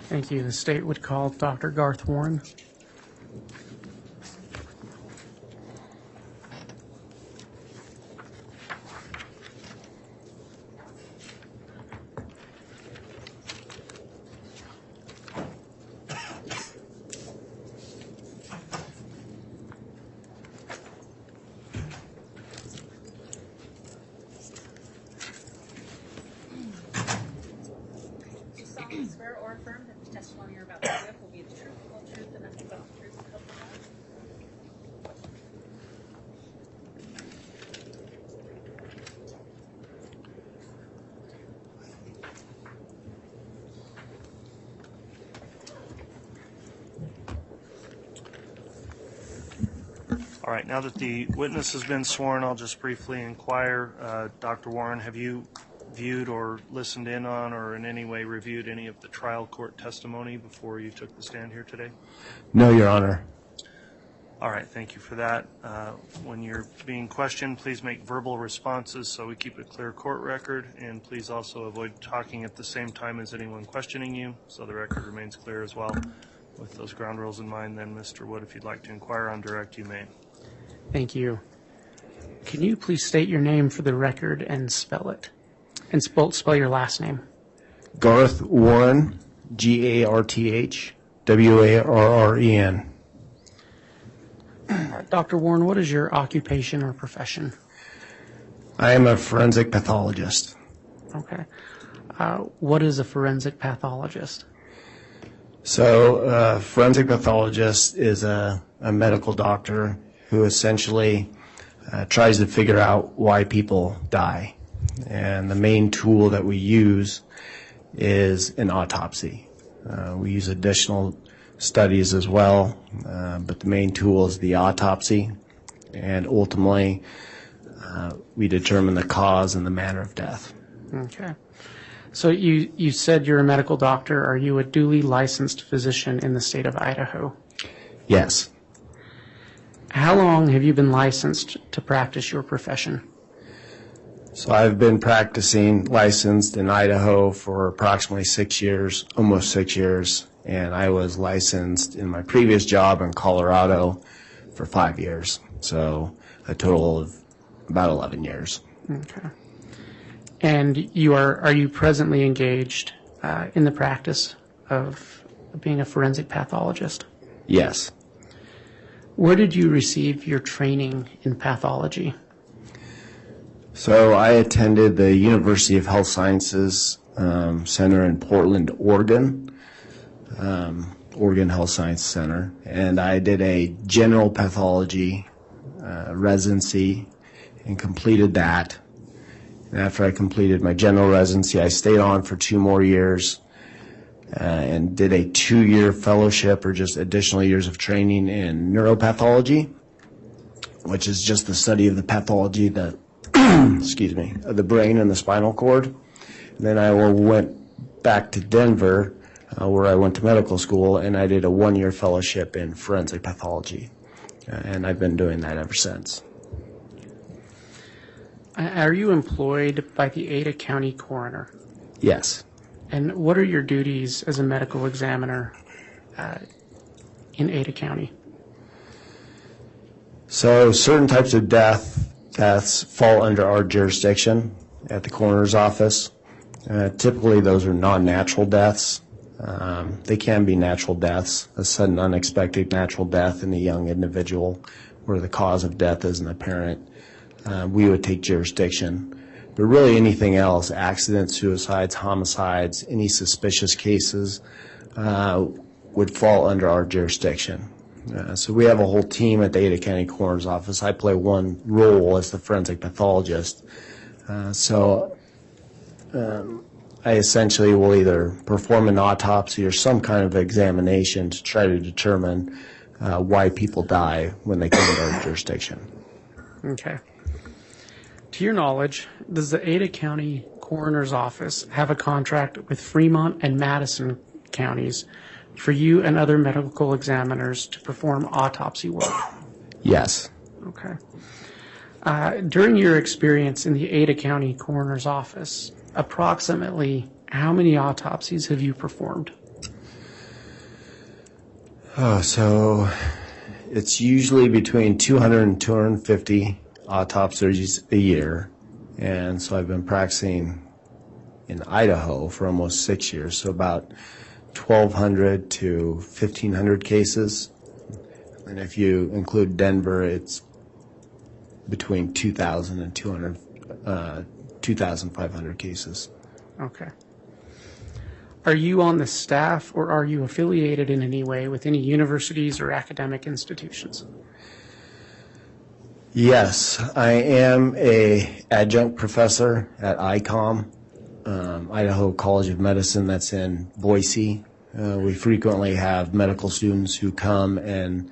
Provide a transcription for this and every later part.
Thank you. The state would call Dr. Garth Warren. Swear or affirm that the testimony you're about to give will be the truth, the whole truth, and nothing but the truth, so help you God. All right, now that the witness has been sworn, I'll just briefly inquire. Dr. Warren, have you viewed or listened in on or in any way reviewed any of the trial court testimony before you took the stand here today? No, Your Honor. All right, thank you for that. When you're being questioned, please make verbal responses so we keep a clear court record, and please also avoid talking at the same time as anyone questioning you so the record remains clear as well. With those ground rules in mind, then, Mr. Wood, if you'd like to inquire on direct, you may. Thank you. Can you please state your name for the record and spell it? And spell your last name. Garth Warren, Garth Warren. Dr. Warren, what is your occupation or profession? I am a forensic pathologist. Okay. What is a forensic pathologist? So a forensic pathologist is a medical doctor who essentially tries to figure out why people die. And the main tool that we use is an autopsy. We use additional studies as well, but the main tool is the autopsy. And ultimately, we determine the cause and the manner of death. Okay. So you said you're a medical doctor. Are you a duly licensed physician in the state of Idaho? Yes. How long have you been licensed to practice your profession? So I've been practicing licensed in Idaho for approximately 6 years, almost 6 years, and I was licensed in my previous job in Colorado for 5 years, so a total of about 11 years. Okay. And are you presently engaged in the practice of being a forensic pathologist? Yes. Where did you receive your training in pathology? So I attended the University of Health Sciences Center in Portland, Oregon, Oregon Health Science Center, and I did a general pathology residency and completed that. And after I completed my general residency, I stayed on for 2 more years and did a 2-year fellowship or just additional years of training in neuropathology, which is just the study of the pathology that of the brain and the spinal cord. And then I went back to Denver, where I went to medical school, and I did a 1-year fellowship in forensic pathology. And I've been doing that ever since. Are you employed by the Ada County coroner? Yes. And what are your duties as a medical examiner in Ada County? So certain types of deaths fall under our jurisdiction at the coroner's office. Typically those are non-natural deaths. They can be natural deaths, a sudden unexpected natural death in a young individual where the cause of death isn't apparent. We would take jurisdiction. But really anything else, accidents, suicides, homicides, any suspicious cases would fall under our jurisdiction. So we have a whole team at the Ada County Coroner's Office. I play one role as the forensic pathologist. I essentially will either perform an autopsy or some kind of examination to try to determine why people die when they come to our jurisdiction. Okay. To your knowledge, does the Ada County Coroner's Office have a contract with Fremont and Madison counties for you and other medical examiners to perform autopsy work? Yes. Okay. During your experience in the Ada County Coroner's Office, approximately how many autopsies have you performed? Oh, so it's usually between 200 and 250 autopsies a year. And so I've been practicing in Idaho for almost 6 years, so about 1,200 to 1,500 cases. And if you include Denver, it's between 2,000 and 2,500 cases. Okay. Are you on the staff or are you affiliated in any way with any universities or academic institutions? Yes, I am a adjunct professor at ICOM, Idaho College of Medicine, that's in Boise. We frequently have medical students who come and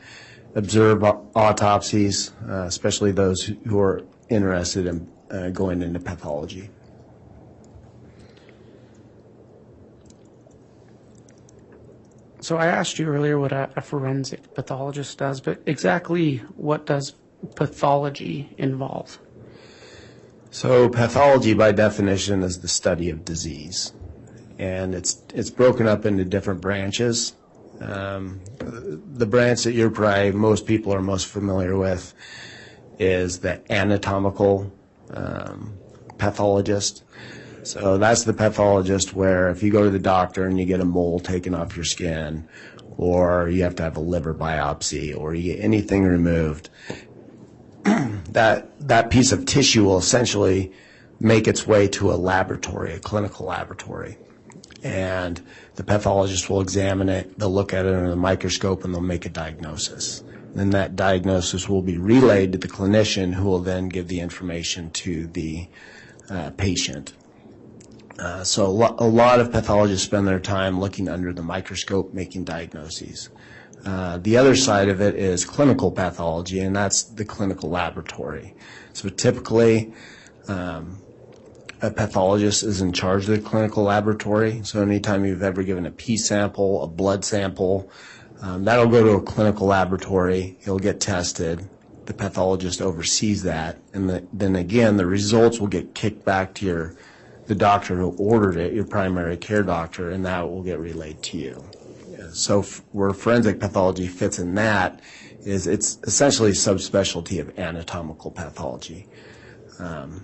observe autopsies, especially those who are interested in going into pathology. So I asked you earlier what a forensic pathologist does, but exactly what does pathology involve? So pathology, by definition, is the study of disease, and it's broken up into different branches. The branch that most people are most familiar with is the anatomical pathologist. So that's the pathologist where if you go to the doctor and you get a mole taken off your skin, or you have to have a liver biopsy, or you get anything removed, that piece of tissue will essentially make its way to a laboratory, a clinical laboratory. And the pathologist will examine it, they'll look at it under the microscope, and they'll make a diagnosis. Then that diagnosis will be relayed to the clinician, who will then give the information to the patient. So a lot of pathologists spend their time looking under the microscope, making diagnoses. The other side of it is clinical pathology, and that's the clinical laboratory. So typically, a pathologist is in charge of the clinical laboratory. So anytime you've ever given a pee sample, a blood sample, that'll go to a clinical laboratory. It'll get tested. The pathologist oversees that. And then again, the results will get kicked back to the doctor who ordered it, your primary care doctor, and that will get relayed to you. So where forensic pathology fits in that is it's essentially a subspecialty of anatomical pathology. Are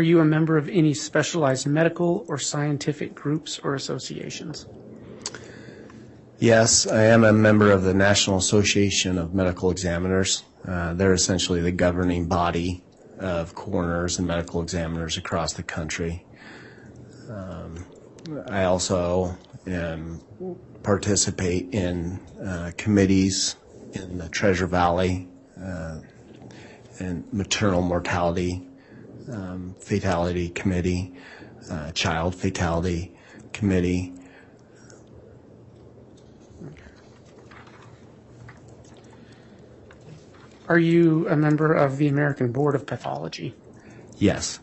you a member of any specialized medical or scientific groups or associations? Yes, I am a member of the National Association of Medical Examiners. They're essentially the governing body of coroners and medical examiners across the country. I also participate in committees in the Treasure Valley and maternal mortality fatality committee, child fatality committee. Are you a member of the American Board of Pathology? Yes.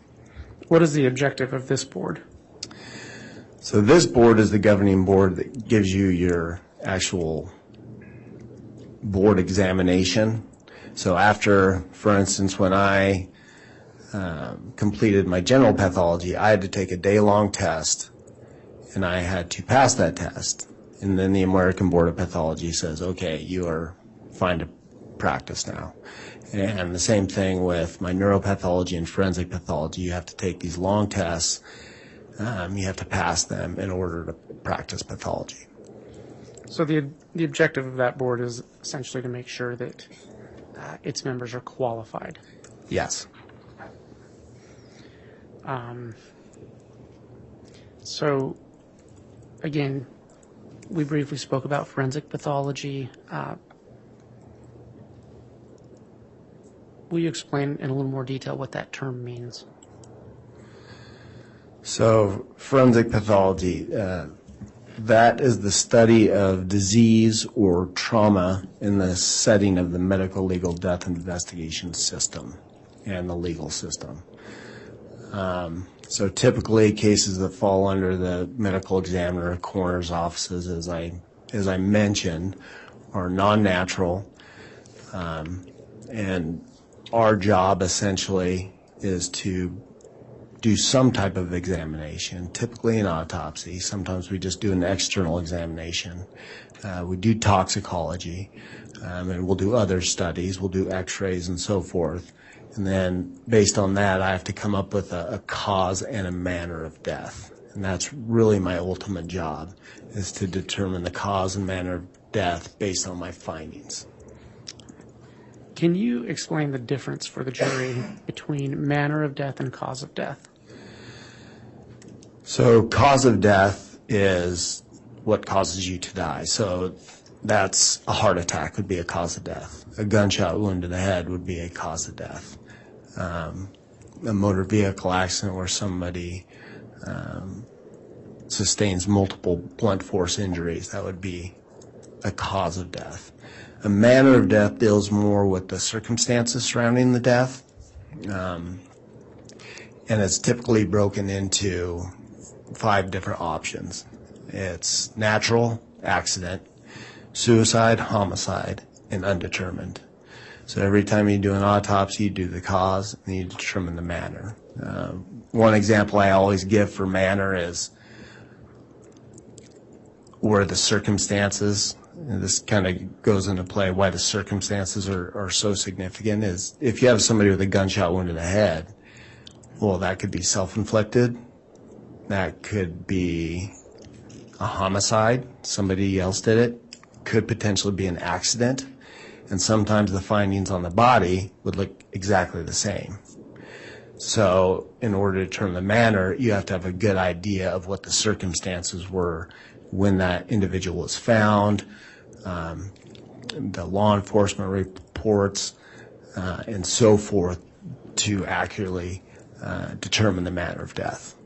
What is the objective of this board? So this board is the governing board that gives you your actual board examination. So after, for instance, when I completed my general pathology, I had to take a day-long test, and I had to pass that test. And then the American Board of Pathology says, okay, you are fine to practice now. And the same thing with my neuropathology and forensic pathology. You have to take these long tests. You have to pass them in order to practice pathology. So the objective of that board is essentially to make sure that its members are qualified. Yes. So, again, we briefly spoke about forensic pathology. Will you explain in a little more detail what that term means? So forensic pathology, that is the study of disease or trauma in the setting of the medical legal death investigation system and the legal system. So typically cases that fall under the medical examiner, coroner's offices, as I mentioned, are non-natural, and our job essentially is to do some type of examination, typically an autopsy. Sometimes we just do an external examination. We do toxicology, and we'll do other studies. We'll do x-rays and so forth. And then based on that, I have to come up with a cause and a manner of death. And that's really my ultimate job, is to determine the cause and manner of death based on my findings. Can you explain the difference for the jury between manner of death and cause of death? So cause of death is what causes you to die. So that's a heart attack would be a cause of death. A gunshot wound to the head would be a cause of death. A motor vehicle accident where somebody sustains multiple blunt force injuries, that would be a cause of death. A manner of death deals more with the circumstances surrounding the death, and it's typically broken into 5 different options. It's natural, accident, suicide, homicide, and undetermined. So every time you do an autopsy, you do the cause, and you determine the manner. One example I always give for manner is where the circumstances, and this kind of goes into play why the circumstances are so significant, is if you have somebody with a gunshot wound to the head, well, that could be self-inflicted. That could be a homicide. Somebody else did it. Could potentially be an accident. And sometimes the findings on the body would look exactly the same. So in order to determine the manner, you have to have a good idea of what the circumstances were when that individual was found, the law enforcement reports, and so forth, to accurately determine the manner of death.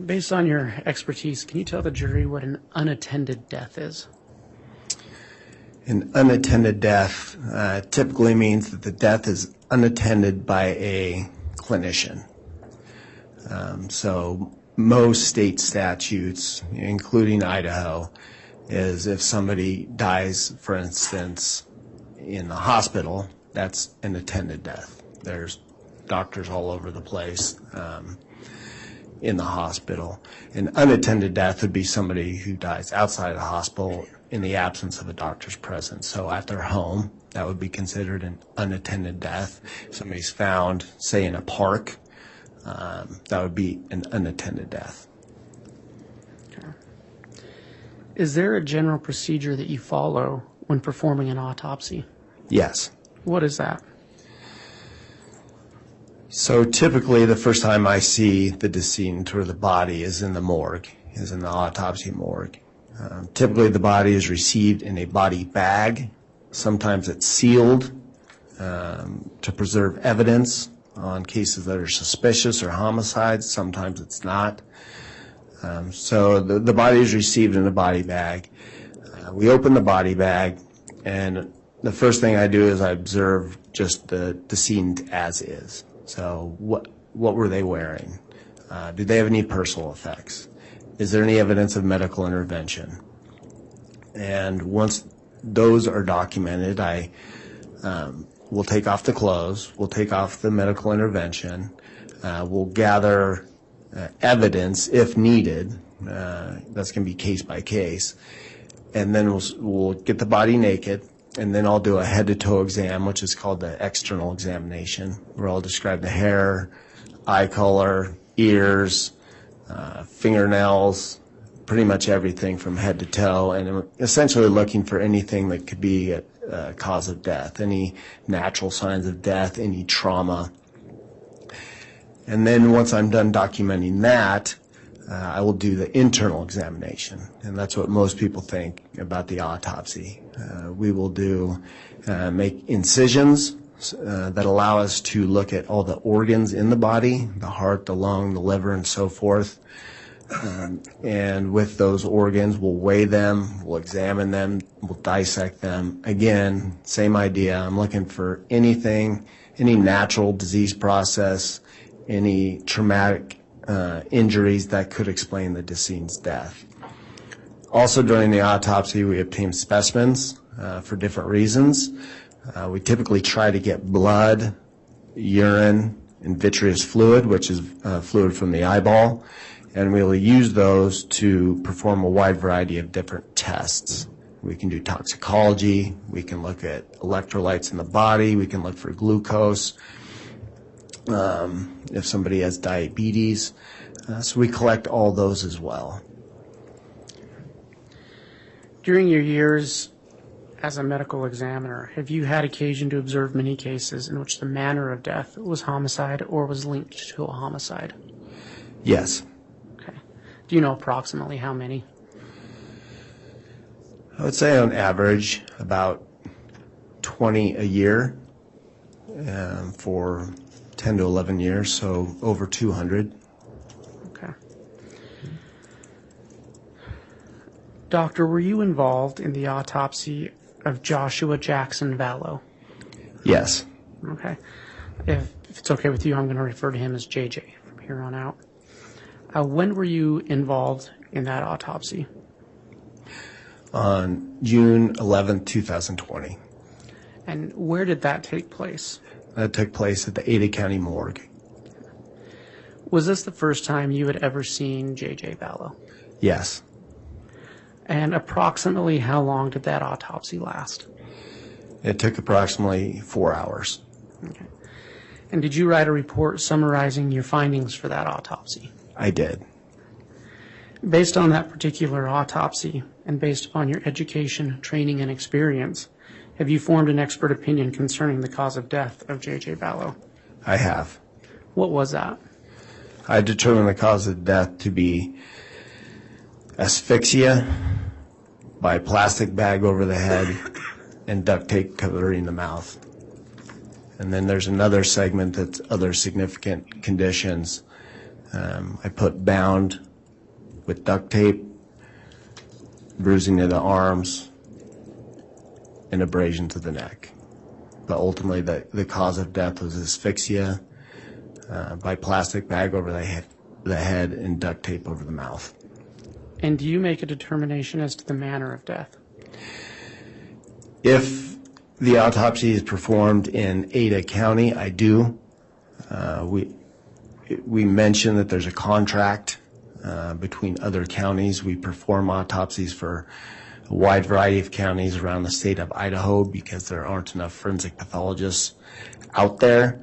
Based on your expertise, can you tell the jury what an unattended death is? An unattended death typically means that the death is unattended by a clinician. So most state statutes, including Idaho, is if somebody dies, for instance, in the hospital, that's an attended death. There's doctors all over the place in the hospital. An unattended death would be somebody who dies outside of the hospital in the absence of a doctor's presence. So at their home, that would be considered an unattended death. If somebody's found, say, in a park, that would be an unattended death. Okay. Is there a general procedure that you follow when performing an autopsy? Yes. What is that? So typically the first time I see the decedent or the body is in the morgue, is in the autopsy morgue. Typically the body is received in a body bag. Sometimes it's sealed to preserve evidence on cases that are suspicious or homicides. Sometimes it's not. So the body is received in a body bag. We open the body bag, and the first thing I do is I observe just the decedent as is. So what were they wearing? Did they have any personal effects? Is there any evidence of medical intervention? And once those are documented, I will take off the clothes, we'll take off the medical intervention, we'll gather evidence if needed. That's going to be case by case. And then we'll get the body naked, and then I'll do a head-to-toe exam, which is called the external examination, where I'll describe the hair, eye color, ears, fingernails, pretty much everything from head to toe, and I'm essentially looking for anything that could be a cause of death, any natural signs of death, any trauma. And then once I'm done documenting that, I will do the internal examination, and that's what most people think about the autopsy. We will make incisions that allow us to look at all the organs in the body, the heart, the lung, the liver, and so forth. And with those organs, we'll weigh them, we'll examine them, we'll dissect them. Again, same idea. I'm looking for anything, any natural disease process, any traumatic injuries that could explain the decedent's death. Also, during the autopsy, we obtain specimens for different reasons. We typically try to get blood urine and vitreous fluid, which is fluid from the eyeball, and we'll use those to perform a wide variety of different tests. We can do toxicology, we can look at electrolytes in the body, we can look for glucose, if somebody has diabetes. So we collect all those as well. During your years as a medical examiner, have you had occasion to observe many cases in which the manner of death was homicide or was linked to a homicide? Yes. Okay. Do you know approximately how many? I would say on average about 20 a year for 10 to 11 years, so over 200. Okay. Doctor, were you involved in the autopsy of Joshua Jackson Vallow? Yes. Okay. If it's okay with you, I'm going to refer to him as JJ from here on out. When were you involved in that autopsy? On June 11, 2020. And where did that take place? That took place at the Ada County Morgue. Was this the first time you had ever seen JJ Vallow? Yes. And approximately how long did that autopsy last? It took approximately 4 hours. Okay. And did you write a report summarizing your findings for that autopsy? I did. Based on that particular autopsy and based upon your education, training, and experience, have you formed an expert opinion concerning the cause of death of J.J. Vallow? I have. What was that? I determined the cause of death to be asphyxia by plastic bag over the head and duct tape covering the mouth. And then there's another segment that's other significant conditions. I put bound with duct tape, bruising of the arms, and abrasion to the neck. But ultimately, the cause of death was asphyxia by plastic bag over the head and duct tape over the mouth. And do you make a determination as to the manner of death? If the autopsy is performed in Ada County, I do. We mentioned that there's a contract between other counties. We perform autopsies for a wide variety of counties around the state of Idaho because there aren't enough forensic pathologists out there.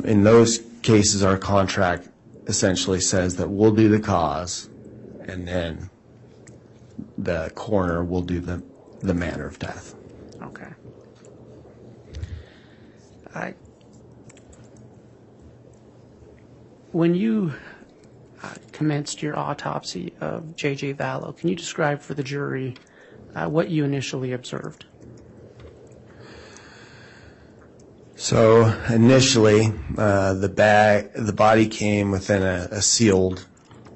In those cases, our contract essentially says that we'll do the cause and then the coroner will do the manner of death. Okay. When you commenced your autopsy of J.J. Vallow, can you describe for the jury what you initially observed? So initially, the body came within a sealed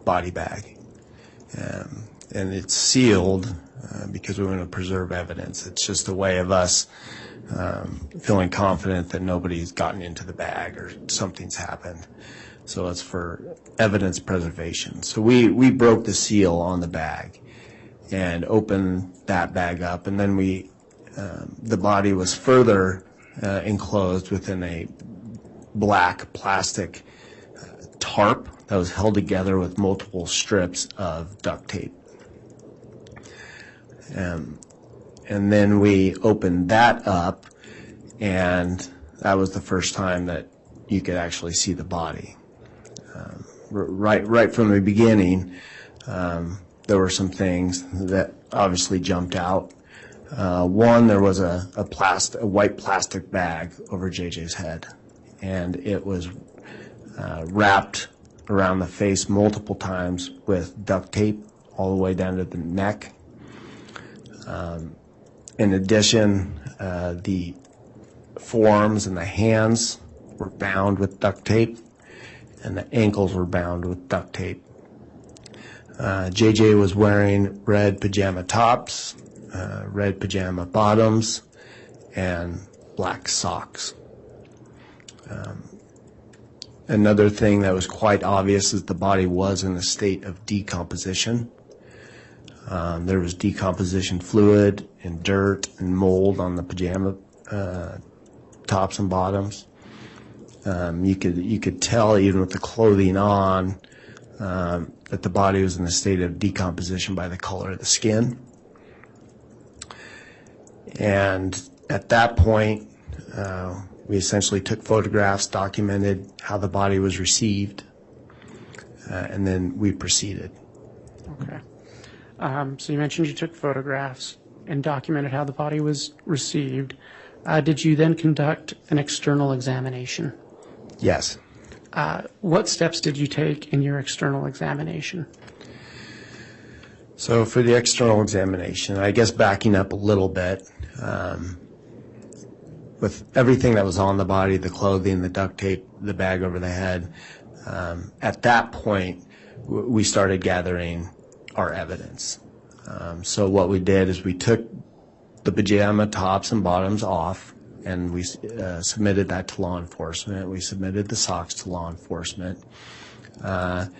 body bag, and it's sealed because we want to preserve evidence. It's just a way of us feeling confident that nobody's gotten into the bag or something's happened. So it's for evidence preservation. So we broke the seal on the bag and opened that bag up, and then the body was further enclosed within a black plastic tarp that was held together with multiple strips of duct tape. And then we opened that up, and that was the first time that you could actually see the body. Right from the beginning, there were some things that obviously jumped out. One, there was a white plastic bag over JJ's head, and it was wrapped around the face multiple times with duct tape all the way down to the neck. In addition, the forearms and the hands were bound with duct tape, and the ankles were bound with duct tape. JJ was wearing red pajama tops, red pajama bottoms, and black socks. Another thing that was quite obvious is the body was in a state of decomposition. There was decomposition fluid and dirt and mold on the pajama tops and bottoms. You could tell even with the clothing on that the body was in a state of decomposition by the color of the skin. And at that point, we essentially took photographs, documented how the body was received, and then we proceeded. Okay. So you mentioned you took photographs and documented how the body was received. Did you then conduct an external examination? Yes. What steps did you take in your external examination? So for the external examination, I guess backing up a little bit, with everything that was on the body, the clothing, the duct tape, the bag over the head, at that point, we started gathering our evidence. So what we did is we took the pajama tops and bottoms off, and we submitted that to law enforcement. We submitted the socks to law enforcement. The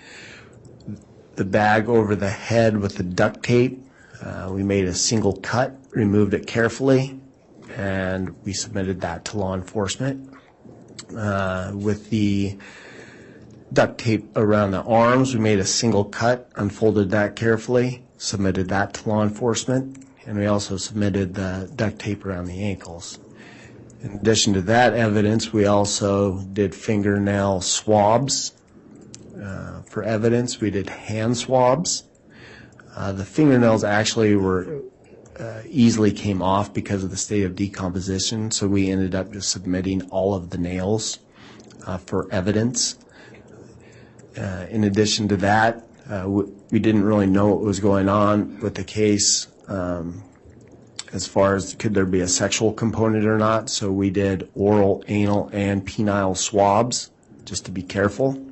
bag over the head with the duct tape, we made a single cut, removed it carefully, and we submitted that to law enforcement. With the duct tape around the arms, we made a single cut, unfolded that carefully, submitted that to law enforcement, and we also submitted the duct tape around the ankles. In addition to that evidence, we also did fingernail swabs for evidence. We did hand swabs. The fingernails actually were easily came off because of the state of decomposition, so we ended up just submitting all of the nails for evidence. In addition to that, we didn't really know what was going on with the case as far as could there be a sexual component or not, so we did oral, anal, and penile swabs just to be careful.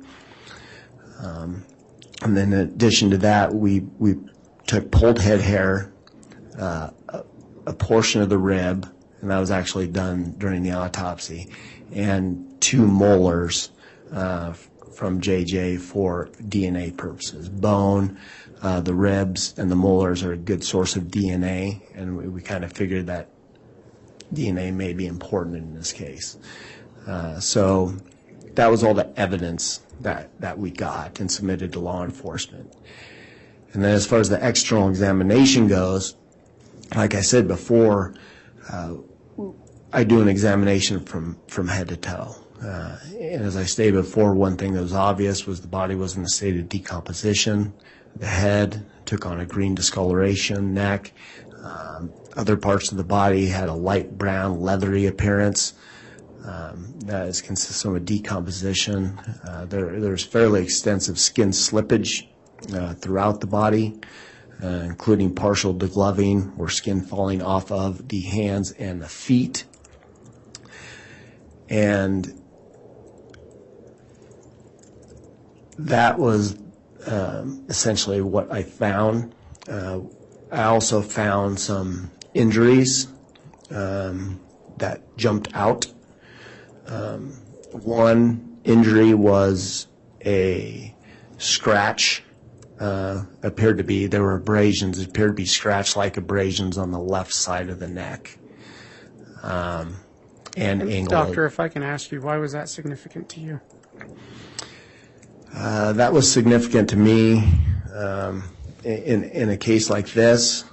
And then in addition to that, we took pulled head hair, a portion of the rib, and that was actually done during the autopsy, and 2 molars from JJ for DNA purposes. Bone, the ribs, and the molars are a good source of DNA, and we kind of figured that DNA may be important in this case. So that was all the evidence that we got and submitted to law enforcement. And then as far as the external examination goes, like I said before, I do an examination from head to toe. And as I stated before, one thing that was obvious was the body was in a state of decomposition. The head took on a green discoloration, neck. Other parts of the body had a light brown, leathery appearance. That is consistent with decomposition. There's fairly extensive skin slippage throughout the body, including partial degloving or skin falling off of the hands and the feet. And that was essentially what I found. I also found some injuries that jumped out. One injury was a scratch. There were abrasions. It appeared to be scratch-like abrasions on the left side of the neck. And angle. Doctor, if I can ask you, why was that significant to you? That was significant to me in a case like this,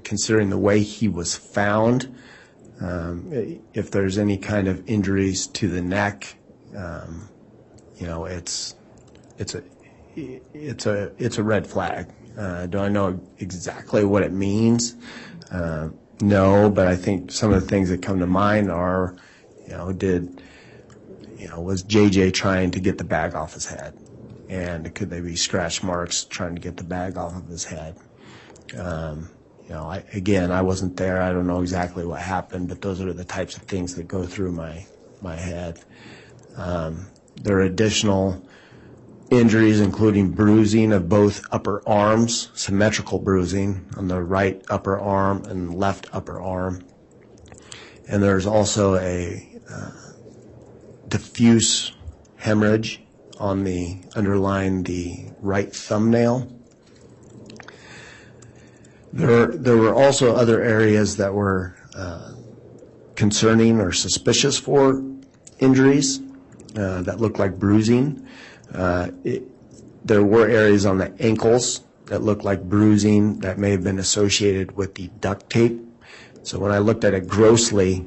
considering the way he was found. If there's any kind of injuries to the neck, it's a red flag. Do I know exactly what it means? No, but I think some of the things that come to mind are, was JJ trying to get the bag off his head? And could they be scratch marks trying to get the bag off of his head? I wasn't there. I don't know exactly what happened, but those are the types of things that go through my head. There are additional injuries, including bruising of both upper arms, symmetrical bruising on the right upper arm and left upper arm. And there's also a diffuse hemorrhage on underlying the right thumbnail. There were also other areas that were concerning or suspicious for injuries. that looked like bruising. There were areas on the ankles that looked like bruising that may have been associated with the duct tape. So when I looked at it grossly,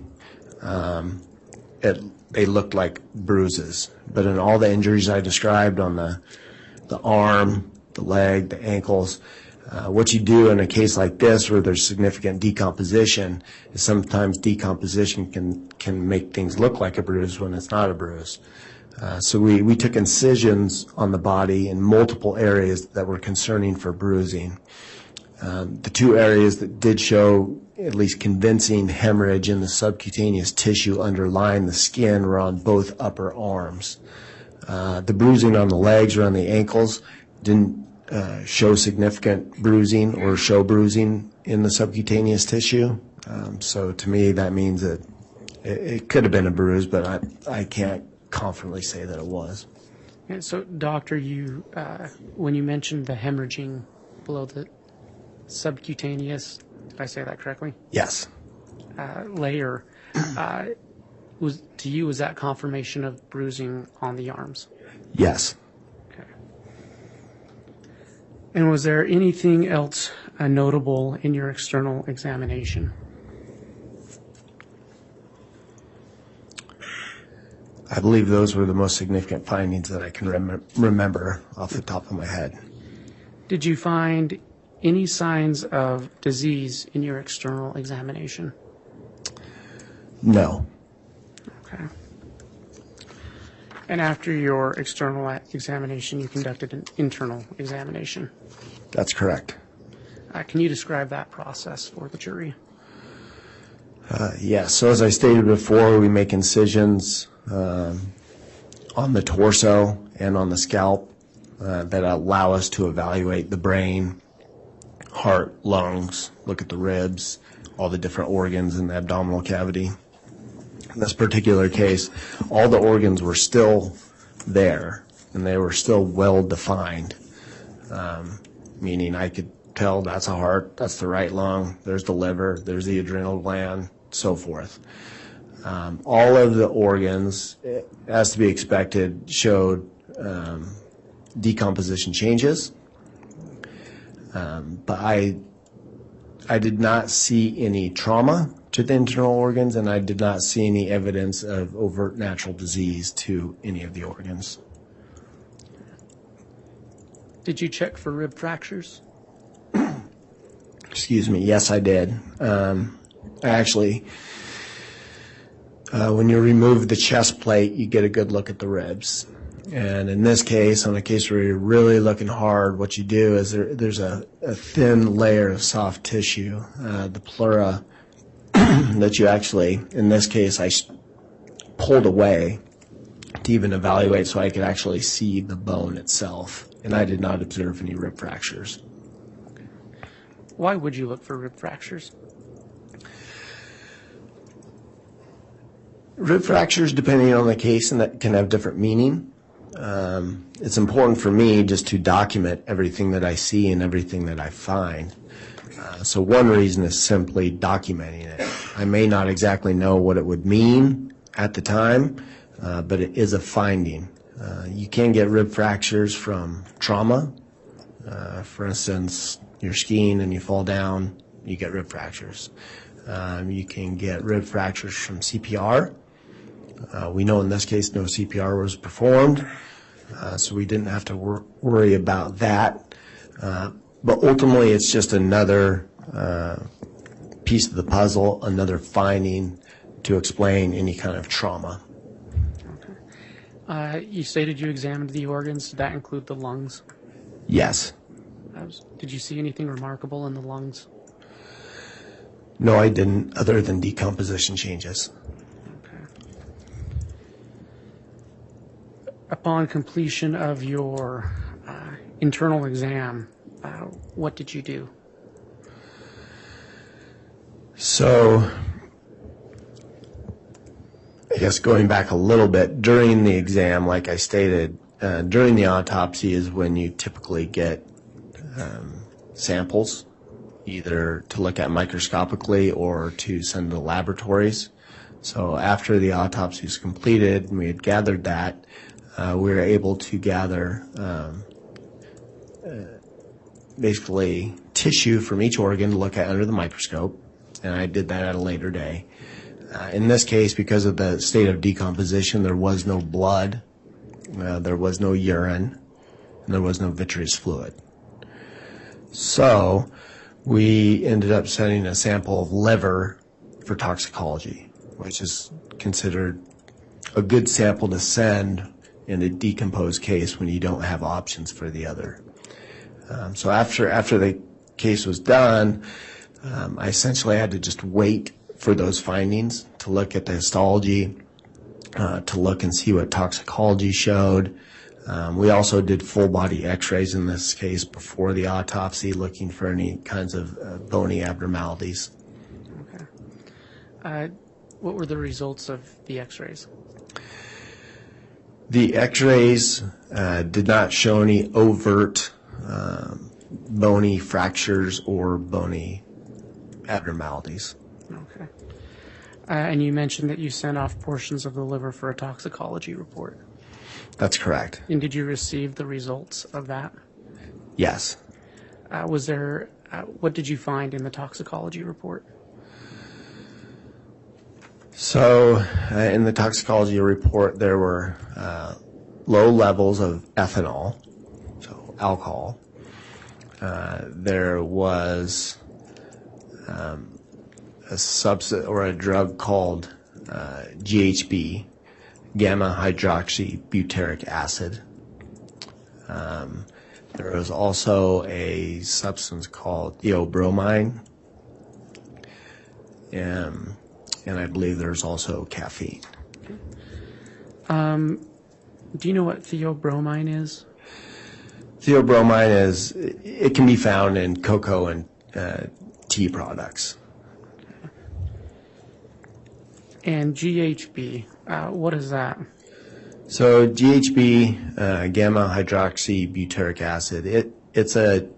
they looked like bruises. But in all the injuries I described on the arm, the leg, the ankles, what you do in a case like this where there's significant decomposition is sometimes decomposition can make things look like a bruise when it's not a bruise. So we took incisions on the body in multiple areas that were concerning for bruising. The two areas that did show at least convincing hemorrhage in the subcutaneous tissue underlying the skin were on both upper arms. The bruising on the legs or on the ankles didn't show significant bruising or show bruising in the subcutaneous tissue. So to me, that means that it could have been a bruise, but I can't confidently say that it was. And so, doctor, you when you mentioned the hemorrhaging below the subcutaneous, did I say that correctly? Yes. Layer, was that confirmation of bruising on the arms? Yes. Okay. And was there anything else notable in your external examination? I believe those were the most significant findings that I can remember off the top of my head. Did you find any signs of disease in your external examination? No. Okay. And after your external examination, you conducted an internal examination? That's correct. Can you describe that process for the jury? Yes. So as I stated before, we make incisions on the torso and on the scalp that allow us to evaluate the brain, heart, lungs, look at the ribs, all the different organs in the abdominal cavity. In this particular case, all the organs were still there, and they were still well defined, meaning I could tell that's a heart, that's the right lung, there's the liver, there's the adrenal gland, so forth. All of the organs, as to be expected, showed decomposition changes, but I did not see any trauma to the internal organs, and I did not see any evidence of overt natural disease to any of the organs. Did you check for rib fractures? Excuse me. Yes, I did. Actually, when you remove the chest plate, you get a good look at the ribs. And in this case, on a case where you're really looking hard, what you do is there's a thin layer of soft tissue, the pleura, that you actually, in this case, I pulled away to even evaluate so I could actually see the bone itself. And I did not observe any rib fractures. Why would you look for rib fractures? Rib fractures, depending on the case, and that can have different meaning. It's important for me just to document everything that I see and everything that I find. So one reason is simply documenting it. I may not exactly know what it would mean at the time, but it is a finding. You can get rib fractures from trauma. For instance, you're skiing and you fall down, you get rib fractures. You can get rib fractures from CPR. We know in this case no CPR was performed, so we didn't have to worry about that. But ultimately, it's just another piece of the puzzle, another finding to explain any kind of trauma. Okay. You stated you examined the organs. Did that include the lungs? Yes. Did you see anything remarkable in the lungs? No, I didn't, other than decomposition changes. Okay. Upon completion of your internal exam, what did you do? So, I guess going back a little bit, during the exam, like I stated, during the autopsy is when you typically get samples, either to look at microscopically or to send to laboratories. So after the autopsy was completed and we had gathered that, we were able to gather basically tissue from each organ to look at under the microscope, and I did that at a later day. In this case, because of the state of decomposition, there was no blood, there was no urine, and there was no vitreous fluid. So we ended up sending a sample of liver for toxicology, which is considered a good sample to send in a decomposed case when you don't have options for the other. So after the case was done, I essentially had to just wait for those findings to look at the histology, to look and see what toxicology showed. We also did full body x-rays in this case before the autopsy, looking for any kinds of bony abnormalities. Okay. What were the results of the x-rays? The x-rays did not show any overt bony fractures or bony abnormalities. Okay. And you mentioned that you sent off portions of the liver for a toxicology report. That's correct. And did you receive the results of that? Yes. What did you find in the toxicology report? So in the toxicology report, there were low levels of ethanol, so alcohol. There was a substance or a drug called GHB, gamma hydroxybutyric acid. There was also a substance called theobromine, and I believe there's also caffeine. Do you know what theobromine is? Theobromine it can be found in cocoa and tea products. And GHB, what is that? So GHB, gamma hydroxybutyric acid, it's a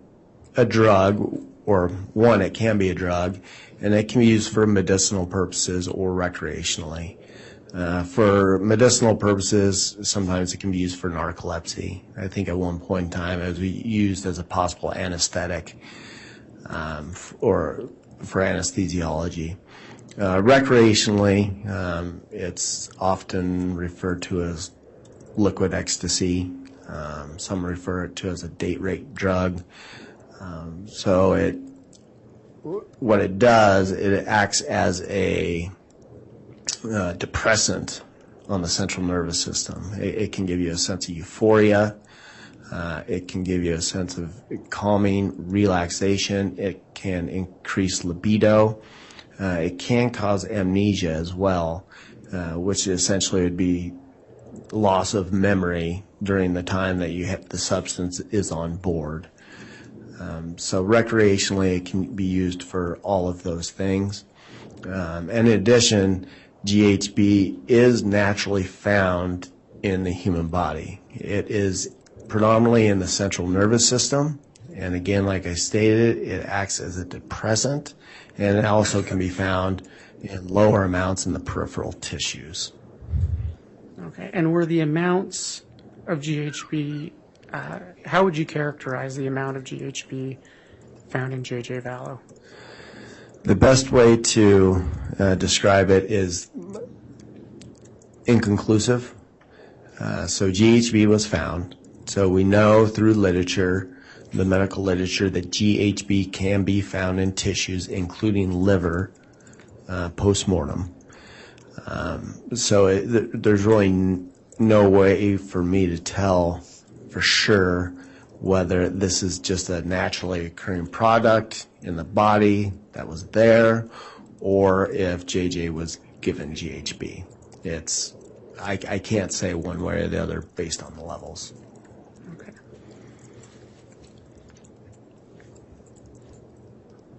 drug, or one, it can be a drug, and it can be used for medicinal purposes or recreationally. For medicinal purposes, sometimes it can be used for narcolepsy. I think at one point in time it was used as a possible anesthetic or for anesthesiology. Recreationally, it's often referred to as liquid ecstasy. Some refer it to as a date rape drug. So what it does, it acts as a depressant on the central nervous system. It can give you a sense of euphoria. It can give you a sense of calming, relaxation. It can increase libido. It can cause amnesia as well, which essentially would be loss of memory during the time that the substance is on board. So recreationally, it can be used for all of those things. And in addition, GHB is naturally found in the human body. It is predominantly in the central nervous system. And again, like I stated, it acts as a depressant, and it also can be found in lower amounts in the peripheral tissues. Okay. And were the amounts of GHB, how would you characterize the amount of GHB found in J.J. Vallow? The best way to describe it is inconclusive. So GHB was found. So we know through literature, the medical literature, that GHB can be found in tissues, including liver, post-mortem. So there's really no way for me to tell for sure whether this is just a naturally occurring product in the body that was there, or if JJ was given GHB. I can't say one way or the other based on the levels. Okay.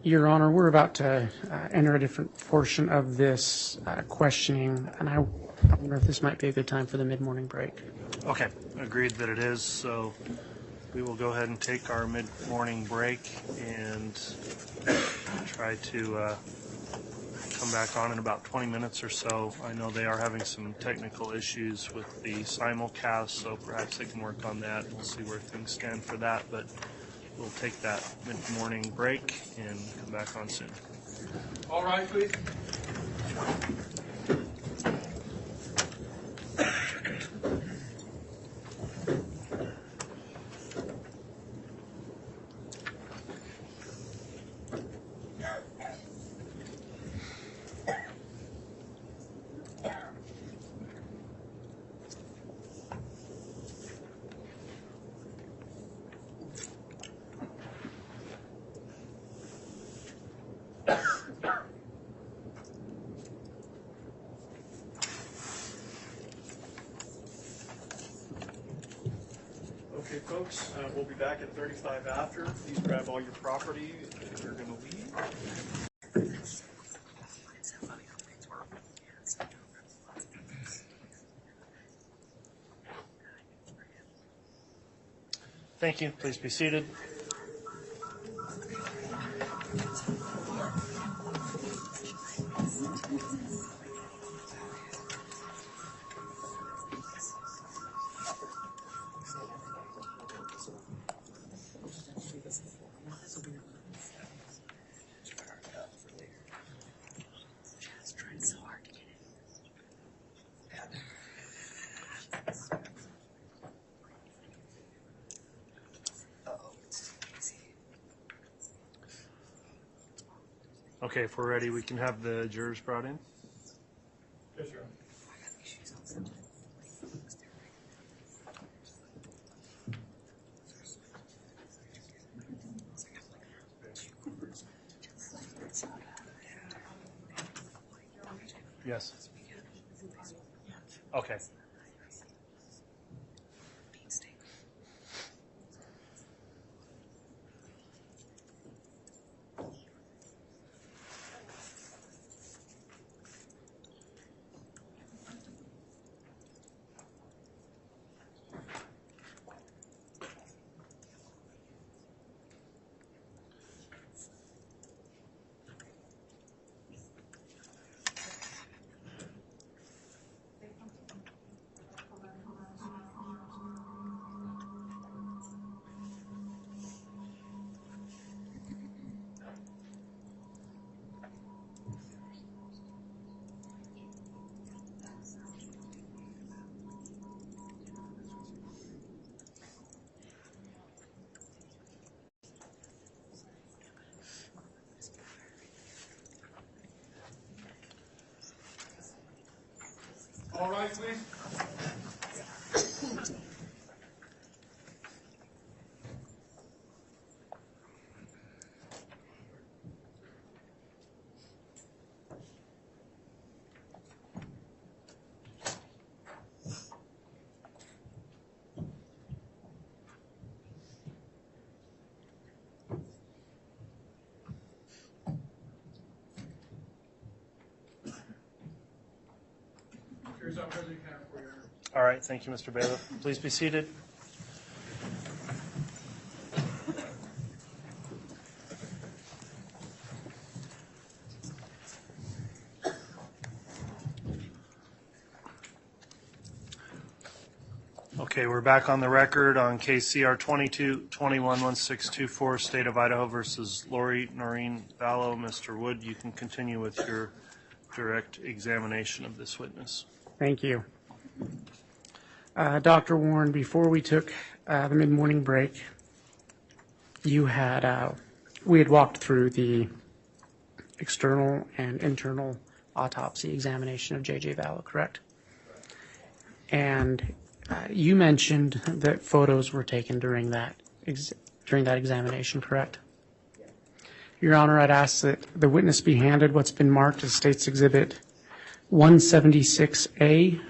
Your Honor, we're about to enter a different portion of this questioning, and I wonder if this might be a good time for the mid-morning break. Okay, agreed that it is. So we will go ahead and take our mid-morning break and try to come back on in about 20 minutes or so. I know they are having some technical issues with the simulcast, so perhaps they can work on that. We'll see where things stand for that, but we'll take that mid-morning break and come back on soon. All right, please. Okay, folks, we'll be back at 35 after. Please grab all your property if you're going to leave. Thank you. Please be seated. Okay, if we're ready, we can have the jurors brought in. Yes, sir. Yes. Okay. All right, please. Here's up as you can for your. All right. Thank you, Mr. Bailiff. Please be seated. Okay, we're back on the record on case CR 22-21-1624, State of Idaho versus Lori Vallow. Mr. Wood, you can continue with your direct examination of this witness. Thank you. Dr. Warren, before we took the mid-morning break, we had walked through the external and internal autopsy examination of J.J. Vallow, correct? And you mentioned that photos were taken during that examination, correct? Your Honor, I'd ask that the witness be handed what's been marked as State's Exhibit 176A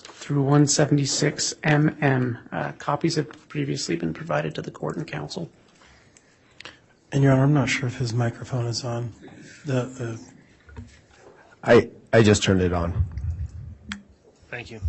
through 176MM. Copies have previously been provided to the court and counsel. And Your Honor, I'm not sure if his microphone is on. I just turned it on. Thank you.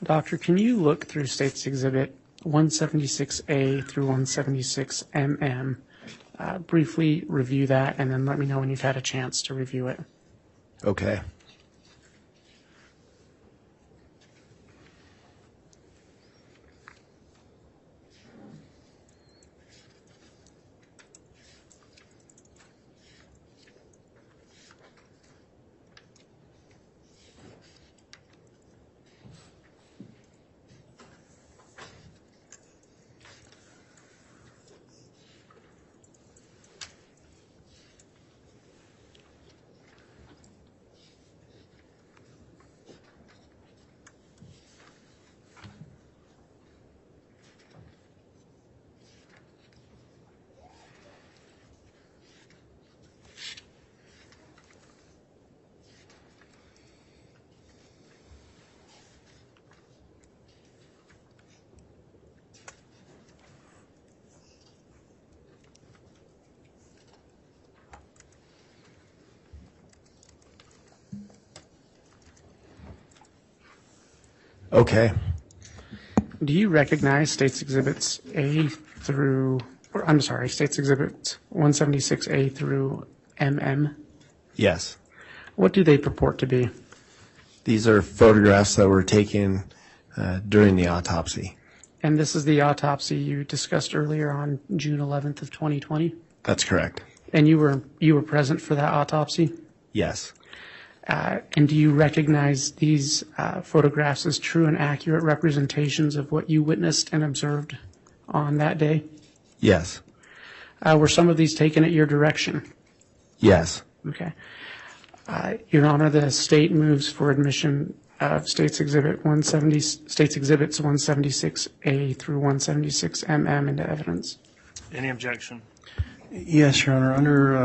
Doctor, can you look through States Exhibit 176A through 176MM, briefly review that, and then let me know when you've had a chance to review it? Okay. Okay. Do you recognize States Exhibits A through, or I'm sorry, States Exhibits 176A through MM? Yes. What do they purport to be? These are photographs that were taken during the autopsy. And this is the autopsy you discussed earlier on June 11th of 2020? That's correct. And you were present for that autopsy? Yes. And do you recognize these photographs as true and accurate representations of what you witnessed and observed on that day? Yes. Were some of these taken at your direction? Yes. Okay. Your Honor, the state moves for admission of States Exhibits 176A through 176MM into evidence. Any objection? Yes, Your Honor. Under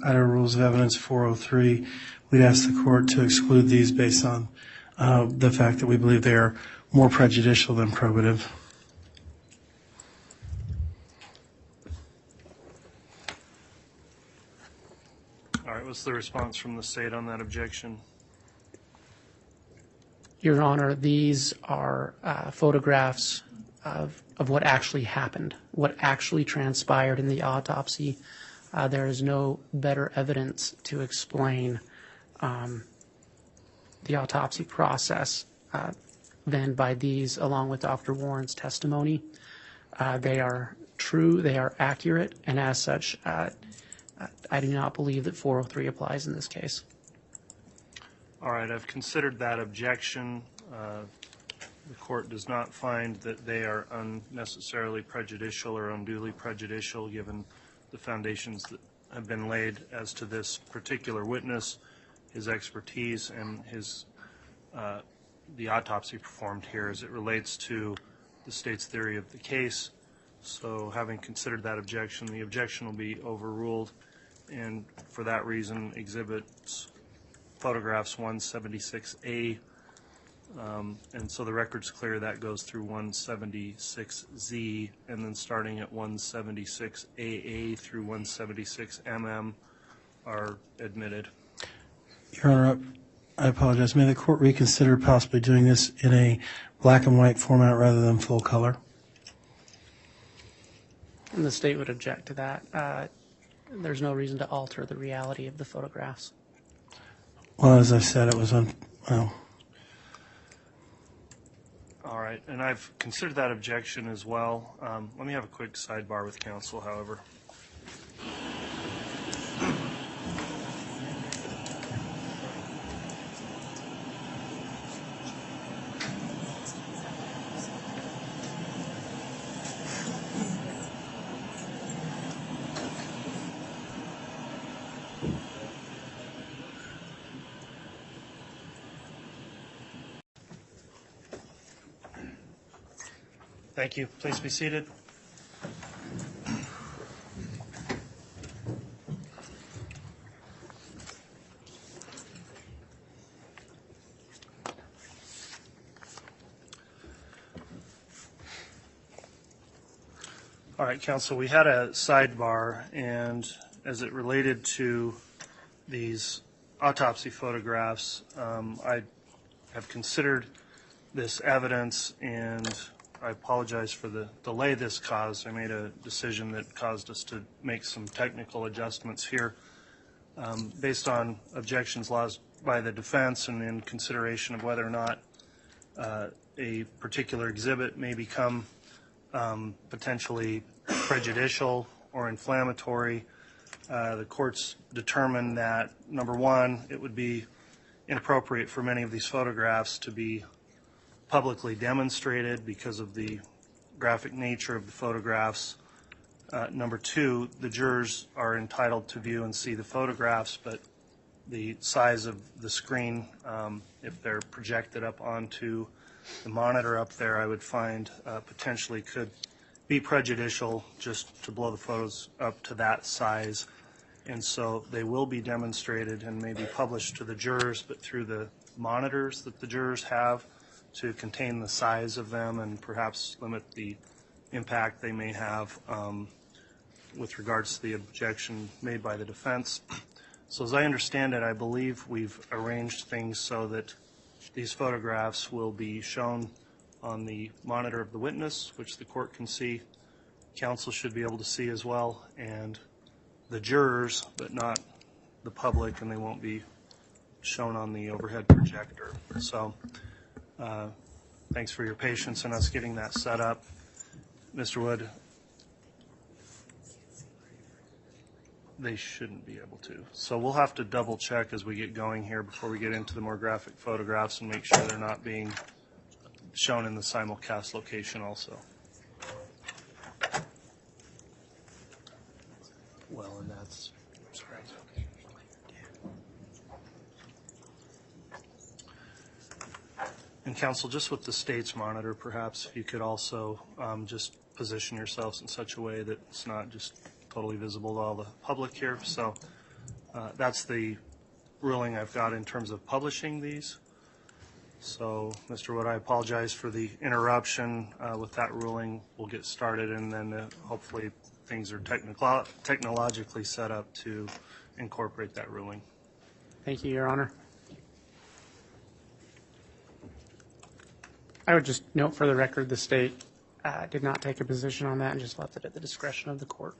Idaho Rules of Evidence 403, we'd ask the court to exclude these based on the fact that we believe they are more prejudicial than probative. All right, what's the response from the state on that objection? Your Honor, these are photographs of what actually happened, what actually transpired in the autopsy. There is no better evidence to explain the autopsy process than by these, along with Dr. Warren's testimony. They are true, they are accurate, and as such, I do not believe that 403 applies in this case. All right, I've considered that objection. The court does not find that they are unnecessarily prejudicial or unduly prejudicial given the foundations that have been laid as to this particular witness, his expertise, and his the autopsy performed here as it relates to the state's theory of the case. So having considered that objection, the objection will be overruled, and for that reason, photographs 176A, and so the record's clear that goes through 176Z, and then starting at 176AA through 176MM are admitted. Your Honor, I apologize. May the court reconsider possibly doing this in a black and white format rather than full color? And the state would object to that. There's no reason to alter the reality of the photographs. Well, as I said, it was well. All right, and I've considered that objection as well. Let me have a quick sidebar with counsel, however. Thank you. Please be seated. All right, counsel, we had a sidebar, and as it related to these autopsy photographs, I have considered this evidence, and I apologize for the delay this caused. I made a decision that caused us to make some technical adjustments here. Based on objections lodged by the defense and in consideration of whether or not a particular exhibit may become potentially prejudicial or inflammatory, the courts determined that, number one, it would be inappropriate for many of these photographs to be publicly demonstrated because of the graphic nature of the photographs. Number two, the jurors are entitled to view and see the photographs, but the size of the screen, if they're projected up onto the monitor up there, I would find potentially could be prejudicial just to blow the photos up to that size. And so they will be demonstrated and maybe published to the jurors, but through the monitors that the jurors have to contain the size of them and perhaps limit the impact they may have with regards to the objection made by the defense. So as I understand it, I believe we've arranged things so that these photographs will be shown on the monitor of the witness, which the court can see, counsel should be able to see as well, and the jurors, but not the public, and they won't be shown on the overhead projector. So thanks for your patience in us getting that set up. Mr. Wood, they shouldn't be able to. So we'll have to double check as we get going here before we get into the more graphic photographs and make sure they're not being shown in the simulcast location also. Well, and that's, sorry. And counsel, just with the state's monitor, perhaps if you could also just position yourselves in such a way that it's not just totally visible to all the public here. So that's the ruling I've got in terms of publishing these. So, Mr. Wood, I apologize for the interruption. With that ruling, we'll get started, and then hopefully things are technologically set up to incorporate that ruling. Thank you, Your Honor. I would just note for the record the state did not take a position on that and just left it at the discretion of the court.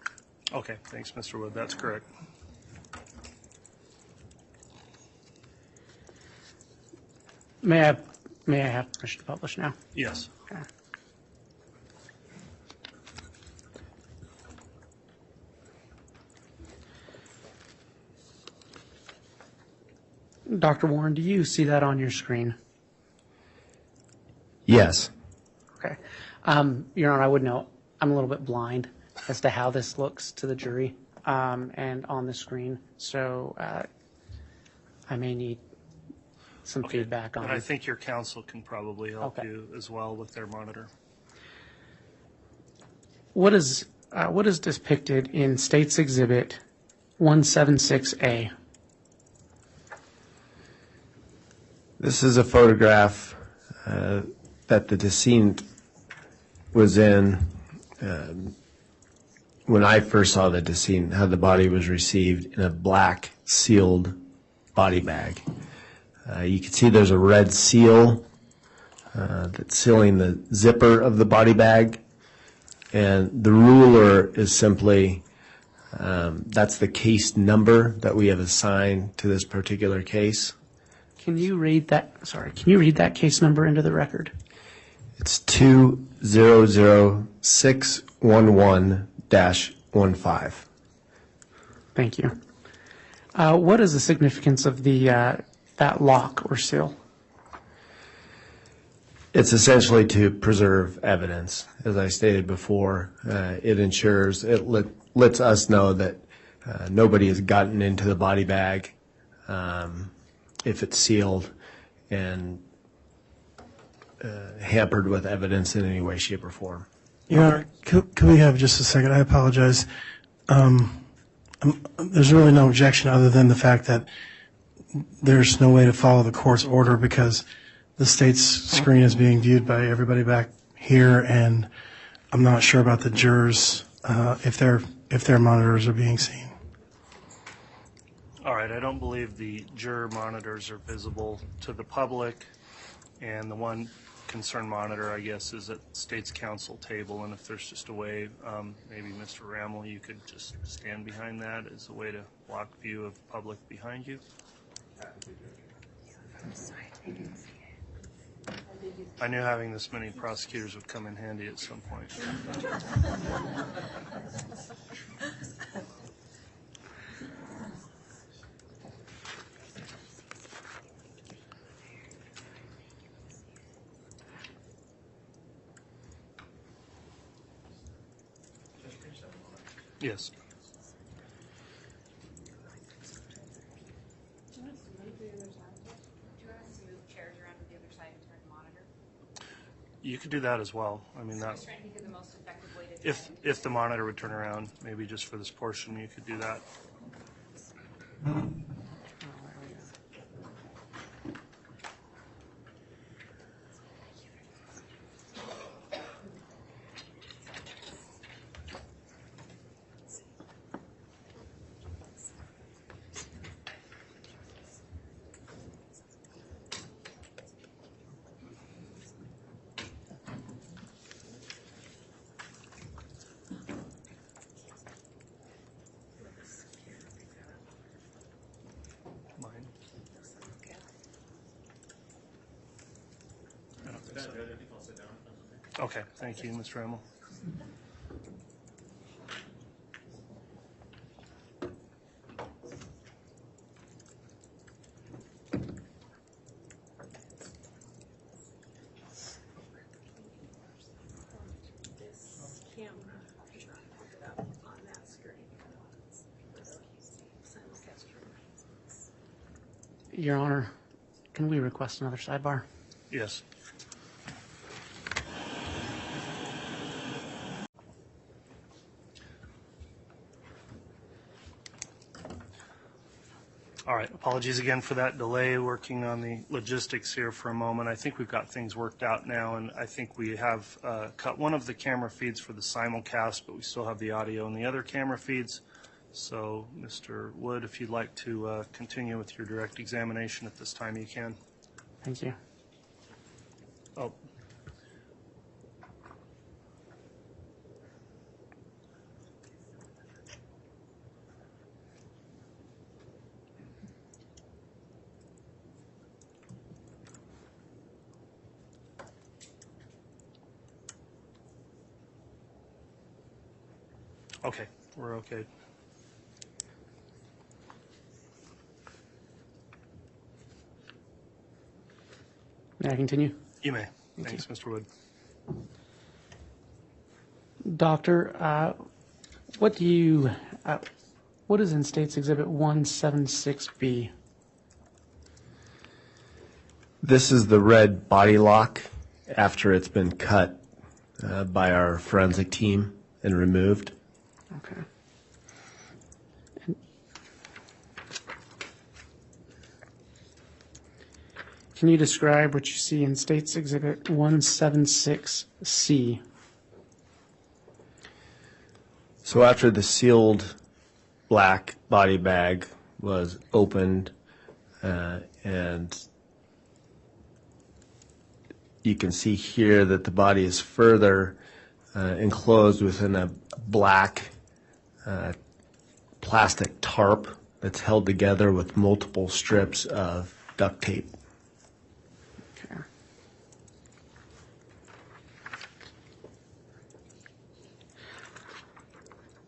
Okay, thanks, Mr. Wood. That's correct. May I have permission to publish now? Yes. Okay. Dr. Warren, do you see that on your screen? Yes. Okay. Your Honor, I would note I'm a little bit blind as to how this looks to the jury and on the screen, so I may need some feedback on And I it. think your counsel can probably help you as well with their monitor. What is depicted in State's Exhibit 176A? This is a photograph that the decedent was in when I first saw the decedent, how the body was received in a black sealed body bag. You can see there's a red seal that's sealing the zipper of the body bag, and the ruler is simply, that's the case number that we have assigned to this particular case. Can you read that case number into the record? It's 200611-15. Thank you. What is the significance of that lock or seal? It's essentially to preserve evidence. As I stated before, it lets us know that nobody has gotten into the body bag if it's sealed and hampered with evidence in any way, shape, or form. Your Honor, could we have just a second? I apologize. There's really no objection other than the fact that there's no way to follow the court's order because the state's screen is being viewed by everybody back here, and I'm not sure about the jurors if their monitors are being seen. All right, I don't believe the juror monitors are visible to the public, and the one concern monitor, I guess, is at State's Council table, and if there's just a way, maybe Mr. Rammel, you could just stand behind that as a way to block view of public behind you. I knew having this many prosecutors would come in handy at some point. Yes. Do you want us to move chairs around to the other side and turn the monitor? You could do that as well. I mean, I'm that just trying to think of the most effective way to do if the monitor would turn around, maybe just for this portion, you could do that. Mine. I don't think so. Okay, thank you, Mr. Rammel. This camera, put it up on that screen. Your Honor, can we request another sidebar? Yes. All right, apologies again for that delay, working on the logistics here for a moment. I think we've got things worked out now, and I think we have cut one of the camera feeds for the simulcast, but we still have the audio in the other camera feeds. So, Mr. Wood, if you'd like to continue with your direct examination at this time, you can. Thank you. Oh. Okay, we're okay. May I continue? You may. Thanks, Mr. Wood. Doctor, what is in State's Exhibit 176B? This is the red body lock after it's been cut by our forensic team and removed. Okay. Can you describe what you see in State's Exhibit 176C? So after the sealed black body bag was opened, and you can see here that the body is further enclosed within a black plastic tarp that's held together with multiple strips of duct tape. Okay.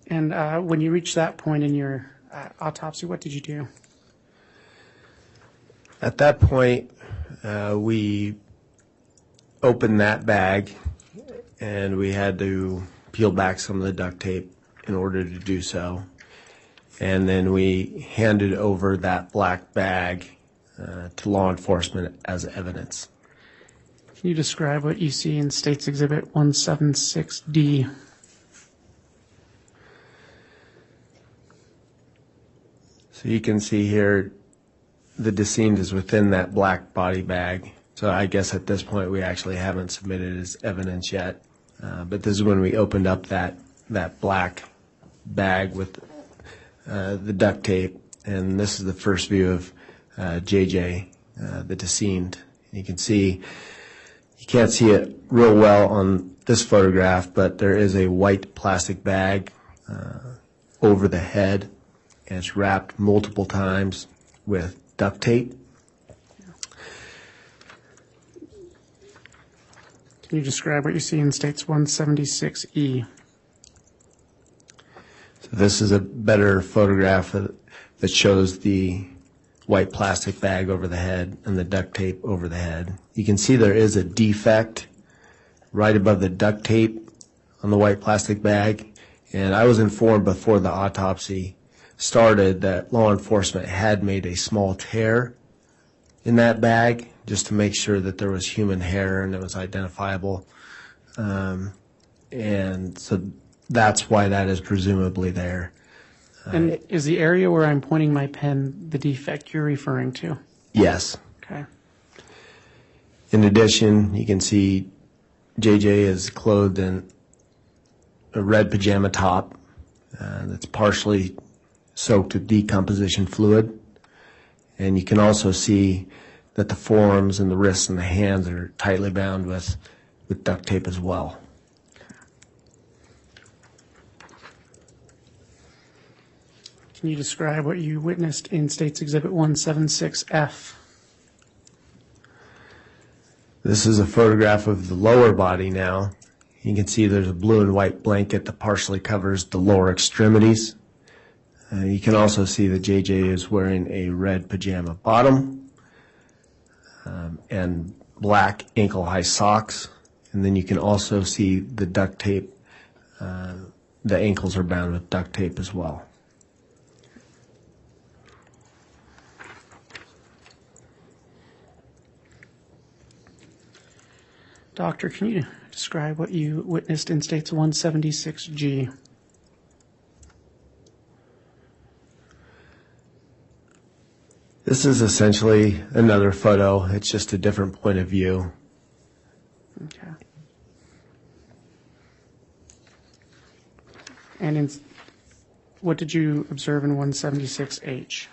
And when you reached that point in your autopsy, what did you do? At that point, we opened that bag, and we had to peel back some of the duct tape in order to do so. And then we handed over that black bag to law enforcement as evidence. Can you describe what you see in State's Exhibit 176D? So you can see here the decedent is within that black body bag. So I guess at this point we actually haven't submitted as evidence yet. But this is when we opened up that black bag with the duct tape. And this is the first view of JJ, the decedent. And you can see You can't see it real well on this photograph, but there is a white plastic bag over the head, and it's wrapped multiple times with duct tape. Can you describe what you see in States 176E? So this is a better photograph that shows the white plastic bag over the head and the duct tape over the head. You can see there is a defect right above the duct tape on the white plastic bag, and I was informed before the autopsy started that law enforcement had made a small tear in that bag just to make sure that there was human hair and it was identifiable. And so that's why that is presumably there. And is the area where I'm pointing my pen the defect you're referring to? Yes. Okay. In addition, you can see JJ is clothed in a red pajama top that's partially soaked with decomposition fluid. And you can also see that the forearms and the wrists and the hands are tightly bound with duct tape as well. Can you describe what you witnessed in States Exhibit 176F? This is a photograph of the lower body now. You can see there's a blue and white blanket that partially covers the lower extremities. You can also see that JJ is wearing a red pajama bottom and black ankle-high socks. And then you can also see the duct tape. The ankles are bound with duct tape as well. Doctor, can you describe what you witnessed in States 176G? This is essentially another photo. It's just a different point of view. Okay. And what did you observe in 176H?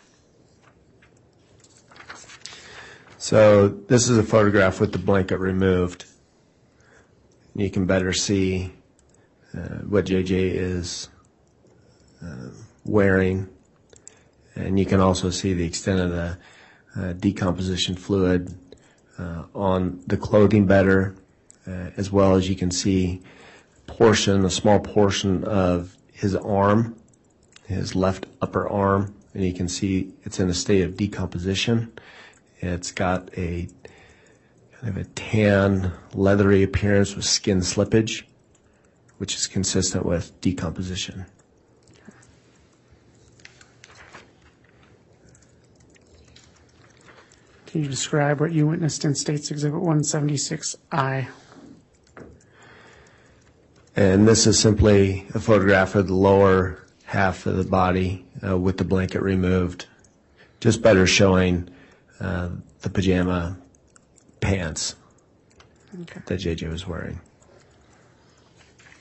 So this is a photograph with the blanket removed. You can better see what JJ is wearing, and you can also see the extent of the decomposition fluid on the clothing better, as well as you can see a small portion of his arm, his left upper arm, and you can see it's in a state of decomposition. It's got a kind of a tan, leathery appearance with skin slippage, which is consistent with decomposition. Can you describe what you witnessed in States Exhibit 176I? And this is simply a photograph of the lower half of the body with the blanket removed, just better showing the pajama pants that JJ was wearing.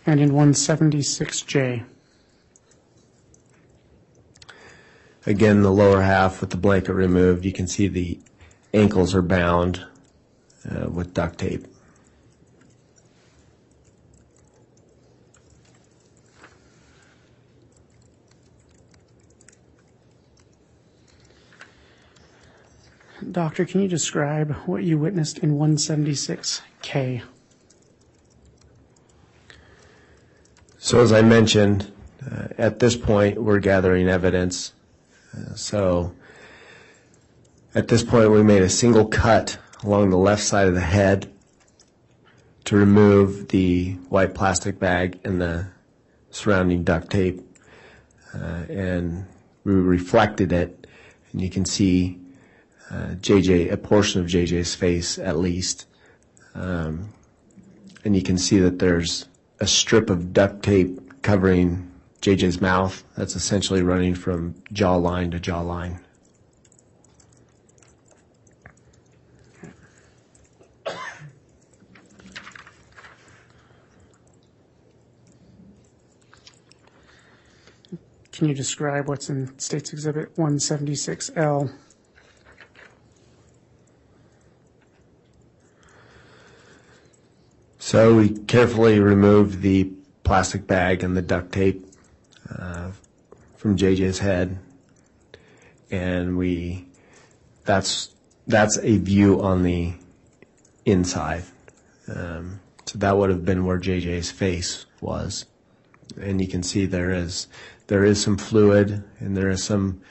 And in 176J? Again, the lower half with the blanket removed, you can see the ankles are bound with duct tape. Doctor, can you describe what you witnessed in 176K? So as I mentioned, at this point we're gathering evidence. So at this point we made a single cut along the left side of the head to remove the white plastic bag and the surrounding duct tape. And we reflected it, and you can see a portion of JJ's face at least. And you can see that there's a strip of duct tape covering JJ's mouth that's essentially running from jawline to jawline. Can you describe what's in States Exhibit 176L? So we carefully removed the plastic bag and the duct tape from JJ's head, and that's a view on the inside. So that would have been where JJ's face was, and you can see there is some fluid and there is some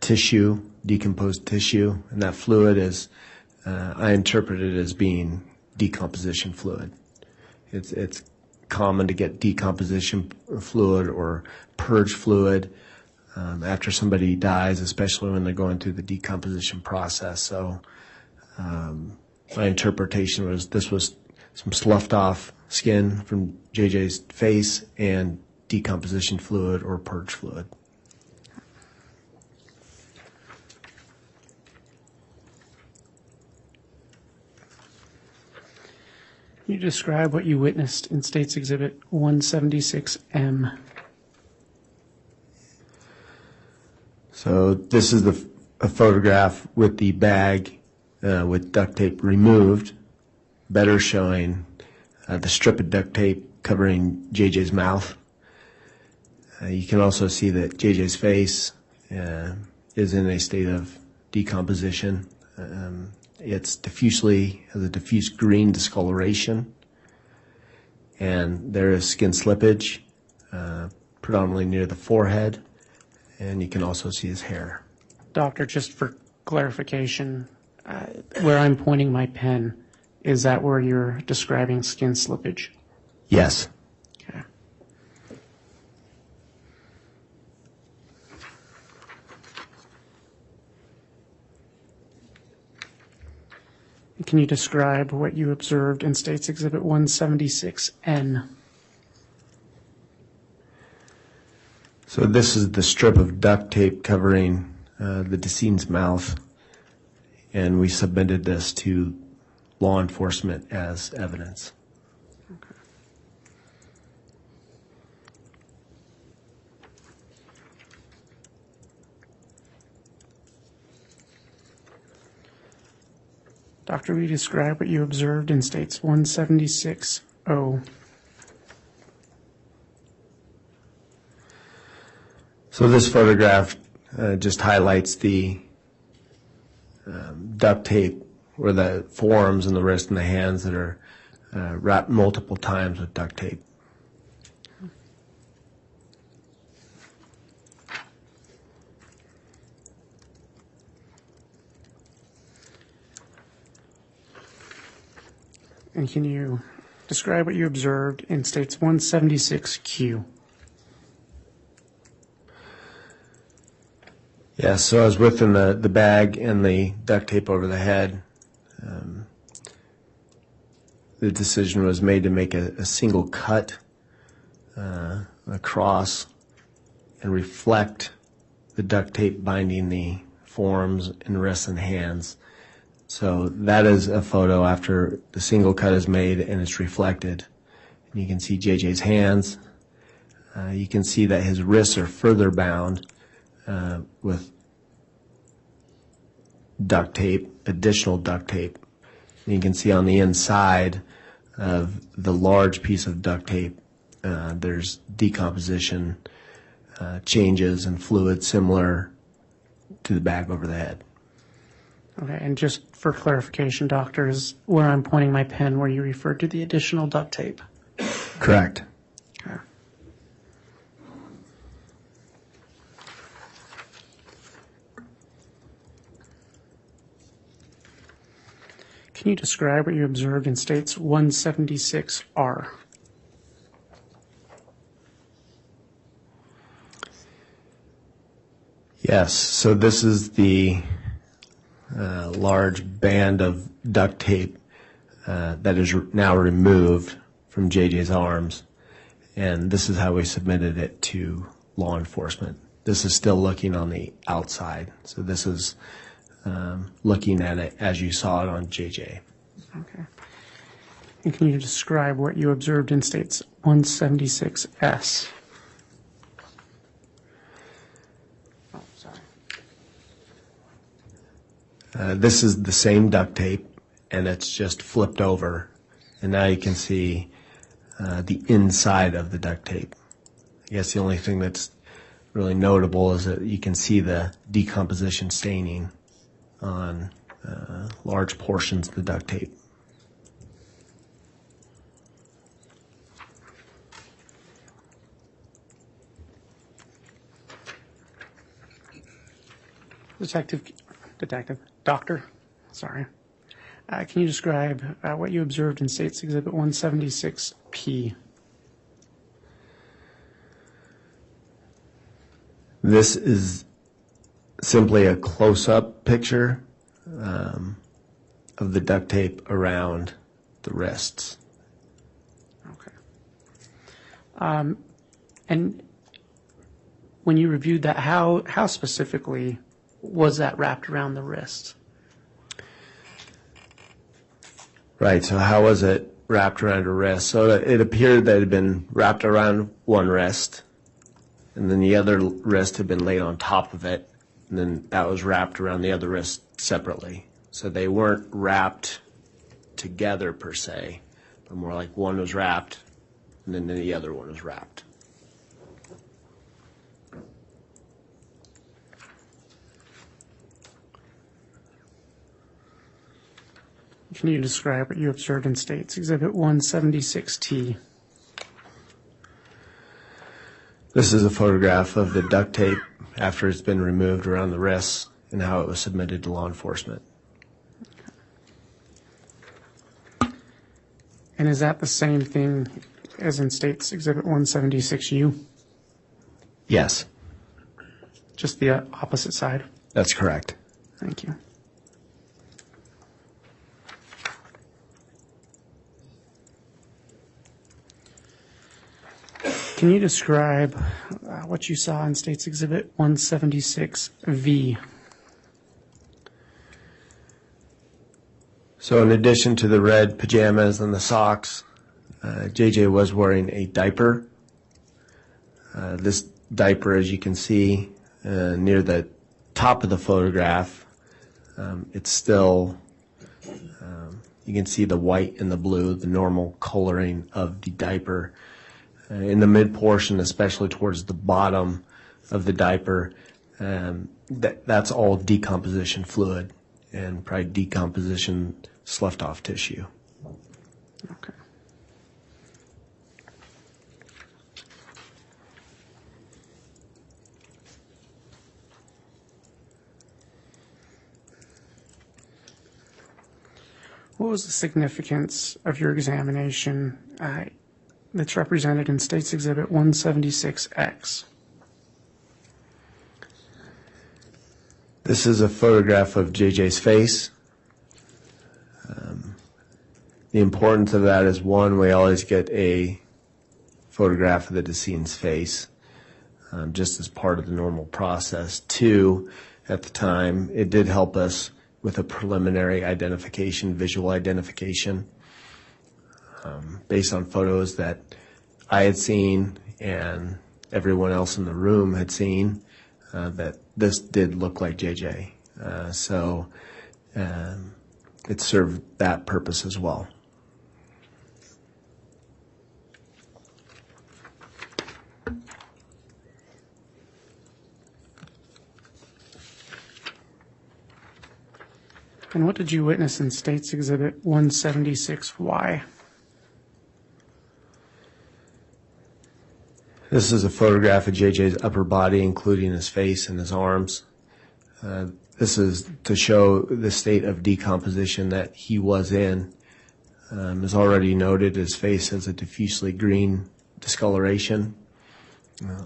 tissue, decomposed tissue, and that fluid is I interpret it as being decomposition fluid. It's common to get decomposition fluid or purge fluid after somebody dies, especially when they're going through the decomposition process. So my interpretation was this was some sloughed off skin from JJ's face and decomposition fluid or purge fluid. Can you describe what you witnessed in State's Exhibit 176M? So this is a photograph with the bag with duct tape removed, better showing the strip of duct tape covering JJ's mouth. You can also see that JJ's face is in a state of decomposition. It's has a diffuse green discoloration, and there is skin slippage, predominantly near the forehead, and you can also see his hair. Doctor, just for clarification, where I'm pointing my pen, is that where you're describing skin slippage? Yes. Okay. Can you describe what you observed in State's Exhibit 176N? So this is the strip of duct tape covering the decedent's mouth, and we submitted this to law enforcement as evidence. Okay. Doctor, will you describe what you observed in States 176O? So this photograph just highlights the duct tape or the forearms and the wrist and the hands that are wrapped multiple times with duct tape. And can you describe what you observed in States 176Q? Yeah, so I was within the bag and the duct tape over the head. The decision was made to make a single cut across and reflect the duct tape binding the forearms and wrists and hands. So that is a photo after the single cut is made and it's reflected. And you can see JJ's hands. You can see that his wrists are further bound with duct tape, additional duct tape. And you can see on the inside of the large piece of duct tape, there's decomposition, changes, and fluid similar to the bag over the head. Okay, and just for clarification, doctor, is where I'm pointing my pen where you referred to the additional duct tape? Correct. Okay. Can you describe what you observed in States 176R? Yes, so this is the large band of duct tape that is now removed from JJ's arms, and this is how we submitted it to law enforcement. This is still looking on the outside, so this is looking at it as you saw it on JJ. Okay. And can you describe what you observed in States 176S? Oh, sorry. This is the same duct tape, and it's just flipped over and now you can see the inside of the duct tape. I guess the only thing that's really notable is that you can see the decomposition staining on large portions of the duct tape. Doctor, sorry. Can you describe what you observed in States Exhibit 176P? This is simply a close-up picture of the duct tape around the wrists. Okay. And when you reviewed that, how specifically was that wrapped around the wrist? Right, so how was it wrapped around a wrist? So it appeared that it had been wrapped around one wrist, and then the other wrist had been laid on top of it, and then that was wrapped around the other wrist separately. So they weren't wrapped together per se, but more like one was wrapped, and then the other one was wrapped. Can you describe what you observed in States Exhibit 176T? This is a photograph of the duct tape after it's been removed around the wrists and how it was submitted to law enforcement. And is that the same thing as in States Exhibit 176U? Yes, Just the opposite side? that's correct. Thank you. Can you describe what you saw in States Exhibit 176V? So in addition to the red pajamas and the socks, JJ was wearing a diaper. This diaper, as you can see near the top of the photograph, it's still, you can see the white and the blue, the normal coloring of the diaper. In the mid portion, especially towards the bottom of the diaper, that's all decomposition fluid and probably decomposition sloughed off tissue. Okay. What was the significance of your examination that's represented in States Exhibit 176X? This is a photograph of JJ's face. The importance of that is, one, we always get a photograph of the decedent's face, just as part of the normal process. Two, at the time, it did help us with a preliminary identification, visual identification, based on photos that I had seen and everyone else in the room had seen, that this did look like JJ. So it served that purpose as well. And what did you witness in States Exhibit 176Y? This is a photograph of JJ's upper body, including his face and his arms. This is to show the state of decomposition that he was in. As already noted, his face has a diffusely green discoloration.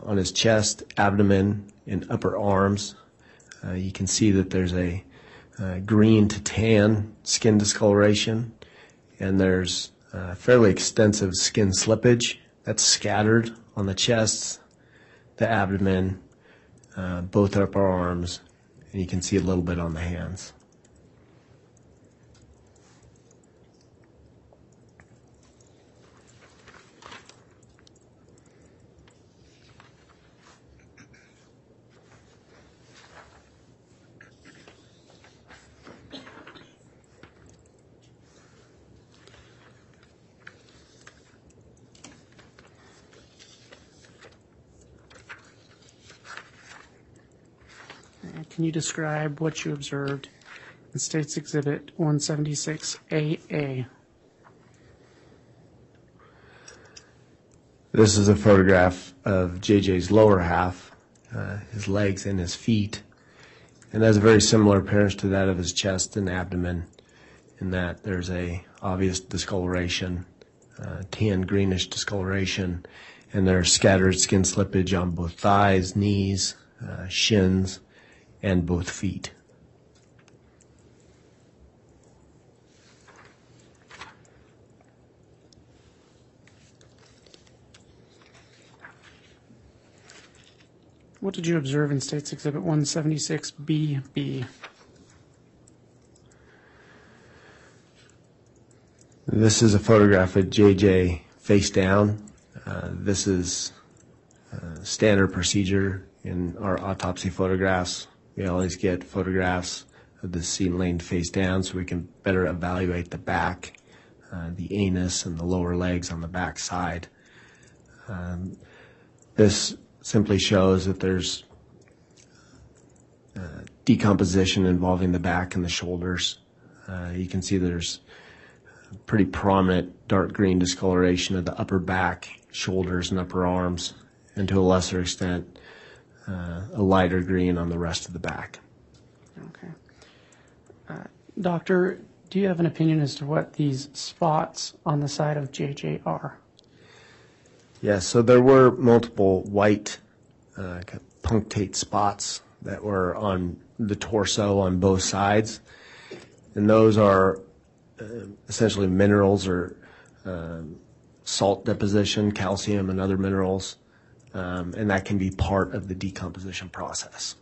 On his chest, abdomen, and upper arms, you can see that there's a green to tan skin discoloration, and there's fairly extensive skin slippage that's scattered on the chest, the abdomen, both upper arms, and you can see a little bit on the hands. Can you describe what you observed in State's Exhibit 176AA? This is a photograph of JJ's lower half, his legs and his feet, and has a very similar appearance to that of his chest and abdomen, in that there's a obvious discoloration, tan greenish discoloration, and there's scattered skin slippage on both thighs, knees, shins, and both feet. What did you observe in State's Exhibit 176BB? This is a photograph of JJ face down. This is standard procedure in our autopsy photographs. We always get photographs of the deceased laying face down so we can better evaluate the back, the anus, and the lower legs on the back side. This simply shows that there's decomposition involving the back and the shoulders. You can see there's pretty prominent dark green discoloration of the upper back, shoulders, and upper arms, and to a lesser extent, a lighter green on the rest of the back. Okay. Doctor, do you have an opinion as to what these spots on the side of JJ are? Yes, so there were multiple white punctate spots that were on the torso on both sides, and those are essentially minerals or salt deposition, calcium and other minerals, and that can be part of the decomposition process.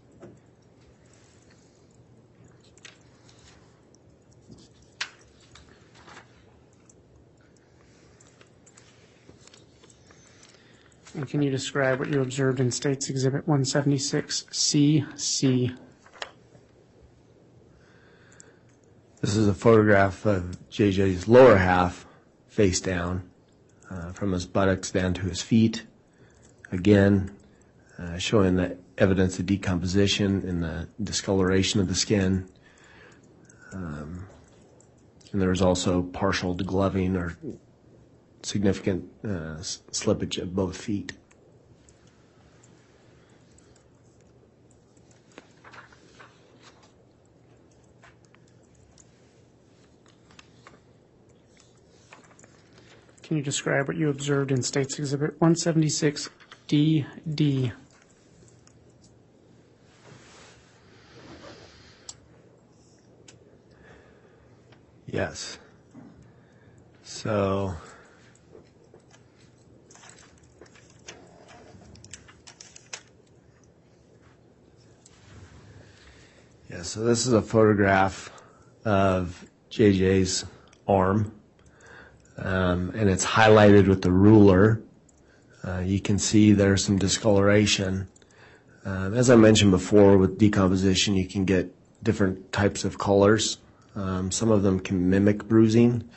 And can you describe what you observed in State's Exhibit 176CC? This is a photograph of JJ's lower half face down, from his buttocks down to his feet. Again, showing the evidence of decomposition and the discoloration of the skin. And there was also partial degloving or significant slippage of both feet. Can you describe what you observed in State's Exhibit 176DD? Yes. So so this is a photograph of JJ's arm, and it's highlighted with the ruler. You can see there's some discoloration. As I mentioned before, with decomposition, you can get different types of colors. Some of them can mimic bruising.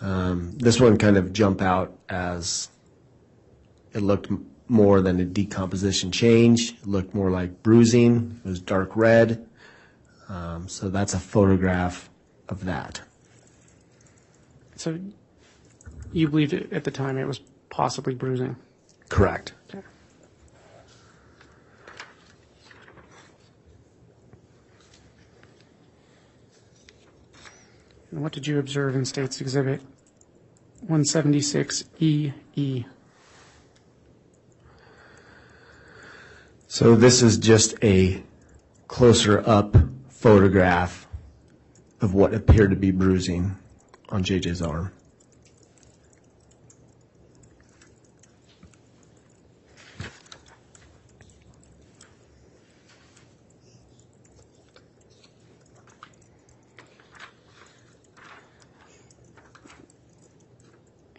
This one kind of jumped out as it looked more than a decomposition change. It looked more like bruising. It was dark red. So that's a photograph of that. So you believed at the time it was possibly bruising? Correct. Okay. And what did you observe in State's Exhibit 176EE? So this is just a closer up photograph of what appeared to be bruising on JJ's arm.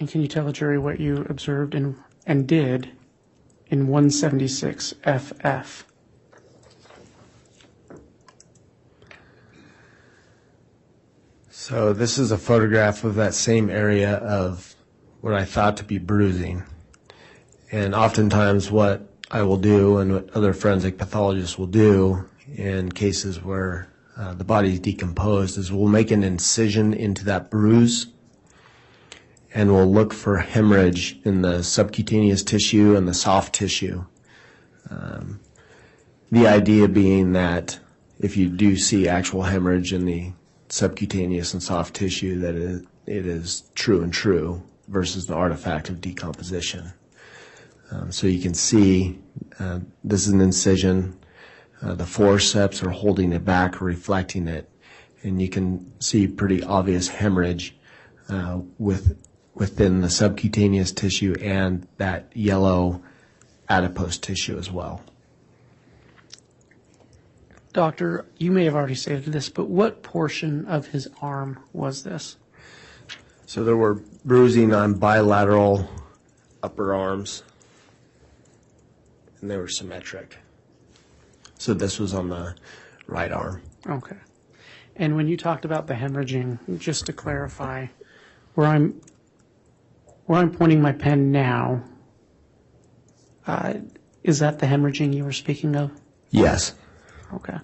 And can you tell the jury what you observed and did in 176FF? So this is a photograph of that same area of what I thought to be bruising. And oftentimes what I will do and what other forensic pathologists will do in cases where the body is decomposed is we'll make an incision into that bruise and we'll look for hemorrhage in the subcutaneous tissue and the soft tissue. The idea being that if you do see actual hemorrhage in the subcutaneous and soft tissue, that it is true and true versus an artifact of decomposition. So you can see this is an incision. The forceps are holding it back or reflecting it, and you can see pretty obvious hemorrhage within the subcutaneous tissue and that yellow adipose tissue as well. Doctor, you may have already stated this, but what portion of his arm was this? So there were bruising on bilateral upper arms, and they were symmetric. So this was on the right arm. Okay. And when you talked about the hemorrhaging, just to clarify, where I'm pointing my pen now, is that the hemorrhaging you were speaking of? Yes. Okay.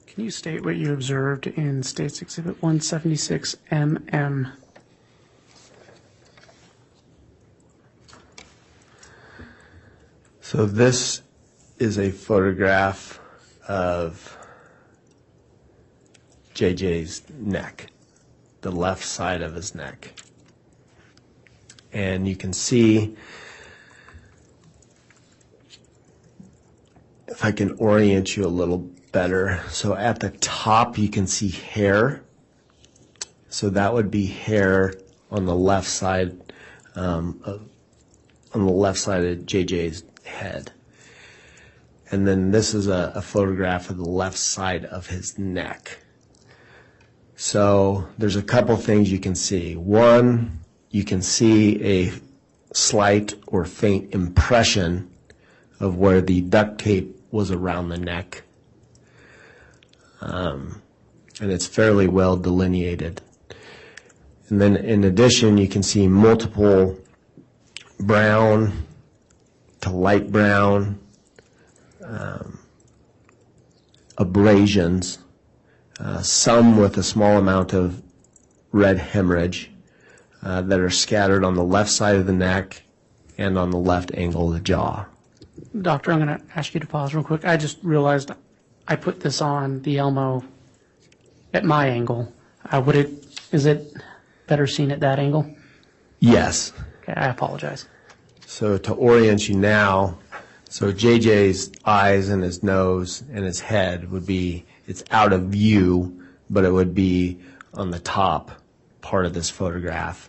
Can you state what you observed in State's Exhibit 176 MM? So this is a photograph of JJ's neck, the left side of his neck. And you can see, if I can orient you a little better, so at the top you can see hair. So that would be hair on the left side of JJ's head. And then this is a photograph of the left side of his neck. So there's a couple things you can see. One, you can see a slight or faint impression of where the duct tape was around the neck. And it's fairly well delineated. And then in addition, you can see multiple brown to light brown abrasions, some with a small amount of red hemorrhage that are scattered on the left side of the neck and on the left angle of the jaw. Doctor, I'm going to ask you to pause real quick. I just realized I put this on the Elmo at my angle. Is it better seen at that angle? Yes. Okay, I apologize. So to orient you now, so JJ's eyes and his nose and his head would be, it's out of view, but it would be on the top part of this photograph.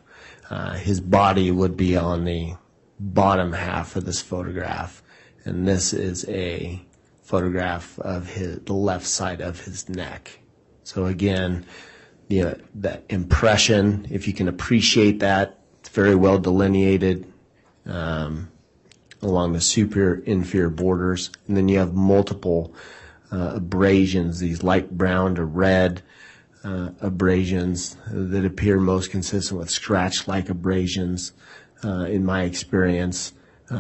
His body would be on the bottom half of this photograph. And this is a photograph of the left side of his neck. So again, that impression, if you can appreciate that, it's very well delineated along the superior inferior borders. And then you have multiple abrasions, these light brown to red abrasions that appear most consistent with scratch-like abrasions in my experience.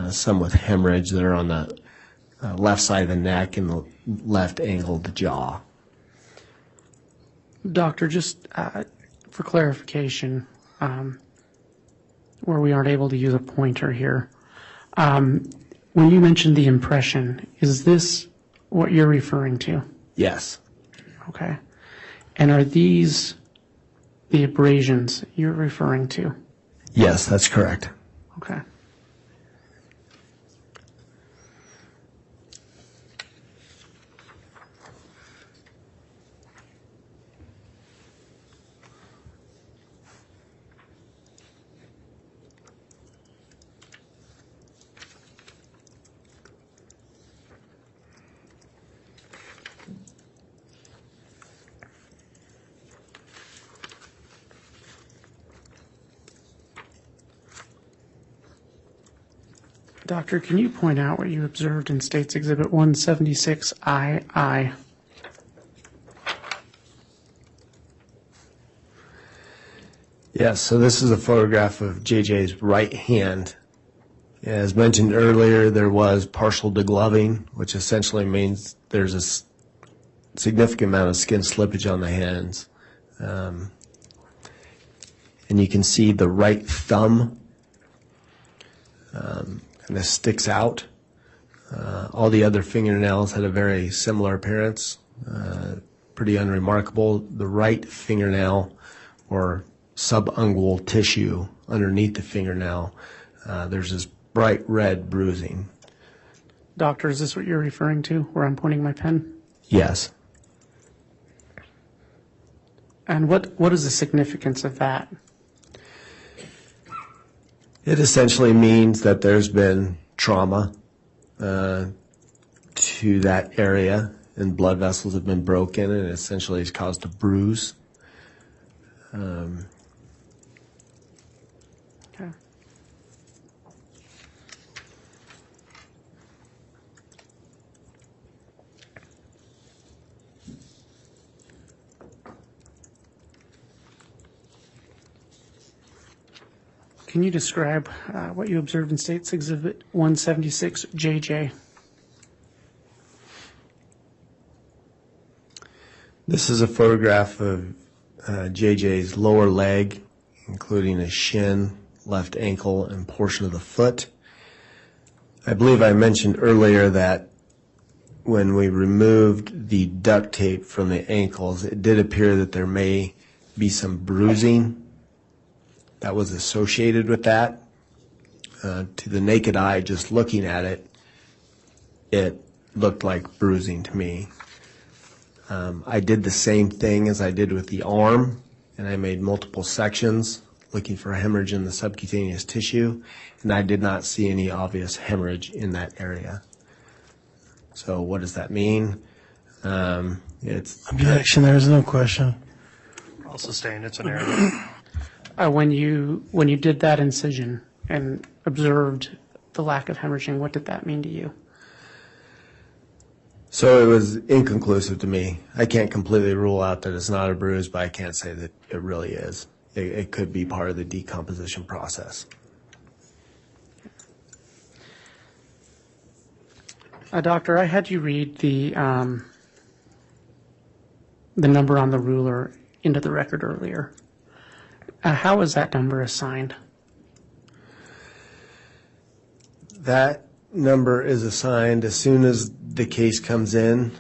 Some with hemorrhage that are on the left side of the neck and the left angle of the jaw. Doctor, just for clarification, where we aren't able to use a pointer here, when you mentioned the impression, is this what you're referring to? Yes. Okay. And are these the abrasions you're referring to? Yes, that's correct. Okay. Doctor, can you point out what you observed in State's Exhibit 176II? Yes, so this is a photograph of JJ's right hand. As mentioned earlier, there was partial degloving, which essentially means there's a significant amount of skin slippage on the hands. And you can see the right thumb kind of sticks out. All the other fingernails had a very similar appearance, pretty unremarkable. The right fingernail, or subungual tissue underneath the fingernail, there's this bright red bruising. Doctor, is this what you're referring to, where I'm pointing my pen? Yes. And what is the significance of that? It essentially means that there's been trauma to that area, and blood vessels have been broken, and it essentially has caused a bruise. Okay. Can you describe what you observed in State's Exhibit 176JJ? This is a photograph of JJ's lower leg, including his shin, left ankle, and portion of the foot. I believe I mentioned earlier that when we removed the duct tape from the ankles, it did appear that there may be some bruising that was associated with that. To the naked eye, just looking at it, it looked like bruising to me. I did the same thing as I did with the arm, and I made multiple sections looking for a hemorrhage in the subcutaneous tissue, and I did not see any obvious hemorrhage in that area. So what does that mean? It's Objection, there is no question. I'll sustain. It's an error. When you did that incision and observed the lack of hemorrhaging, what did that mean to you? So it was inconclusive to me. I can't completely rule out that it's not a bruise, but I can't say that it really is. It could be part of the decomposition process. Doctor, I had you read the number on the ruler into the record earlier. How is that number assigned? That number is assigned as soon as the case comes in.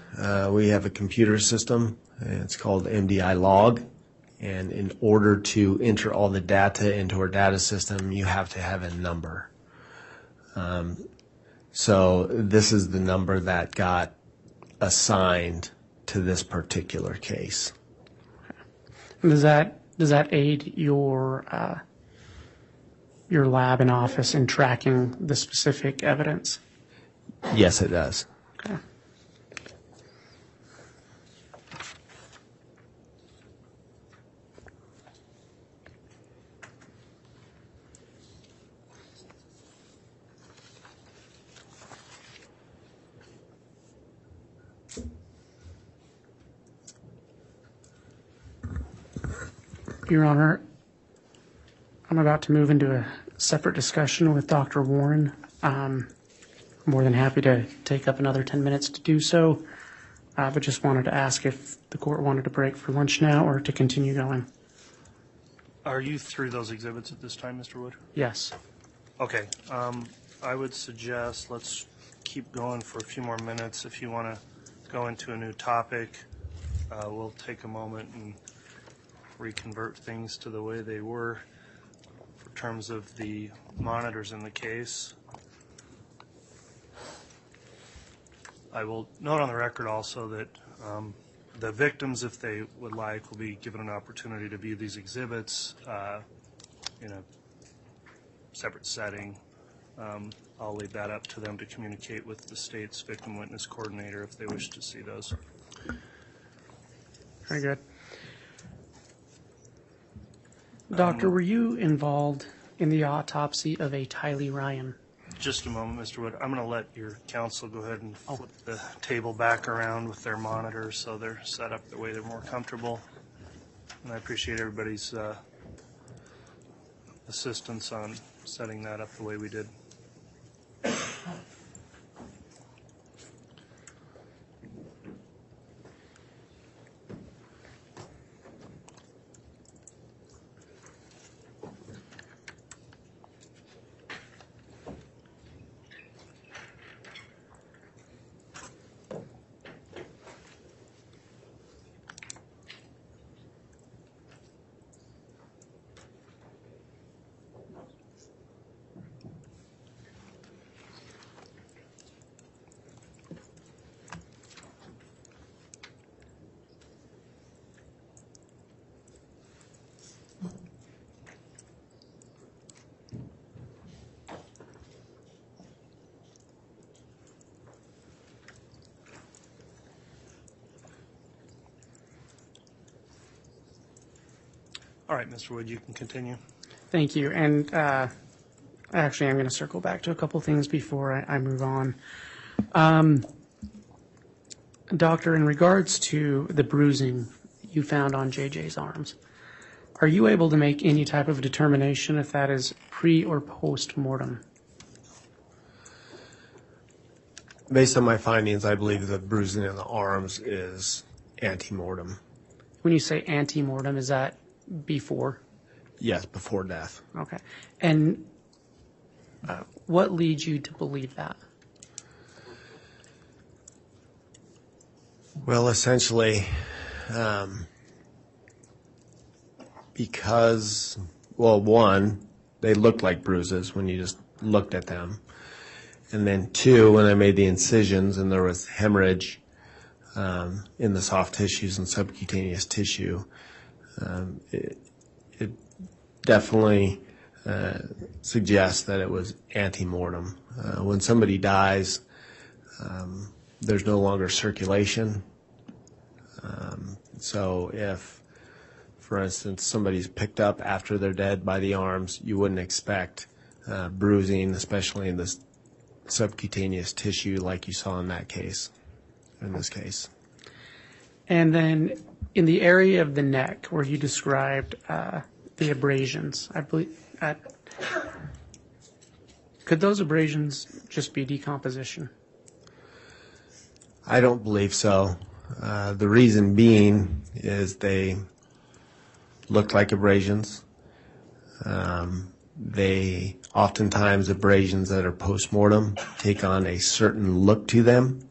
We have a computer system. It's called MDI log. And in order to enter all the data into our data system, you have to have a number. So this is the number that got assigned to this particular case. Does that aid your lab and office in tracking the specific evidence? Yes, it does. Okay. Your Honor, I'm about to move into a separate discussion with Dr. Warren. I'm more than happy to take up another 10 minutes to do so, but just wanted to ask if the court wanted to break for lunch now or to continue going. Are you through those exhibits at this time, Mr. Wood? Yes. Okay. I would suggest let's keep going for a few more minutes. If you want to go into a new topic, we'll take a moment and reconvert things to the way they were in terms of the monitors in the case. I will note on the record also that the victims, if they would like, will be given an opportunity to view these exhibits in a separate setting. I'll leave that up to them to communicate with the state's victim witness coordinator if they wish to see those. Very good. Doctor, were you involved in the autopsy of a Tylee Ryan? Just a moment, Mr. Wood. I'm going to let your counsel go ahead and flip the table back around with their monitors so they're set up the way they're more comfortable. And I appreciate everybody's assistance on setting that up the way we did. All right, Mr. Wood, you can continue. Thank you. And actually, I'm going to circle back to a couple things before I move on. Doctor, in regards to the bruising you found on JJ's arms, are you able to make any type of determination if that is pre or post mortem? Based on my findings, I believe the bruising in the arms is ante-mortem. When you say ante-mortem, is that before? Yes, before death. Okay. And what leads you to believe that? Well, essentially, because, well, one, they looked like bruises when you just looked at them. And then two, when I made the incisions and there was hemorrhage in the soft tissues and subcutaneous tissue, it definitely suggests that it was ante-mortem. When somebody dies, there's no longer circulation. So if, for instance, somebody's picked up after they're dead by the arms, you wouldn't expect bruising, especially in this subcutaneous tissue like you saw in that case, in this case. And then in the area of the neck where you described the abrasions, I believe, could those abrasions just be decomposition? I don't believe so. The reason being is they look like abrasions. They oftentimes, abrasions that are post-mortem take on a certain look to them.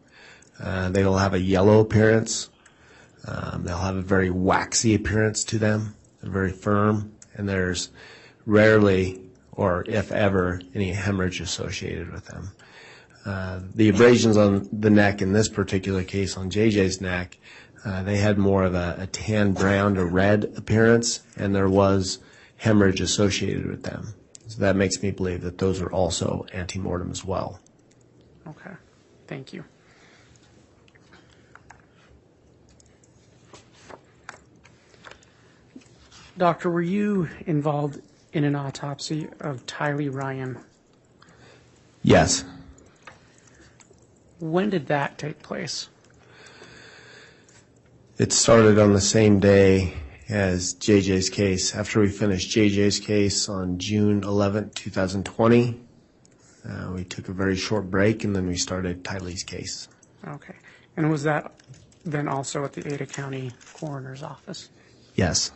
They will have a yellow appearance. They'll have a very waxy appearance to them. They're very firm, and there's rarely, or if ever, any hemorrhage associated with them. The abrasions on the neck in this particular case, on JJ's neck, they had more of a tan, brown, to red appearance, and there was hemorrhage associated with them. So that makes me believe that those are also ante-mortem as well. Okay, thank you. Doctor, were you involved in an autopsy of Tylee Ryan? Yes. When did that take place? It started on the same day as JJ's case. After we finished JJ's case on June 11th, 2020, we took a very short break, and then we started Tylee's case. Okay. And was that then also at the Ada County Coroner's Office? Yes.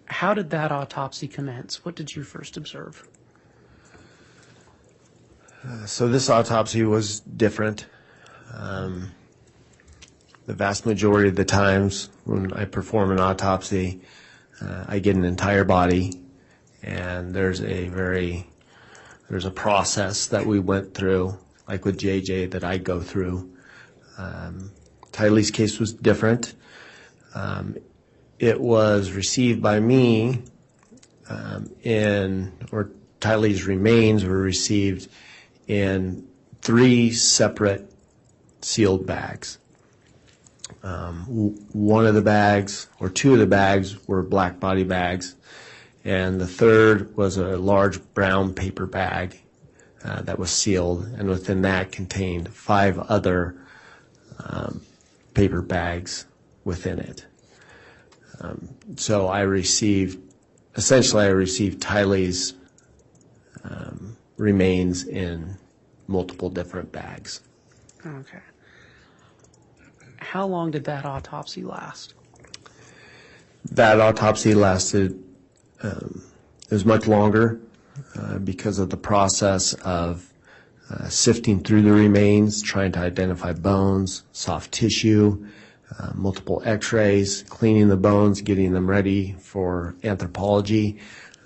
How did that autopsy commence? What did you first observe? So this autopsy was different. The vast majority of the times when I perform an autopsy, I get an entire body, and there's a process that we went through, like with JJ, that I go through. Tylee's case was different. It was received by me or Tylee's remains were received in 3 separate sealed bags. One of the bags, or 2 of the bags, were black body bags, And the third was a large brown paper bag that was sealed, and within that contained 5 other paper bags within it. So I received Tylee's remains in multiple different bags. Okay. How long did that autopsy last? That autopsy lasted, it was much longer because of the process of sifting through the remains, trying to identify bones, soft tissue, multiple x-rays, cleaning the bones, getting them ready for anthropology.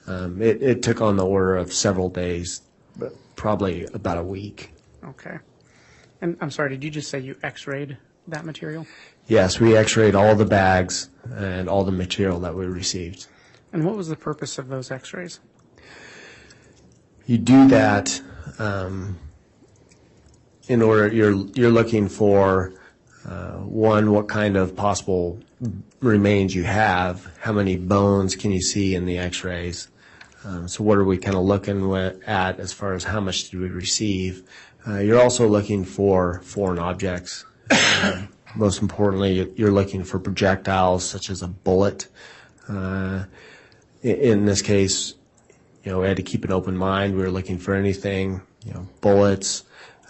It took on the order of several days, but probably about a week. Okay. And I'm sorry, did you just say you x-rayed that material? Yes, we x-rayed all the bags and all the material that we received. And what was the purpose of those x-rays? You do that in order, you're looking for, one, what kind of possible remains you have, how many bones can you see in the x-rays. So what are we kind of looking at as far as how much did we receive? You're also looking for foreign objects. Most importantly, you're looking for projectiles such as a bullet. In this case, we had to keep an open mind. We were looking for anything, bullets.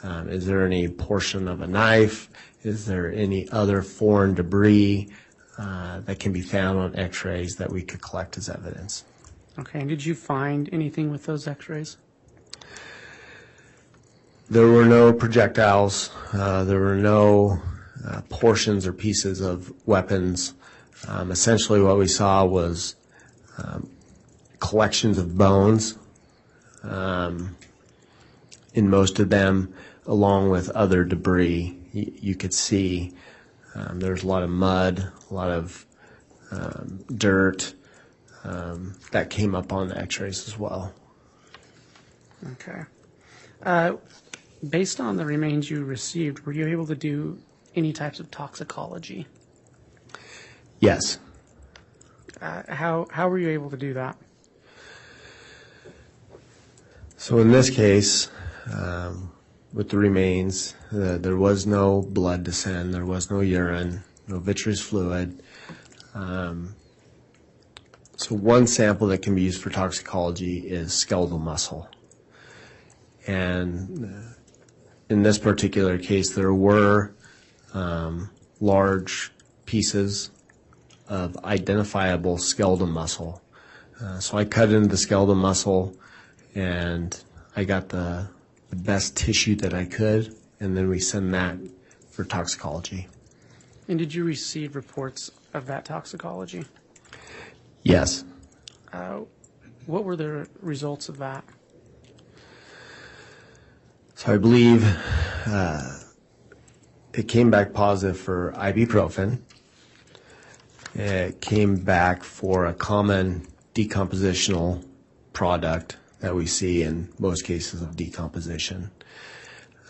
Is there any portion of a knife? Is there any other foreign debris that can be found on x-rays that we could collect as evidence? Okay, and did you find anything with those x-rays? There were no projectiles. There were no portions or pieces of weapons. Essentially what we saw was collections of bones, in most of them, along with other debris. You could see there's a lot of mud, a lot of dirt that came up on the x-rays as well. Okay. Based on the remains you received, were you able to do any types of toxicology? Yes. How were you able to do that? So in this case, with the remains, there was no blood to send, there was no urine, no vitreous fluid. So one sample that can be used for toxicology is skeletal muscle. And in this particular case, there were large pieces of identifiable skeletal muscle. So I cut into the skeletal muscle and I got the best tissue that I could, and then we send that for toxicology. And did you receive reports of that toxicology? Yes. What were the results of that? So I believe it came back positive for ibuprofen. It came back for a common decompositional product that we see in most cases of decomposition.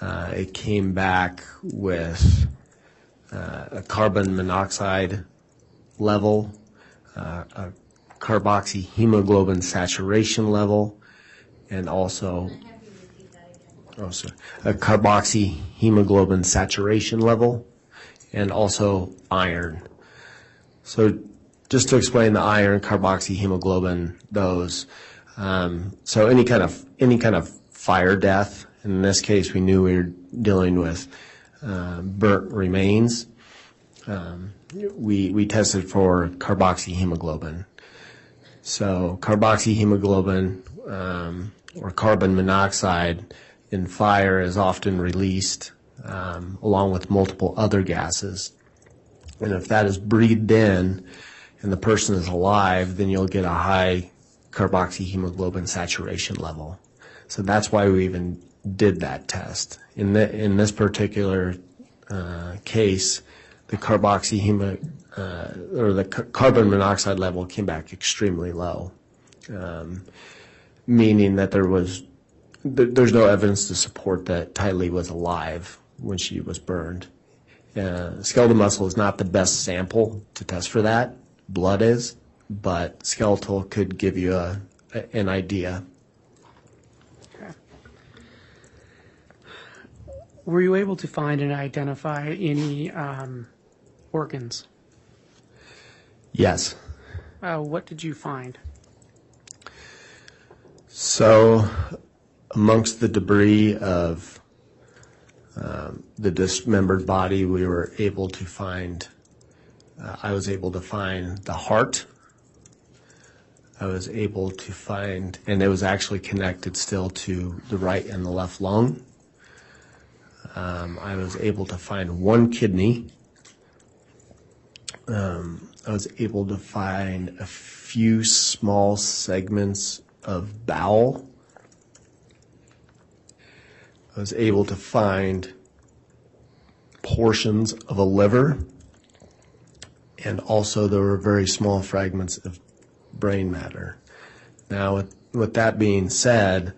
It came back with a carbon monoxide level, a carboxyhemoglobin saturation level, and also a carboxyhemoglobin saturation level, and also iron. So just to explain the iron, carboxyhemoglobin, those. So any kind of fire death. In this case, we knew we were dealing with burnt remains. We tested for carboxyhemoglobin. So carboxyhemoglobin or carbon monoxide in fire is often released along with multiple other gases. And if that is breathed in and the person is alive, then you'll get a high carboxyhemoglobin saturation level. So that's why we even did that test. In this particular case, the carbon monoxide level came back extremely low, meaning that there's no evidence to support that Tylee was alive when she was burned. Skeletal muscle is not the best sample to test for that. Blood is. but skeletal could give you an idea. Okay. Were you able to find and identify any organs? Yes. What did you find? So, amongst the debris of the dismembered body, we were able to find, I was able to find the heart. I was able to find, and it was actually connected still to the right and the left lung. I was able to find one kidney. I was able to find a few small segments of bowel. I was able to find portions of a liver, and also there were very small fragments of brain matter. Now, with that being said,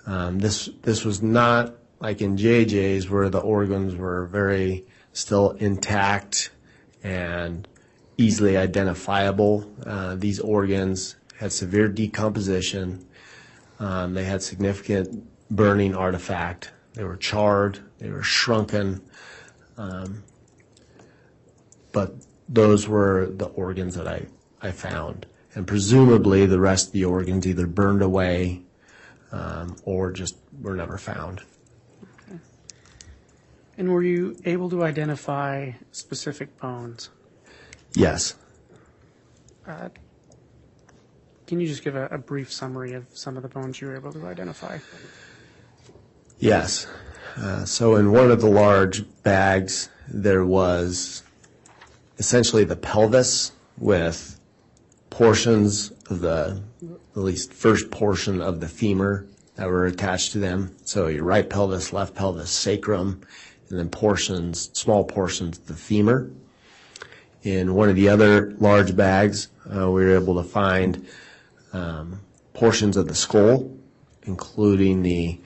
this was not like in JJ's where the organs were very still intact and easily identifiable. These organs had severe decomposition. They had significant burning artifact. They were charred. They were shrunken. But those were the organs that I found. And presumably the rest of the organs either burned away or just were never found. Okay. And were you able to identify specific bones? Yes. Can you just give a brief summary of some of the bones you were able to identify? Yes. So in one of the large bags, there was essentially the pelvis with portions of at least first portion of the femur that were attached to them. So your right pelvis, left pelvis, sacrum, and then small portions of the femur. In one of the other large bags, we were able to find portions of the skull, including the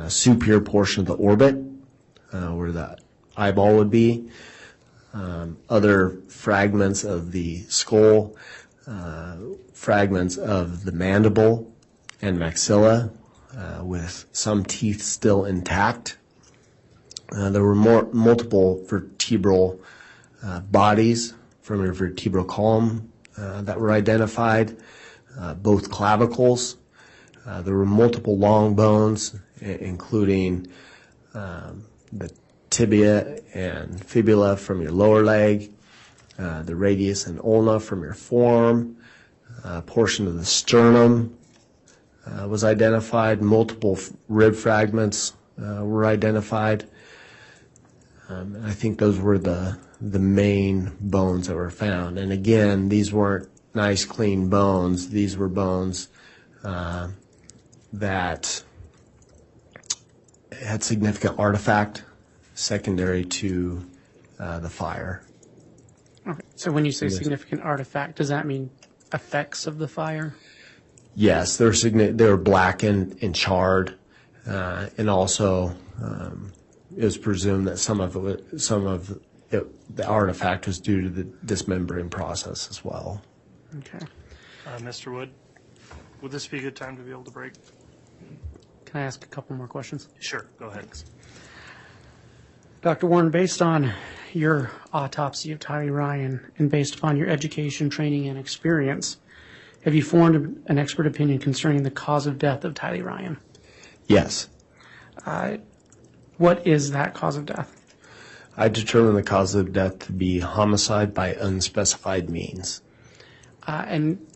superior portion of the orbit, where the eyeball would be, other fragments of the skull, fragments of the mandible and maxilla, with some teeth still intact. There were multiple vertebral bodies from your vertebral column that were identified, both clavicles. There were multiple long bones, including the tibia and fibula from your lower leg, the radius and ulna from your forearm, a portion of the sternum was identified, multiple rib fragments were identified. I think those were the main bones that were found. And again, these weren't nice, clean bones. These were bones that had significant artifact secondary to the fire. Okay. So when you say significant artifact, does that mean effects of the fire? Yes, they were blackened and charred, and also it was presumed that some of the artifact was due to the dismembering process as well. Okay. Mr. Wood, would this be a good time to be able to break? Can I ask a couple more questions? Sure, go ahead. Dr. Warren, based on your autopsy of Tylee Ryan and based upon your education, training, and experience, have you formed an expert opinion concerning the cause of death of Tylee Ryan? Yes. What is that cause of death? I determined the cause of death to be homicide by unspecified means. And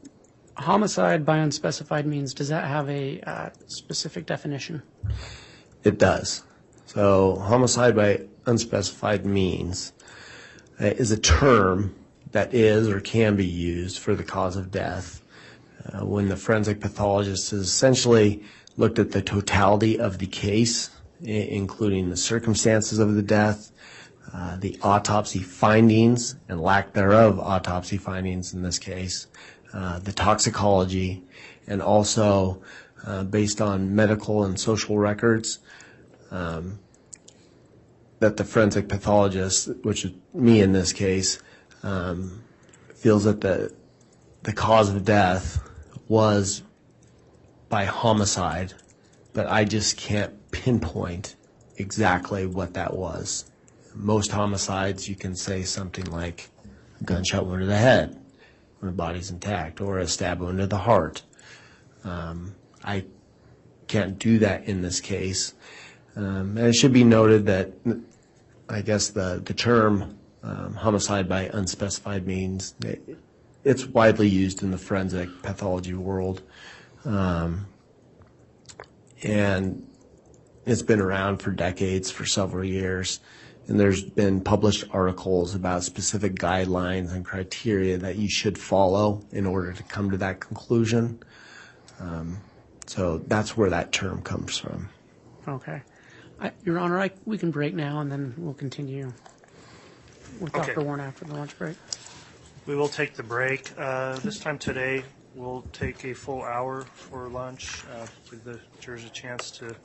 homicide by unspecified means, does that have a specific definition? It does. So homicide by unspecified means is a term that is or can be used for the cause of death when the forensic pathologist has essentially looked at the totality of the case, including the circumstances of the death, the autopsy findings and lack thereof autopsy findings in this case, the toxicology, and also based on medical and social records, that the forensic pathologist, which is me in this case, feels that the cause of death was by homicide, but I just can't pinpoint exactly what that was. Most homicides, you can say something like a gunshot wound to the head when the body's intact, or a stab wound to the heart. I can't do that in this case. And it should be noted that I guess the term homicide by unspecified means it's widely used in the forensic pathology world. And it's been around for decades, for several years. And there's been published articles about specific guidelines and criteria that you should follow in order to come to that conclusion. So that's where that term comes from. Okay. Your Honor, we can break now, and then we'll continue with Okay. Dr. Warren after the lunch break. We will take the break. This time today, we'll take a full hour for lunch, give the jurors a chance to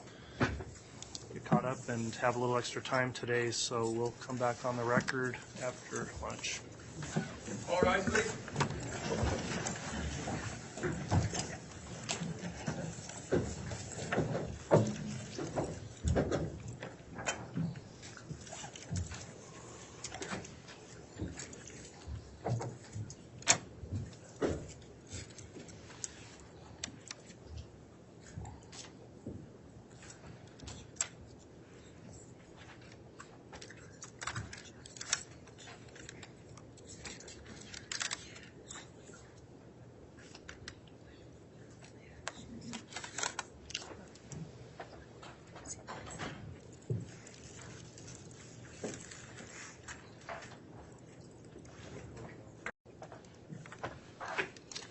get caught up and have a little extra time today, so we'll come back on the record after lunch. All right, please.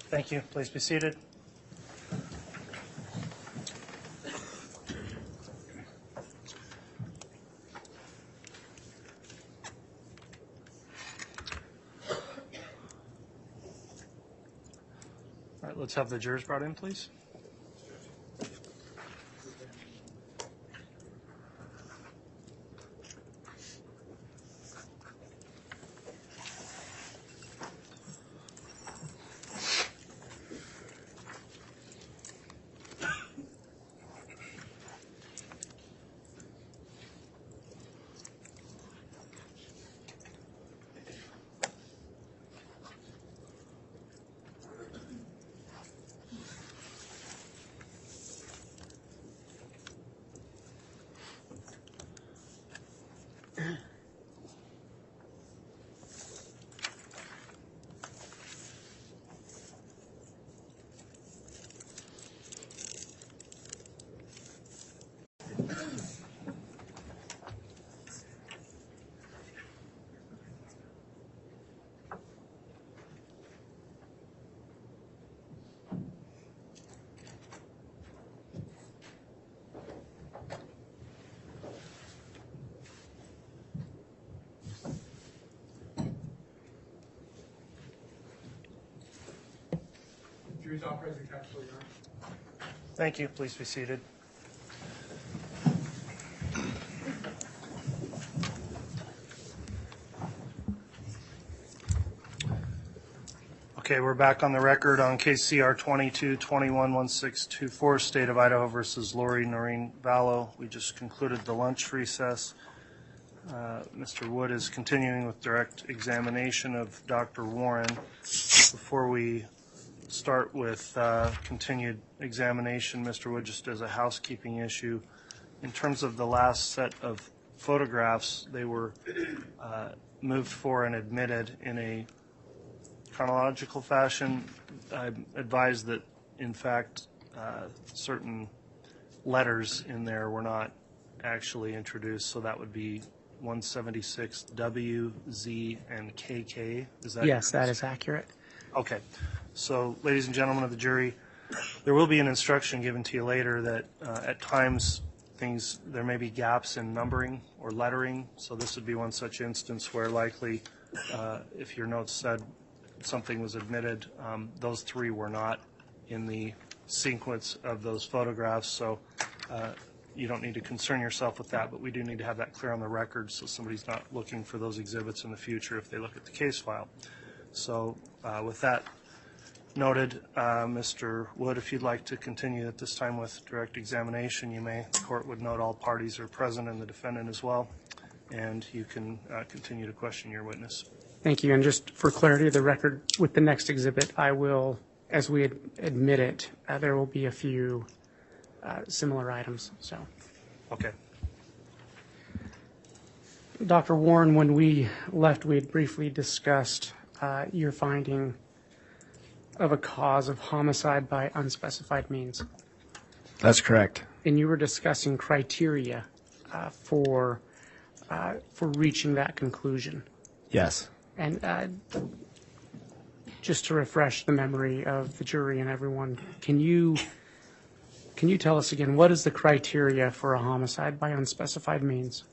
Thank you. Please be seated. All right, let's have the jurors brought in, please. Jury's authorized to catch Your Honor. Thank you. Please be seated. Okay, we're back on the record on case CR 22-21-1624, State of Idaho versus Lori Vallow. We just concluded the lunch recess. Mr. Wood is continuing with direct examination of Dr. Warren. Before we start with continued examination, Mr. Wood, just as a housekeeping issue, in terms of the last set of photographs, they were moved for and admitted in a chronological fashion. I advise that, in fact, certain letters in there were not actually introduced, so that would be 176 W, Z, and KK. Is that Yes, that is accurate. Okay. So, ladies and gentlemen of the jury, there will be an instruction given to you later that at times there may be gaps in numbering or lettering. So this would be one such instance where likely if your notes said something was admitted, those three were not in the sequence of those photographs. So you don't need to concern yourself with that, but we do need to have that clear on the record so somebody's not looking for those exhibits in the future if they look at the case file. So with that Noted. Mr. Wood, if you'd like to continue at this time with direct examination, you may. The court would note all parties are present and the defendant as well, and you can continue to question your witness. Thank you. And just for clarity of the record, with the next exhibit, I will, as we admit it, there will be a few similar items. So, Okay. Dr. Warren, when we left, we had briefly discussed your finding of a cause of homicide by unspecified means. That's correct. And you were discussing criteria for reaching that conclusion. Yes. And just to refresh the memory of the jury and everyone, can you tell us again, what is the criteria for a homicide by unspecified means?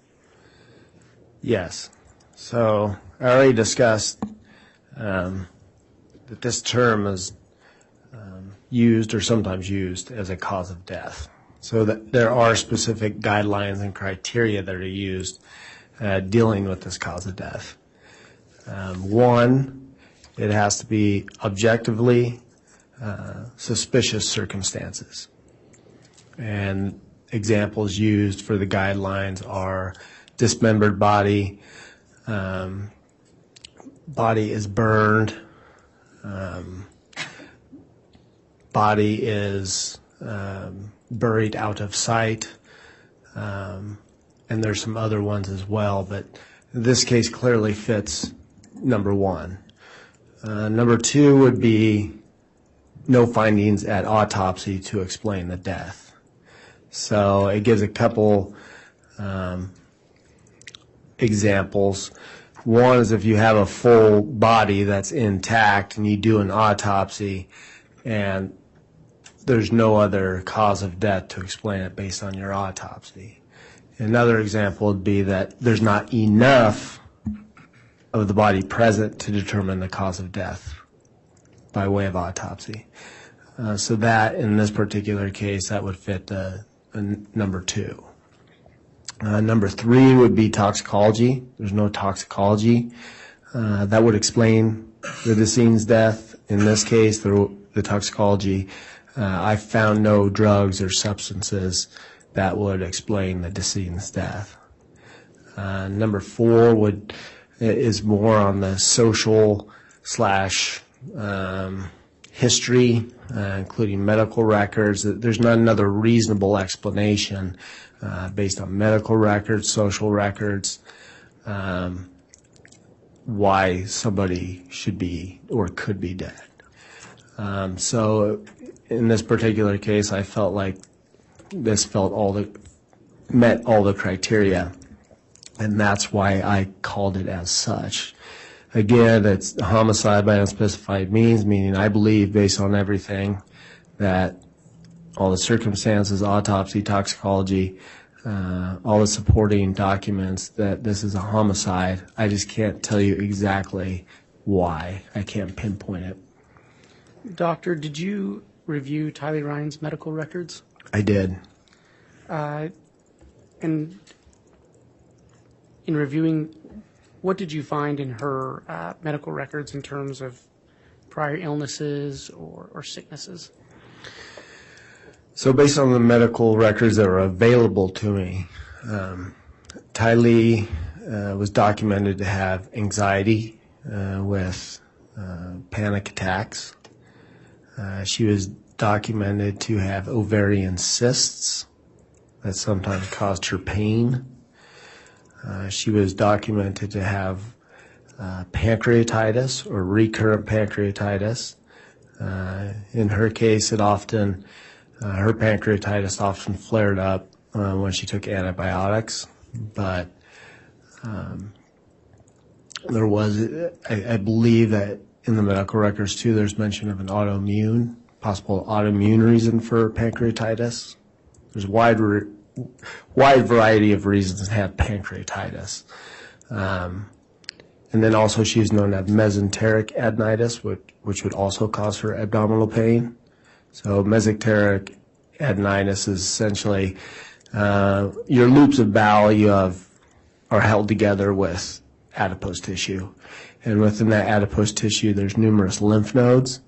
Yes. So I already discussed that this term is used or sometimes used as a cause of death. So that there are specific guidelines and criteria that are used dealing with this cause of death. One, it has to be objectively suspicious circumstances. And examples used for the guidelines are dismembered body, body is burned, body is buried out of sight, and there's some other ones as well, but this case clearly fits number one. Number two would be no findings at autopsy to explain the death. So it gives a couple examples. One is if you have a full body that's intact and you do an autopsy and there's no other cause of death to explain it based on your autopsy. Another example would be that there's not enough of the body present to determine the cause of death by way of autopsy. So that, in this particular case, that would fit number two. Number three would be toxicology. There's no toxicology. That would explain the decedent's death. In this case, the toxicology, I found no drugs or substances that would explain the decedent's death. Number four is more on the social / history, including medical records. There's not another reasonable explanation based on medical records, social records, why somebody should be or could be dead. So in this particular case, I felt like this met all the criteria, and that's why I called it as such. Again, it's homicide by unspecified means, meaning I believe, based on everything, that all the circumstances, autopsy, toxicology, all the supporting documents, that this is a homicide. I just can't tell you exactly why. I can't pinpoint it. Doctor, did you review Tylee Ryan's medical records? I did. And in reviewing, what did you find in her medical records in terms of prior illnesses or sicknesses? So based on the medical records that were available to me, Tylee was documented to have anxiety with panic attacks. She was documented to have ovarian cysts that sometimes caused her pain. She was documented to have pancreatitis or recurrent pancreatitis. In her case, her pancreatitis often flared up when she took antibiotics, but there was, I believe that in the medical records too, there's mention of an possible autoimmune reason for pancreatitis. There's a wide variety of reasons to have pancreatitis. And then also she's known to have mesenteric adenitis, which would also cause her abdominal pain. So mesenteric adenitis is essentially your loops of bowel are held together with adipose tissue. And within that adipose tissue, there's numerous lymph nodes.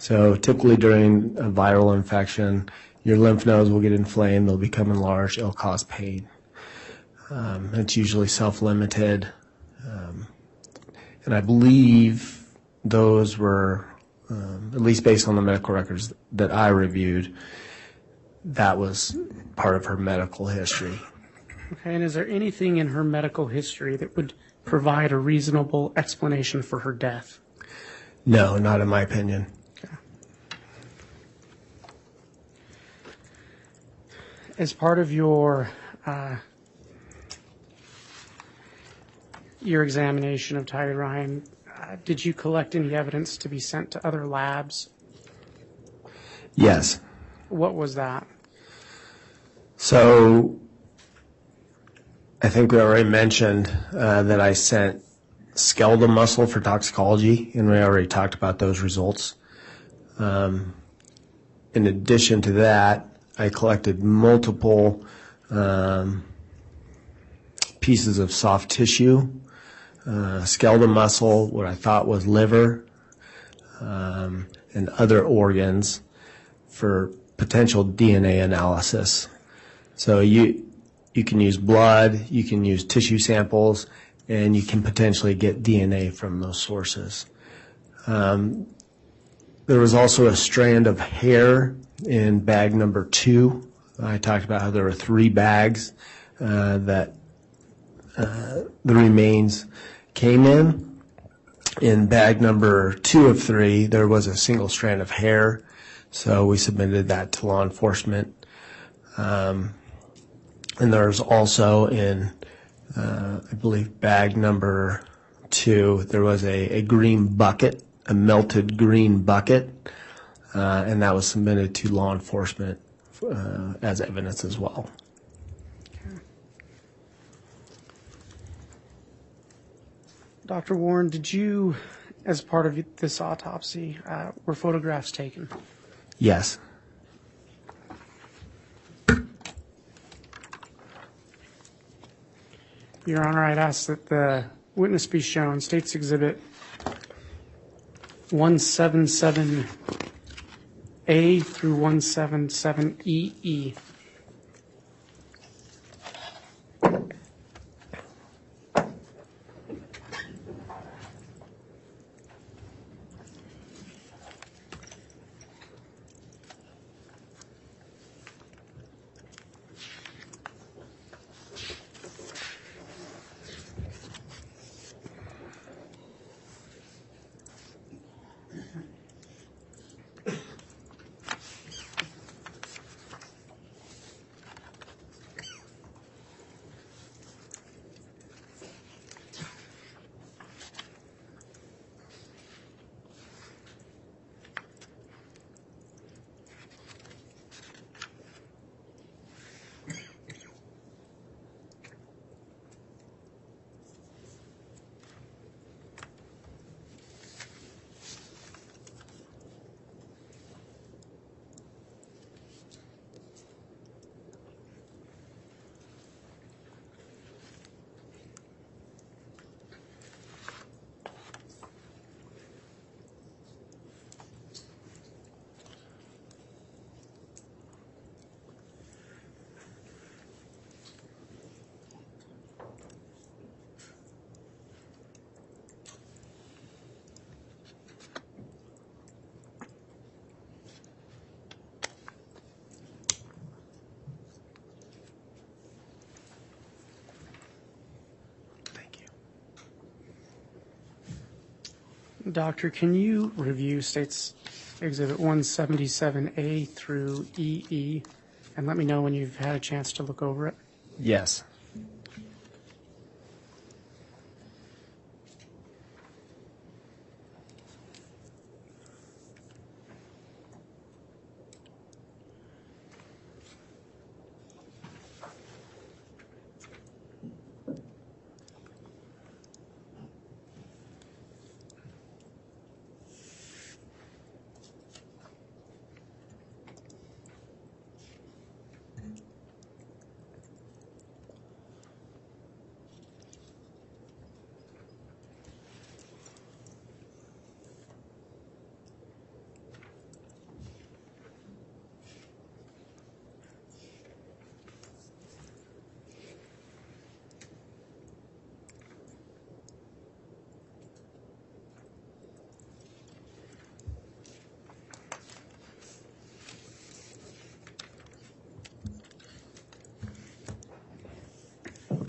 So typically during a viral infection, your lymph nodes will get inflamed, they'll become enlarged, it'll cause pain. It's usually self-limited. And I believe those were, at least based on the medical records that I reviewed, that was part of her medical history. Okay, and is there anything in her medical history that would provide a reasonable explanation for her death? No, not in my opinion. As part of your examination of Tyler Ryan, did you collect any evidence to be sent to other labs? Yes. What was that? So I think we already mentioned that I sent skeletal muscle for toxicology, and we already talked about those results. In addition to that, I collected multiple pieces of soft tissue, skeletal muscle, what I thought was liver, and other organs for potential DNA analysis. So you can use blood, you can use tissue samples, and you can potentially get DNA from those sources. There was also a strand of hair in bag number 2. I talked about how there were 3 bags that the remains came in. In bag number 2 of 3, there was a single strand of hair, so we submitted that to law enforcement. And there's also in, I believe, bag number 2, there was a green bucket, a melted green bucket, and that was submitted to law enforcement as evidence as well. Dr. Warren, did you, as part of this autopsy, were photographs taken? Yes. Your Honor, I'd ask that the witness be shown State's Exhibit 177A through 177EE. Doctor, can you review State's Exhibit 177A through EE and let me know when you've had a chance to look over it? Yes.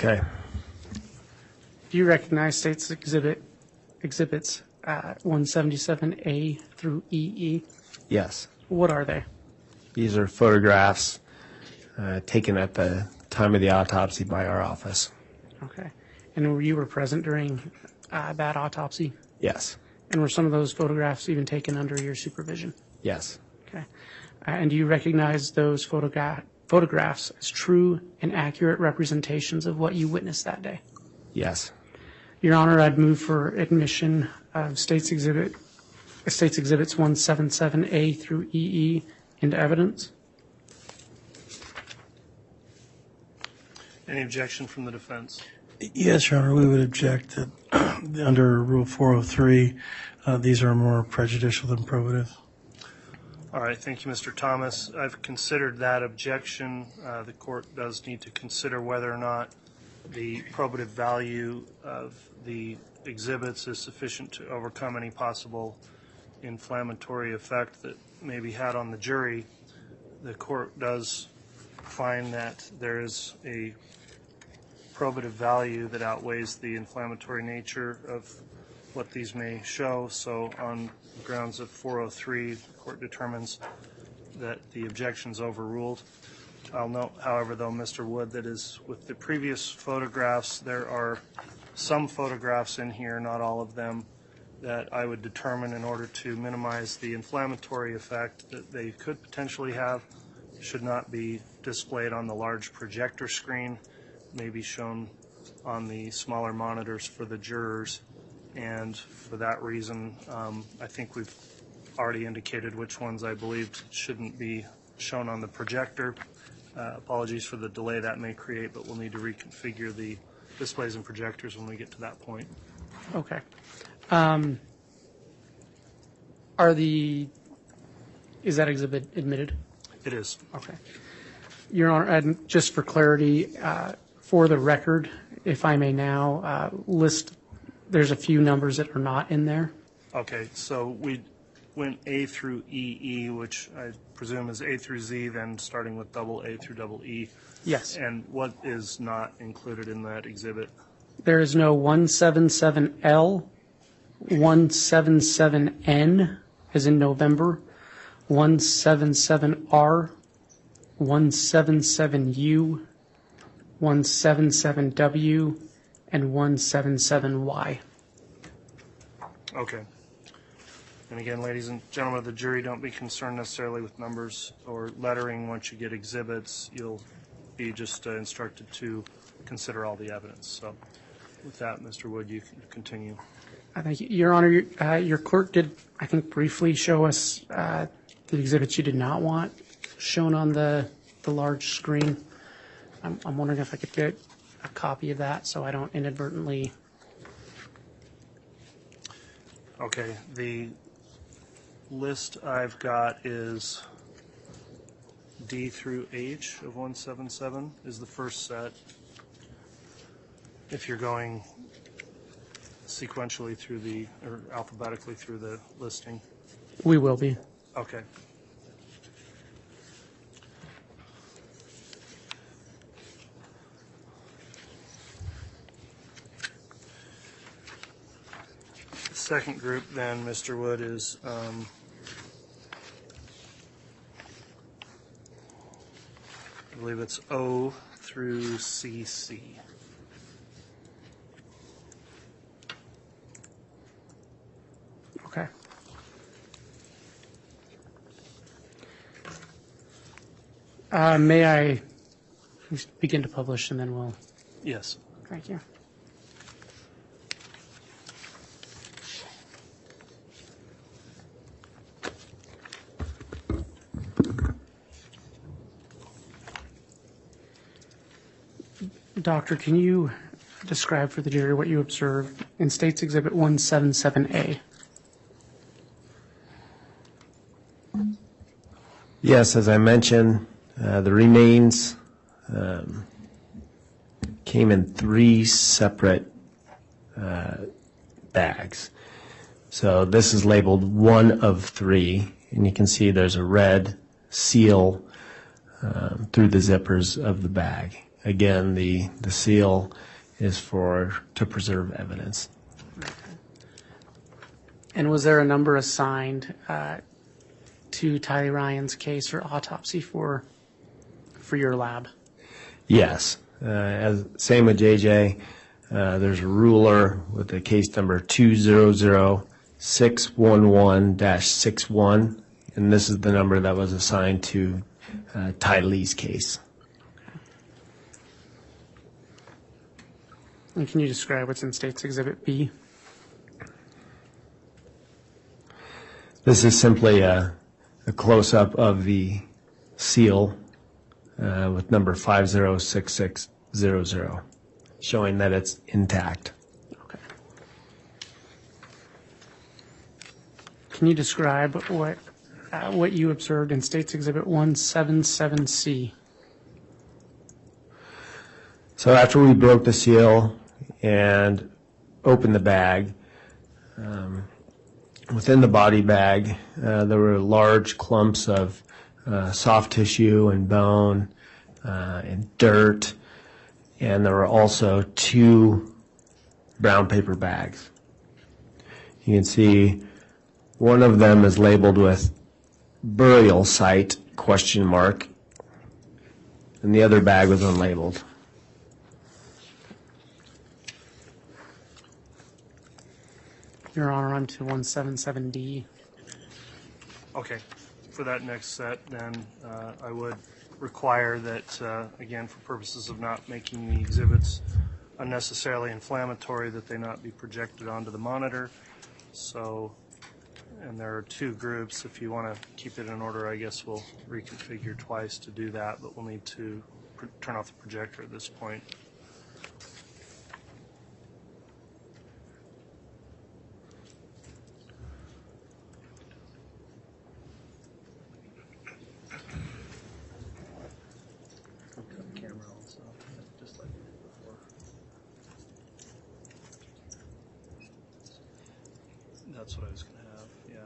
Okay. Do you recognize States Exhibits 177A through EE? Yes. What are they? These are photographs taken at the time of the autopsy by our office. Okay. And you were present during that autopsy? Yes. And were some of those photographs even taken under your supervision? Yes. Okay. And do you recognize those photographs as true and accurate representations of what you witnessed that day? Yes. Your Honor, I'd move for admission of States Exhibits 177A through EE into evidence. Any objection from the defense? Yes, Your Honor, we would object that under Rule 403, these are more prejudicial than probative. All right, thank you, Mr. Thomas. I've considered that objection. The court does need to consider whether or not the probative value of the exhibits is sufficient to overcome any possible inflammatory effect that may be had on the jury. The court does find that there is a probative value that outweighs the inflammatory nature of what these may show. So on grounds of 403, the court determines that the objection is overruled. I'll note, however, though, Mr. Wood, that is with the previous photographs, there are some photographs in here, not all of them, that I would determine in order to minimize the inflammatory effect that they could potentially have should not be displayed on the large projector screen, may be shown on the smaller monitors for the jurors. And for that reason, I think we've already indicated which ones I believed shouldn't be shown on the projector. Apologies for the delay that may create, but we'll need to reconfigure the displays and projectors when we get to that point. Okay. Is that exhibit admitted? It is. Okay. Your Honor, and just for clarity, for the record, if I may now list, there's a few numbers that are not in there. Okay, so we went A through EE, which I presume is A through Z, then starting with double A through double E. Yes. And what is not included in that exhibit? There is no 177L, 177N, as in November, 177R, 177U, 177W, and 177Y. Okay. And again, ladies and gentlemen of the jury, don't be concerned necessarily with numbers or lettering. Once you get exhibits, you'll be just instructed to consider all the evidence. So with that, Mr. Wood, you can continue. Thank you. Your Honor, your clerk did, I think, briefly show us the exhibits you did not want shown on the large screen. I'm wondering if I could get a copy of that so I don't inadvertently. Okay, the list I've got is D through H of 177 is the first set. If you're going sequentially through or alphabetically through the listing. We will be. Okay. The second group then, Mr. Wood, is I believe it's O through CC. Okay. May I begin to publish and then we'll. Yes. Thank you. Doctor, can you describe for the jury what you observed in States Exhibit 177A? Yes, as I mentioned, the remains came in 3 separate bags. So this is labeled 1 of 3, and you can see there's a red seal through the zippers of the bag. again, the seal is to preserve evidence. And was there a number assigned to Tylee Ryan's case for autopsy for your lab? Yes. Same with JJ. There's a ruler with the case number 200611-61, and this is the number that was assigned to Tylee's case. And can you describe what's in State's Exhibit B? This is simply a close-up of the seal with number 506600, showing that it's intact. Okay. Can you describe what you observed in State's Exhibit 177C? So after we broke the seal and opened the bag, within the body bag, there were large clumps of soft tissue and bone and dirt, and there were also 2 brown paper bags. You can see one of them is labeled with burial site ? And the other bag was unlabeled. Your Honor, I'm to 177D. Okay, for that next set, then I would require that, again, for purposes of not making the exhibits unnecessarily inflammatory, that they not be projected onto the monitor. So, and there are 2 groups. If you want to keep it in order, I guess we'll reconfigure twice to do that, but we'll need to turn off the projector at this point. That's what I was going to have, yeah.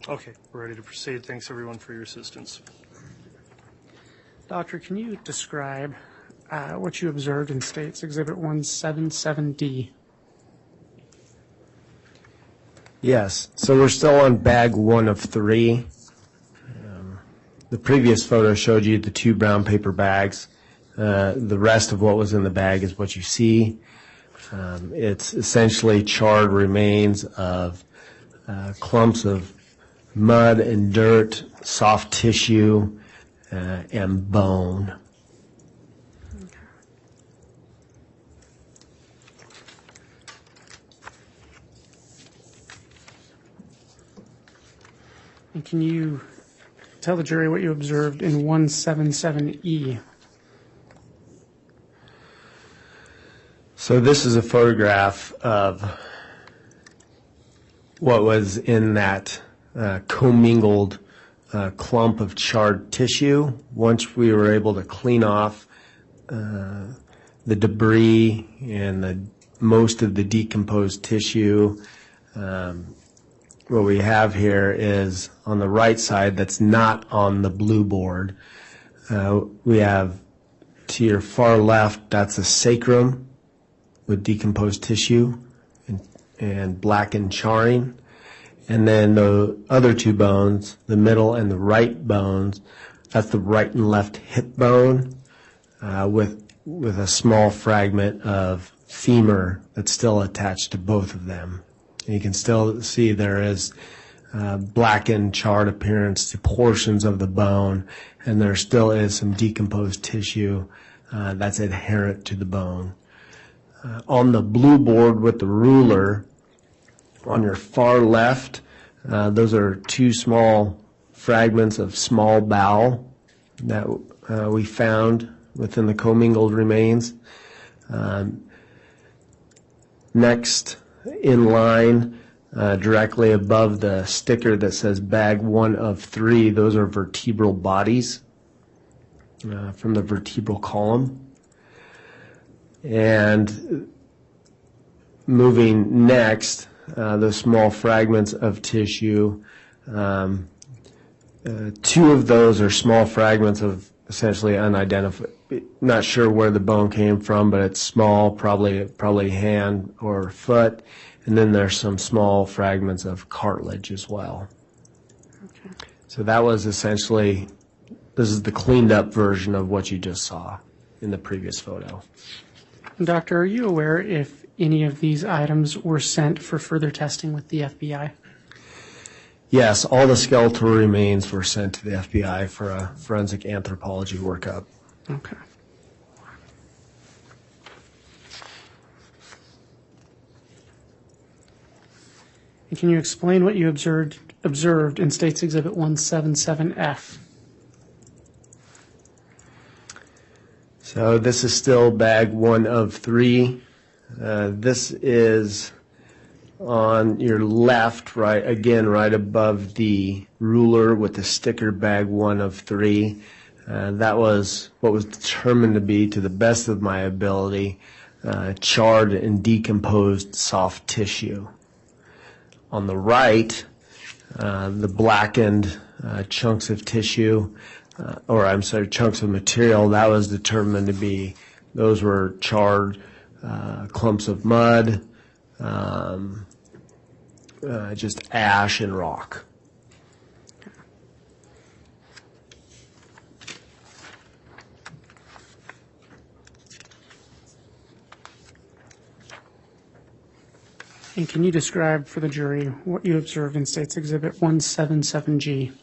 Okay, we're ready to proceed. Thanks, everyone, for your assistance. Doctor, can you describe what you observed in State's Exhibit 177D? Yes, so we're still on bag 1 of 3. The previous photo showed you the 2 brown paper bags. The rest of what was in the bag is what you see. It's essentially charred remains of clumps of mud and dirt, soft tissue, and bone. And can you tell the jury what you observed in 177E? So this is a photograph of what was in that commingled clump of charred tissue. Once we were able to clean off the debris and most of the decomposed tissue, what we have here is on the right side that's not on the blue board. We have to your far left, that's a sacrum with decomposed tissue and blackened charring. And then the other two bones, the middle and the right bones, that's the right and left hip bone with a small fragment of femur that's still attached to both of them. And you can still see there is blackened, charred appearance to portions of the bone, and there still is some decomposed tissue that's adherent to the bone. On the blue board with the ruler, on your far left, those are two small fragments of small bowel that we found within the commingled remains. Next in line, directly above the sticker that says bag 1 of 3, those are vertebral bodies from the vertebral column. And moving next, those small fragments of tissue, 2 of those are small fragments of essentially unidentified, not sure where the bone came from, but it's small, probably hand or foot. And then there's some small fragments of cartilage as well. Okay. So that was essentially, this is the cleaned up version of what you just saw in the previous photo. Doctor, are you aware if any of these items were sent for further testing with the FBI? Yes, all the skeletal remains were sent to the FBI for a forensic anthropology workup. Okay. And can you explain what you observed in State's Exhibit 177F? So this is still bag 1 of 3. This is on your left, right above the ruler with the sticker bag 1 of 3. That was what was determined to be, to the best of my ability, charred and decomposed soft tissue. On the right, the blackened chunks of tissue, chunks of material, that was determined to be, those were charred clumps of mud, just ash and rock. And can you describe for the jury what you observed in State's Exhibit 177G?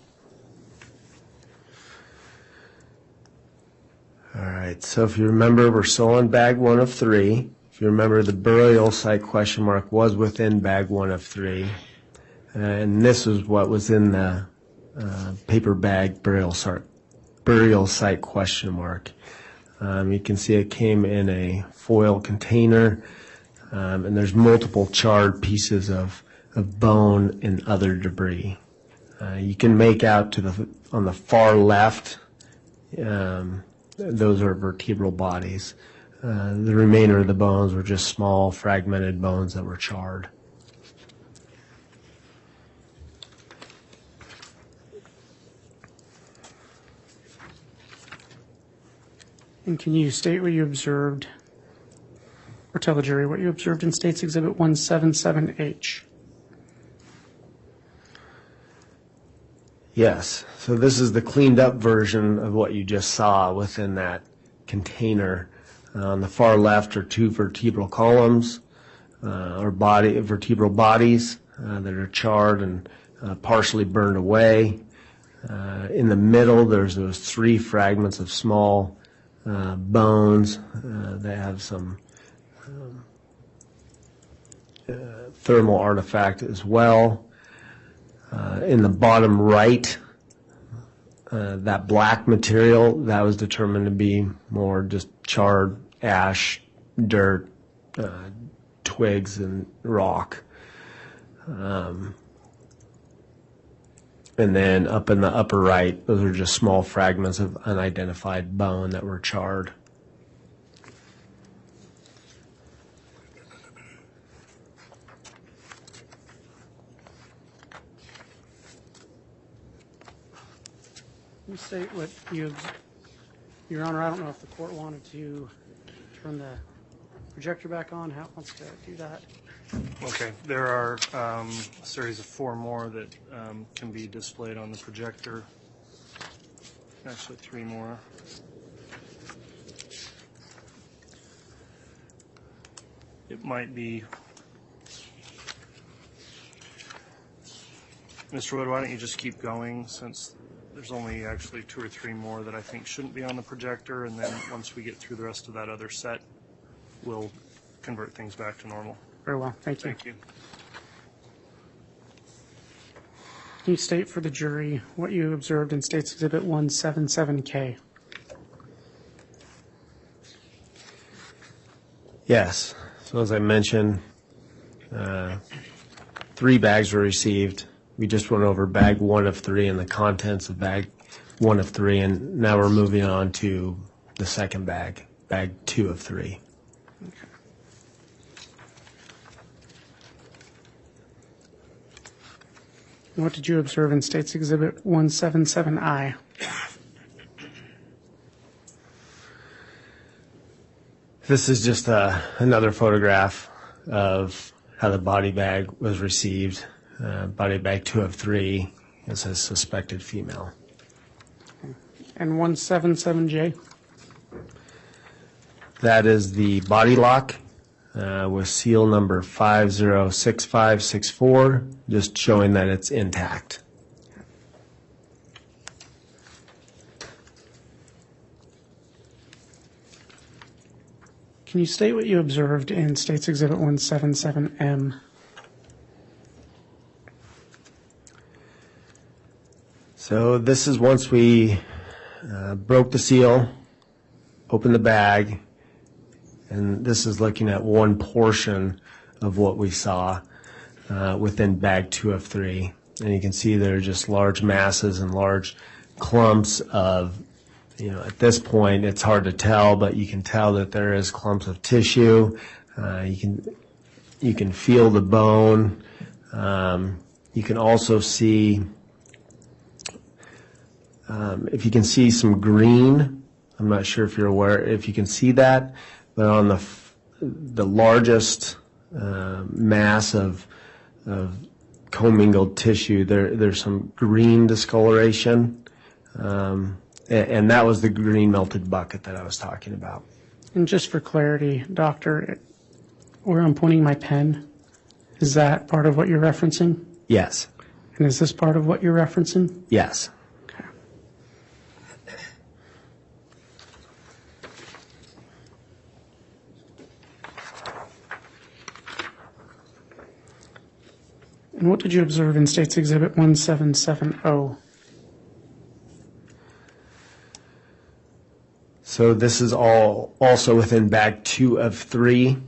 All right, so if you remember, we're still on bag 1 of 3. If you remember, the burial site question mark was within bag 1 of 3. And this is what was in the paper bag burial site question mark. You can see it came in a foil container, and there's multiple charred pieces of bone and other debris. You can make out on the far left, those are vertebral bodies. The remainder of the bones were just small fragmented bones that were charred. And can you state what you observed, or tell the jury what you observed in State's Exhibit 177H? Yes, so this is the cleaned up version of what you just saw within that container. On the far left are 2 vertebral columns, vertebral bodies that are charred and partially burned away. In the middle, there's those 3 fragments of small bones that have some thermal artifact as well. In the bottom right, that black material, that was determined to be more just charred ash, dirt, twigs, and rock. And then up in the upper right, those are just small fragments of unidentified bone that were charred. You state what you, Your Honor, I don't know if the court wanted to turn the projector back on, how it wants to do that. Okay, there are a series of 4 more that can be displayed on the projector. Actually, 3 more. It might be... Mr. Wood, why don't you just keep going, since there's only actually 2 or 3 more that I think shouldn't be on the projector, and then once we get through the rest of that other set, we'll convert things back to normal. Very well, thank you. Thank you. Can you state for the jury what you observed in State's Exhibit 177K? Yes. So as I mentioned, 3 bags were received. We just went over bag 1 of 3 and the contents of bag 1 of 3, and now we're moving on to the second bag, bag 2 of 3. Okay. And what did you observe in State's Exhibit 177I? This is just another photograph of how the body bag was received. Body bag 2 of 3 is a suspected female. And 177J? That is the body lock with seal number 506564, just showing that it's intact. Can you state what you observed in State's Exhibit 177M? So this is once we broke the seal, opened the bag, and this is looking at one portion of what we saw within bag 2 of 3. And you can see there are just large masses and large clumps of, at this point it's hard to tell, but you can tell that there is clumps of tissue. You can feel the bone. You can also see, if you can see some green, I'm not sure if you're aware, if you can see that, but on the largest mass of commingled tissue, there's some green discoloration, and that was the green melted bucket that I was talking about. And just for clarity, Doctor, where I'm pointing my pen, is that part of what you're referencing? Yes. And is this part of what you're referencing? Yes. Okay. And what did you observe in State's Exhibit 1770? So this is all also within bag 2 of 3.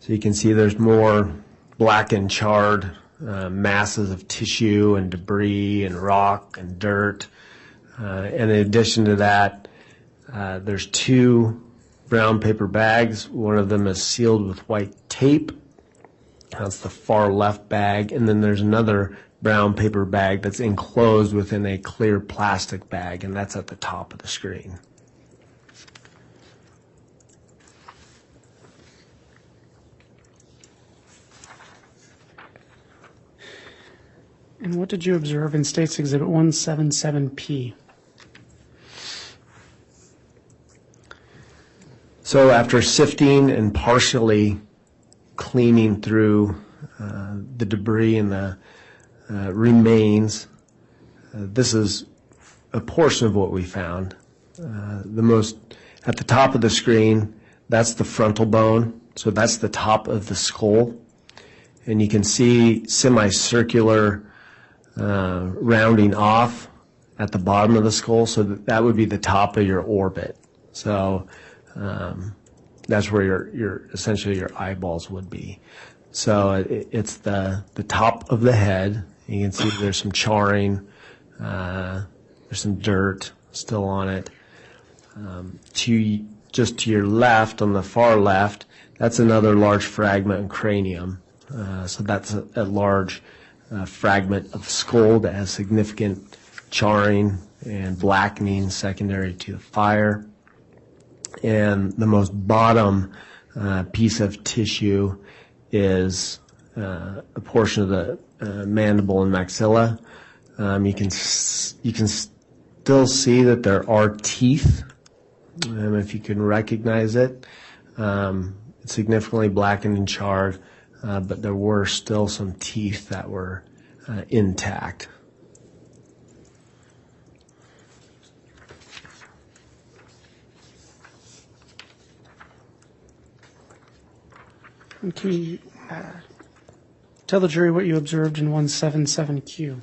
So you can see there's more black and charred masses of tissue and debris and rock and dirt. And in addition to that, there's 2 brown paper bags. One of them is sealed with white tape. That's the far left bag. And then there's another brown paper bag that's enclosed within a clear plastic bag, and that's at the top of the screen. And what did you observe in State's Exhibit 177P? So after sifting and partially cleaning through the debris and the remains, this is a portion of what we found. At the top of the screen, that's the frontal bone, so that's the top of the skull. And you can see semicircular rounding off at the bottom of the skull, so that would be the top of your orbit. So that's where your essentially your eyeballs would be. So it's the top of the head. You can see there's some charring, there's some dirt still on it. Just to your left, on the far left, that's another large fragment and cranium. So that's a large fragment of skull that has significant charring and blackening secondary to the fire. And the most bottom piece of tissue is a portion of the mandible and maxilla. You can still see that there are teeth, if you can recognize it. It's significantly blackened and charred, but there were still some teeth that were intact. And can you tell the jury what you observed in 177Q?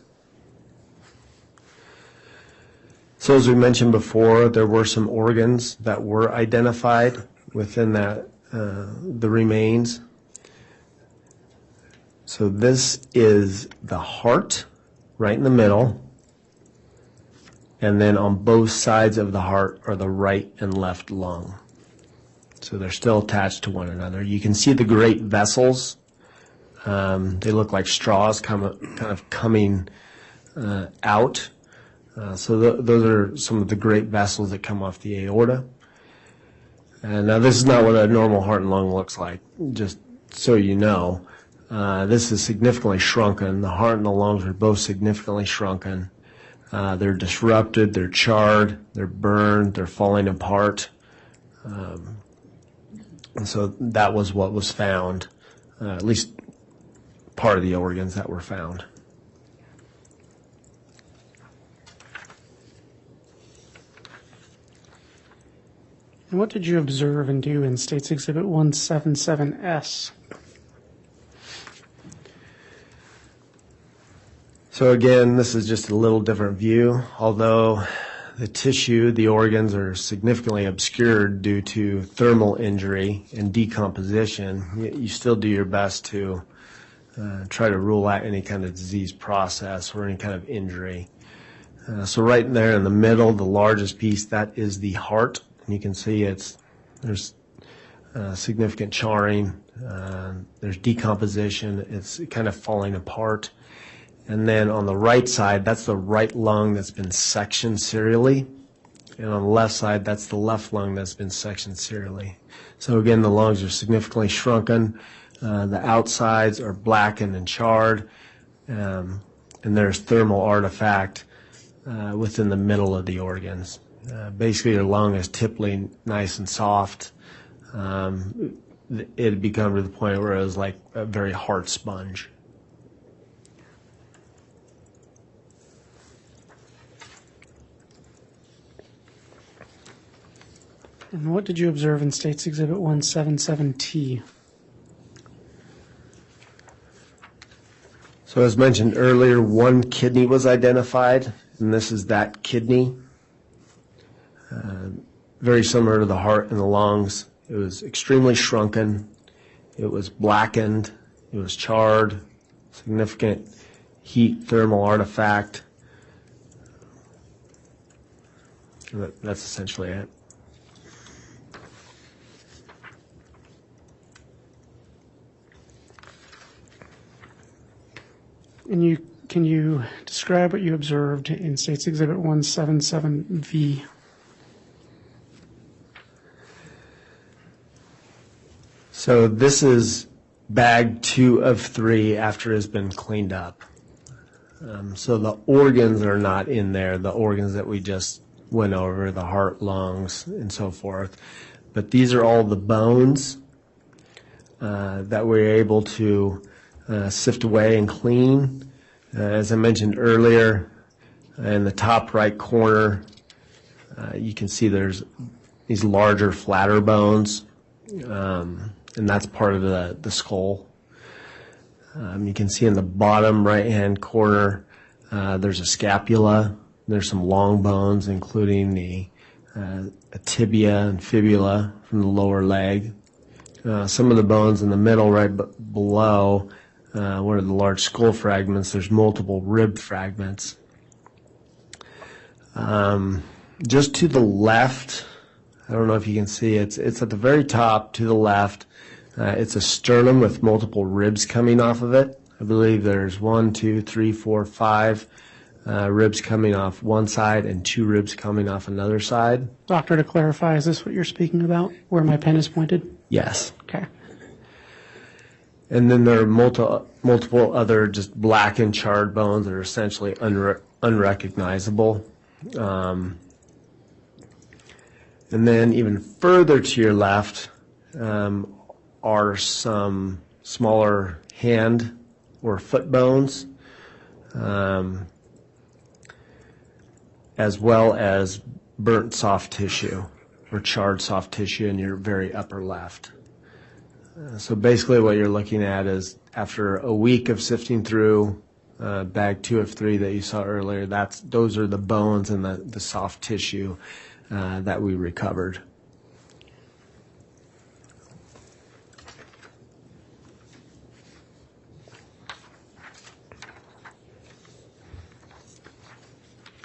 So as we mentioned before, there were some organs that were identified within that the remains. So this is the heart right in the middle, and then on both sides of the heart are the right and left lung. So they're still attached to one another. You can see the great vessels. They look like straws kind of coming out. So those are some of the great vessels that come off the aorta. And now this is not what a normal heart and lung looks like, just so you know. This is significantly shrunken. The heart and the lungs are both significantly shrunken. They're disrupted, they're charred, they're burned, they're falling apart. And so that was what was found, at least part of the organs that were found. And what did you observe and do in States Exhibit 177S? So again, this is just a little different view. Although the tissue, the organs are significantly obscured due to thermal injury and decomposition, you still do your best to try to rule out any kind of disease process or any kind of injury. So right there in the middle, the largest piece, that is the heart. And you can see there's significant charring, there's decomposition, it's kind of falling apart. And then on the right side, that's the right lung that's been sectioned serially. And on the left side, that's the left lung that's been sectioned serially. So again, the lungs are significantly shrunken. The outsides are blackened and charred. And there's thermal artifact within the middle of the organs. Basically, your lung is typically nice and soft. It had become to the point where it was like a very hard sponge. And what did you observe in States Exhibit 177T? So as mentioned earlier, one kidney was identified, and this is that kidney. Very similar to the heart and the lungs. It was extremely shrunken. It was blackened. It was charred. Significant heat thermal artifact. That's essentially it. And can you describe what you observed in States Exhibit 177V? So this is bag 2 of 3 after it's been cleaned up. So the organs are not in there, the organs that we just went over, the heart, lungs, and so forth. But these are all the bones that we're able to sift away and clean. As I mentioned earlier, in the top right corner, you can see there's these larger, flatter bones, and that's part of the skull. You can see in the bottom right-hand corner, There's a scapula. There's some long bones, including the a tibia and fibula from the lower leg. Some of the bones in the middle, right below, one of the large skull fragments, there's multiple rib fragments. Just to the left, I don't know if you can see, it's at the very top to the left. It's a sternum with multiple ribs coming off of it. I believe there's 1, 2, 3, 4, 5 ribs coming off one side and 2 ribs coming off another side. Doctor, to clarify, is this what you're speaking about, where my pen is pointed? Yes. Okay. And then there are multiple other just black and charred bones that are essentially unrecognizable. And then even further to your left are some smaller hand or foot bones, as well as burnt soft tissue or charred soft tissue in your very upper left. So basically what you're looking at is after a week of sifting through bag 2 of 3 that you saw earlier, those are the bones and the soft tissue that we recovered.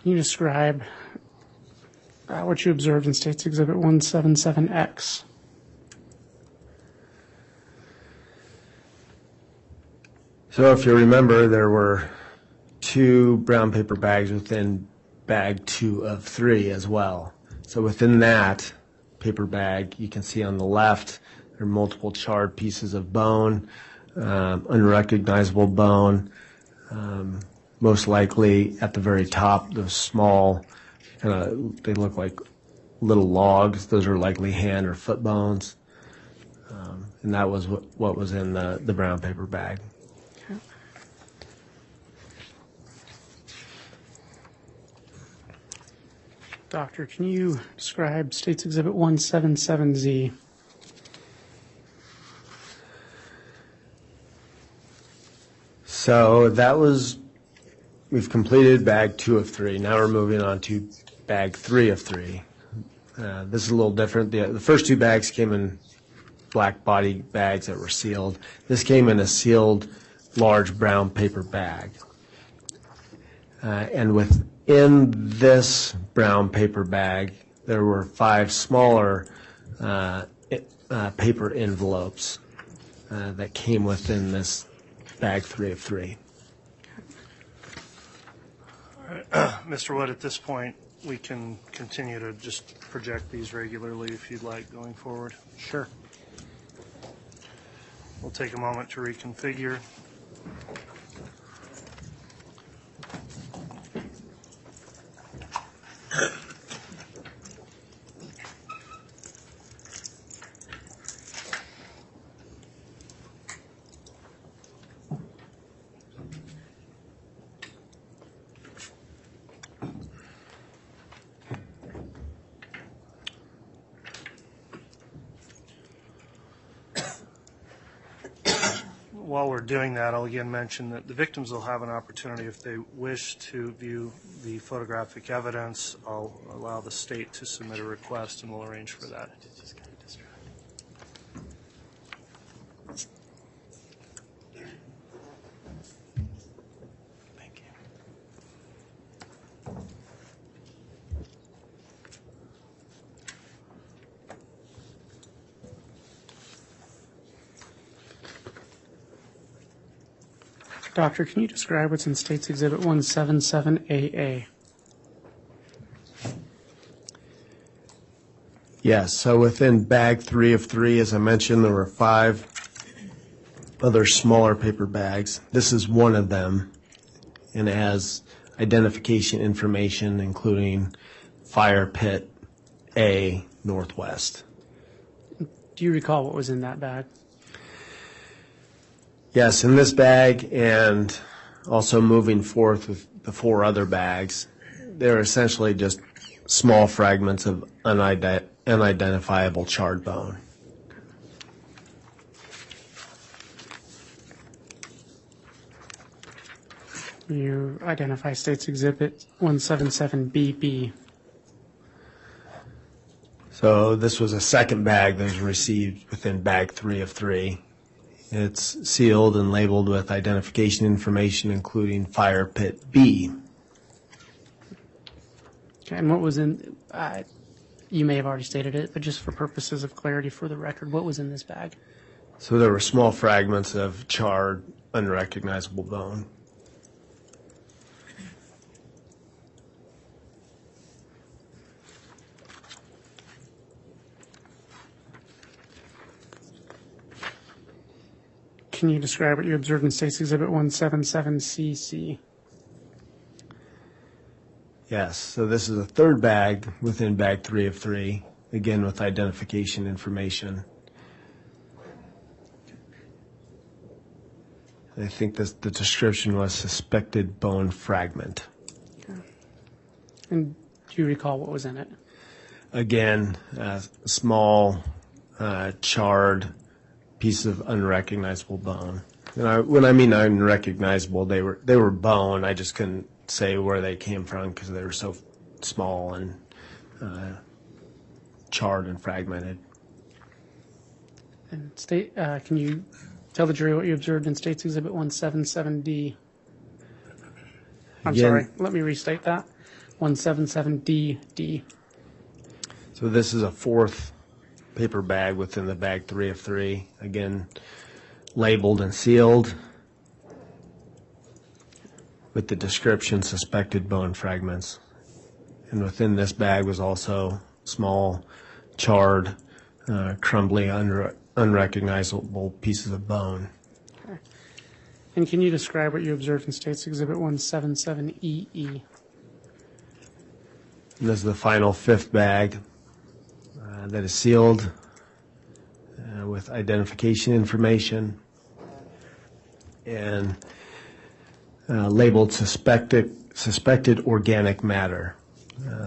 Can you describe what you observed in States Exhibit 177X? So if you remember, there were 2 brown paper bags within bag 2 of 3 as well. So within that paper bag, you can see on the left, there are multiple charred pieces of bone, unrecognizable bone. Most likely at the very top, those small, they look like little logs. Those are likely hand or foot bones. And that was what was in the brown paper bag. Okay. Doctor, can you describe States Exhibit 177Z? So that was, we've completed bag 2 of 3. Now we're moving on to bag 3 of 3. This is a little different. The first 2 bags came in black body bags that were sealed. This came in a sealed large brown paper bag. And within this brown paper bag, there were 5 smaller paper envelopes that came within this bag 3 of 3. All right. Mr. Wood, at this point, we can continue to just project these regularly if you'd like going forward. Sure. We'll take a moment to reconfigure. While we're doing that, I'll again mention that the victims will have an opportunity, if they wish to view the photographic evidence, I'll allow the state to submit a request and we'll arrange for that. Thank you. Doctor, can you describe what's in States Exhibit 177AA? Yes, so within bag 3 of 3, as I mentioned, there were 5 other smaller paper bags. This is one of them, and it has identification information, including Fire Pit A Northwest. Do you recall what was in that bag? Yes, in this bag and also moving forth with the 4 other bags, they're essentially just small fragments of unidentifiable charred bone. You identify State's Exhibit 177BB. So this was a second bag that was received within bag 3 of 3. It's sealed and labeled with identification information, including Fire Pit B. Okay, and what was in, you may have already stated it, but just for purposes of clarity for the record, what was in this bag? So there were small fragments of charred, unrecognizable bone. Can you describe what you observed in State's Exhibit 177CC? Yes, so this is a third bag within bag 3 of 3, again with identification information. I think the description was suspected bone fragment. And do you recall what was in it? Again, small, charred piece of unrecognizable bone. And when I mean unrecognizable, they were bone. I just couldn't say where they came from because they were so small and charred and fragmented. And can you tell the jury what you observed in State's Exhibit 177D? I'm Again- sorry, let me restate that. 177DD. So this is a fourth paper bag within the bag 3 of 3, again labeled and sealed with the description suspected bone fragments. And within this bag was also small, charred, crumbly, unrecognizable pieces of bone. And can you describe what you observed in State's Exhibit 177EE? And this is the final fifth bag that is sealed with identification information and labeled suspected organic matter.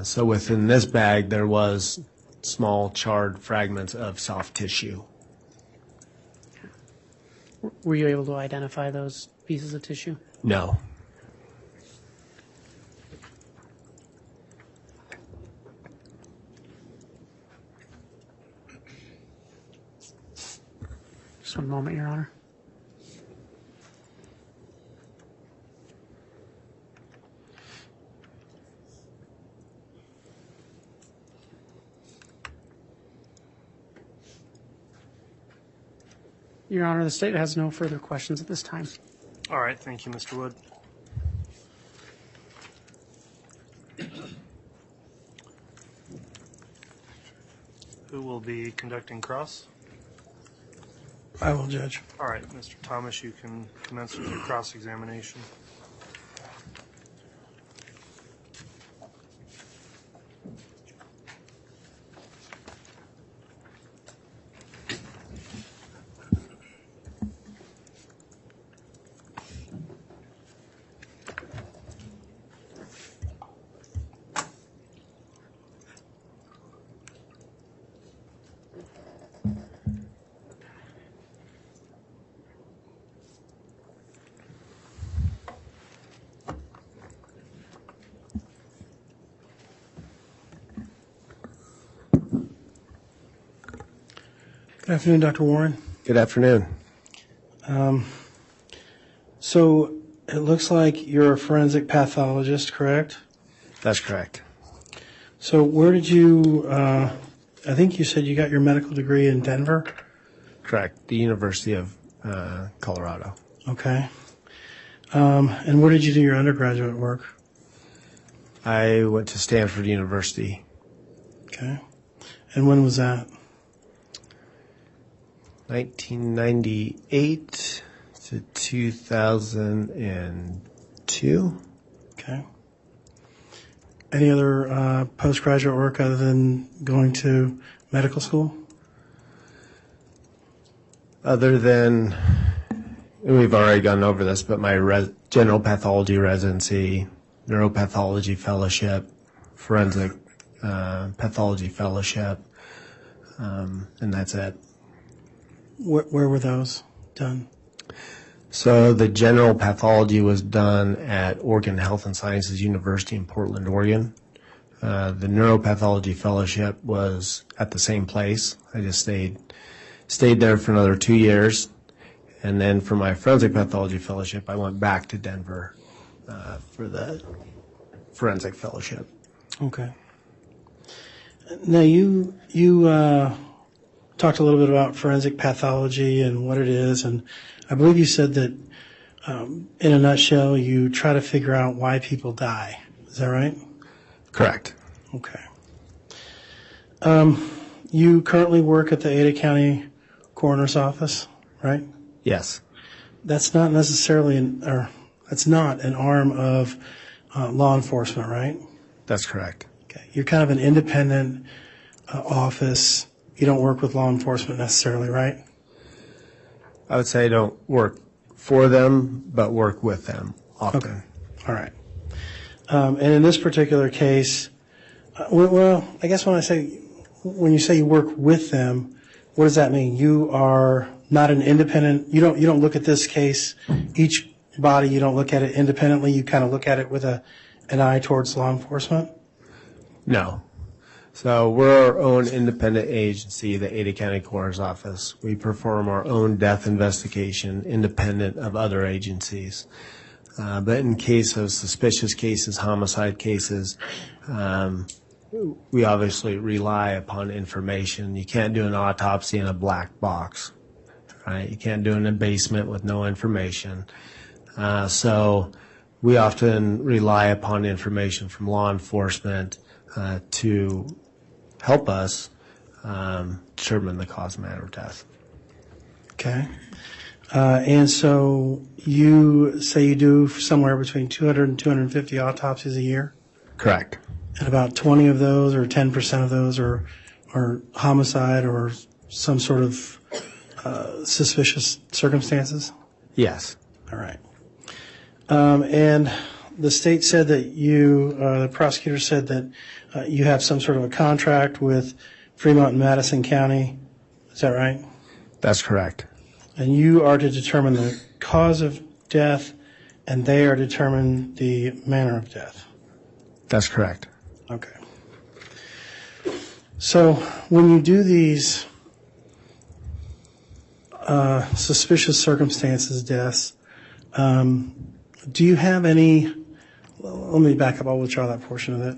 So within this bag there was small charred fragments of soft tissue. Were you able to identify those pieces of tissue? No. Just one moment, Your Honor. Your Honor, the state has no further questions at this time. All right, thank you, Mr. Wood. Who will be conducting cross? I will, Judge. All right, Mr. Thomas, you can commence with your cross-examination. Good afternoon, Dr. Warren. Good afternoon. So it looks like you're a forensic pathologist, correct? That's correct. So where did you, I think you said you got your medical degree in Denver? Correct. The University of Colorado. Okay. And where did you do your undergraduate work? I went to Stanford University. Okay. And when was that? 1998 to 2002. Okay. Any other postgraduate work other than going to medical school? Other than, we've already gone over this, but my general pathology residency, neuropathology fellowship, forensic pathology fellowship, and that's it. Where were those done? So the general pathology was done at Oregon Health and Sciences University in Portland, Oregon. The neuropathology fellowship was at the same place. I just stayed there for another 2 years. And then for my forensic pathology fellowship, I went back to Denver for the forensic fellowship. Okay. Now, you talked a little bit about forensic pathology and what it is, and I believe you said that, in a nutshell, you try to figure out why people die. Is that right? Correct. Okay. You currently work at the Ada County Coroner's Office, right? Yes. That's not necessarily that's not an arm of law enforcement, right? That's correct. Okay. You're kind of an independent office. You don't work with law enforcement necessarily, right? I would say I don't work for them, but work with them often. Okay. All right. And in this particular case, well, I guess when you say you work with them, what does that mean? You are not an independent. You don't look at this case, each body. You don't look at it independently. You kind of look at it with an eye towards law enforcement. No. So we're our own independent agency, the Ada County Coroner's Office. We perform our own death investigation independent of other agencies. But in case of suspicious cases, homicide cases, we obviously rely upon information. You can't do an autopsy in a black box, right? You can't do it in a basement with no information. So we often rely upon information from law enforcement to help us determine the cause and manner of death. Okay. And so you say you do somewhere between 200 and 250 autopsies a year? Correct. And about 20 of those or 10% of those are homicide or some sort of suspicious circumstances? Yes. All right. And the state said that the prosecutor said that you have some sort of a contract with Fremont and Madison County. Is that right? That's correct. And you are to determine the cause of death, and they are to determine the manner of death. That's correct. Okay. So when you do these suspicious circumstances deaths, do you have any, let me back up, I'll withdraw that portion of it.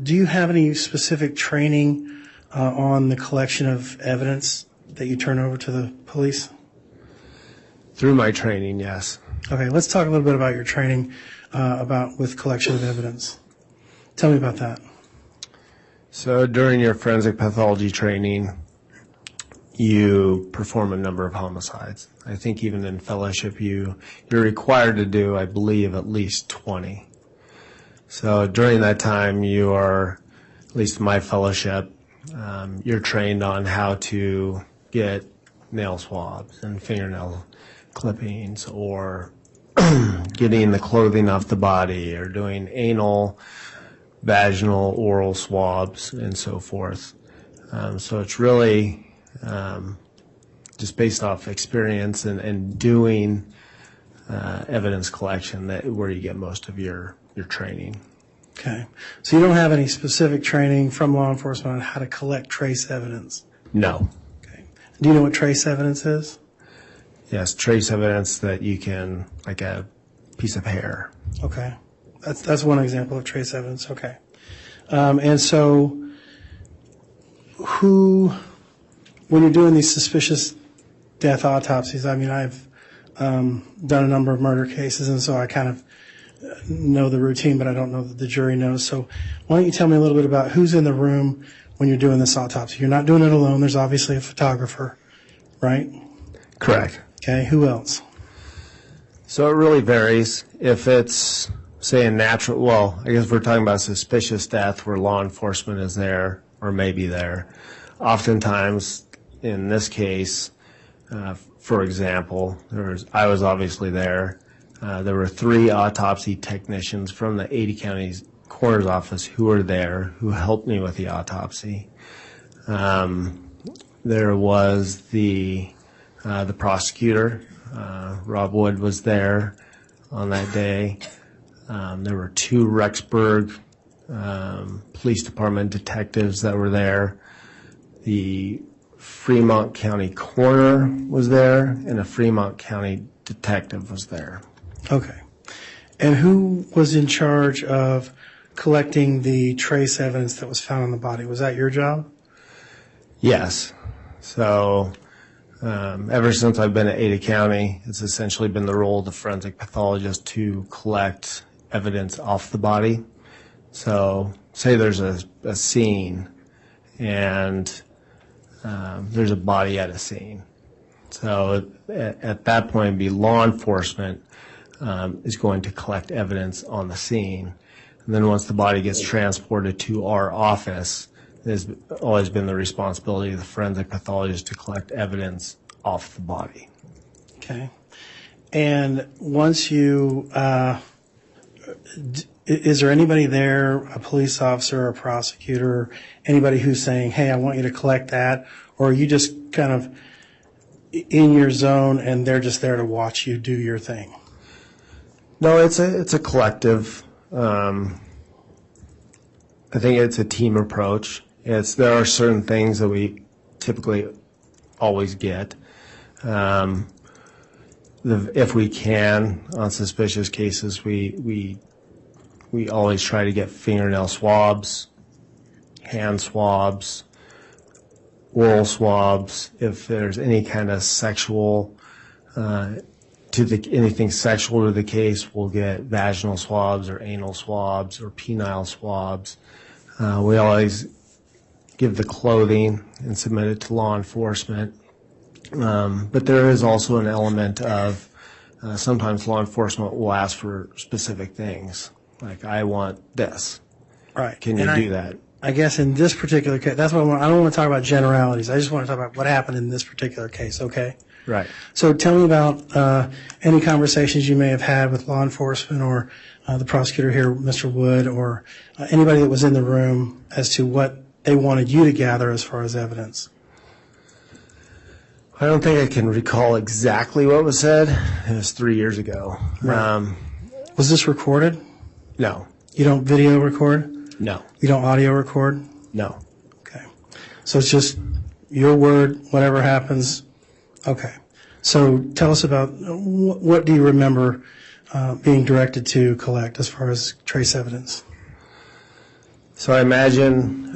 Do you have any specific training on the collection of evidence that you turn over to the police? Through my training, yes. Okay, let's talk a little bit about your training with collection of evidence. Tell me about that. So during your forensic pathology training, you perform a number of homicides. I think even in fellowship, you're required to do, I believe, at least 20. So during that time, you are, at least in my fellowship, you're trained on how to get nail swabs and fingernail clippings, or getting the clothing off the body, or doing anal, vaginal, oral swabs, and so forth. So it's really just based off experience and doing evidence collection where you get most of your training. Okay. So you don't have any specific training from law enforcement on how to collect trace evidence? No. Okay. Do you know what trace evidence is? Yes, trace evidence that you can, like a piece of hair. Okay. That's one example of trace evidence. Okay. And so when you're doing these suspicious death autopsies, I mean, I've done a number of murder cases, and so I kind of know the routine, but I don't know that the jury knows. So why don't you tell me a little bit about who's in the room when you're doing this autopsy? You're not doing it alone. There's obviously a photographer, right? Correct. Okay. Who else? So it really varies. If it's, say, a natural, well, I guess if we're talking about suspicious death where law enforcement is there or may be there, oftentimes in this case, for example, I was obviously there. There were 3 autopsy technicians from the Ada County Coroner's Office who were there, who helped me with the autopsy. There was the prosecutor Rob Wood was there on that day. There were 2 Rexburg Police Department detectives that were there. The Fremont County coroner was there, and a Fremont County detective was there. Okay. And who was in charge of collecting the trace evidence that was found on the body? Was that your job? Yes. So ever since I've been at Ada County, it's essentially been the role of the forensic pathologist to collect evidence off the body. So say there's a scene and there's a body at a scene. So at that point, it'd be law enforcement is going to collect evidence on the scene. And then once the body gets transported to our office, it has always been the responsibility of the forensic pathologist to collect evidence off the body. Okay. And once you, is there anybody there, a police officer, a prosecutor, anybody who's saying, hey, I want you to collect that? Or are you just kind of in your zone and they're just there to watch you do your thing? No, it's a collective. I think it's a team approach. There are certain things that we typically always get. If we can, on suspicious cases, we always try to get fingernail swabs, hand swabs, oral swabs. If there's any kind of sexual anything sexual to the case, we'll get vaginal swabs or anal swabs or penile swabs. We always give the clothing and submit it to law enforcement. But there is also an element of sometimes law enforcement will ask for specific things, like I want this. Right. Can you do that? I guess in this particular case, that's what I don't want to talk about generalities. I just want to talk about what happened in this particular case, okay? Right. So tell me about any conversations you may have had with law enforcement or the prosecutor here, Mr. Wood, or anybody that was in the room as to what they wanted you to gather as far as evidence. I don't think I can recall exactly what was said. It was 3 years ago. Right. Was this recorded? No. You don't video record? No. You don't audio record? No. Okay. So it's just your word, whatever happens. Okay. So tell us about what do you remember being directed to collect as far as trace evidence? So I imagine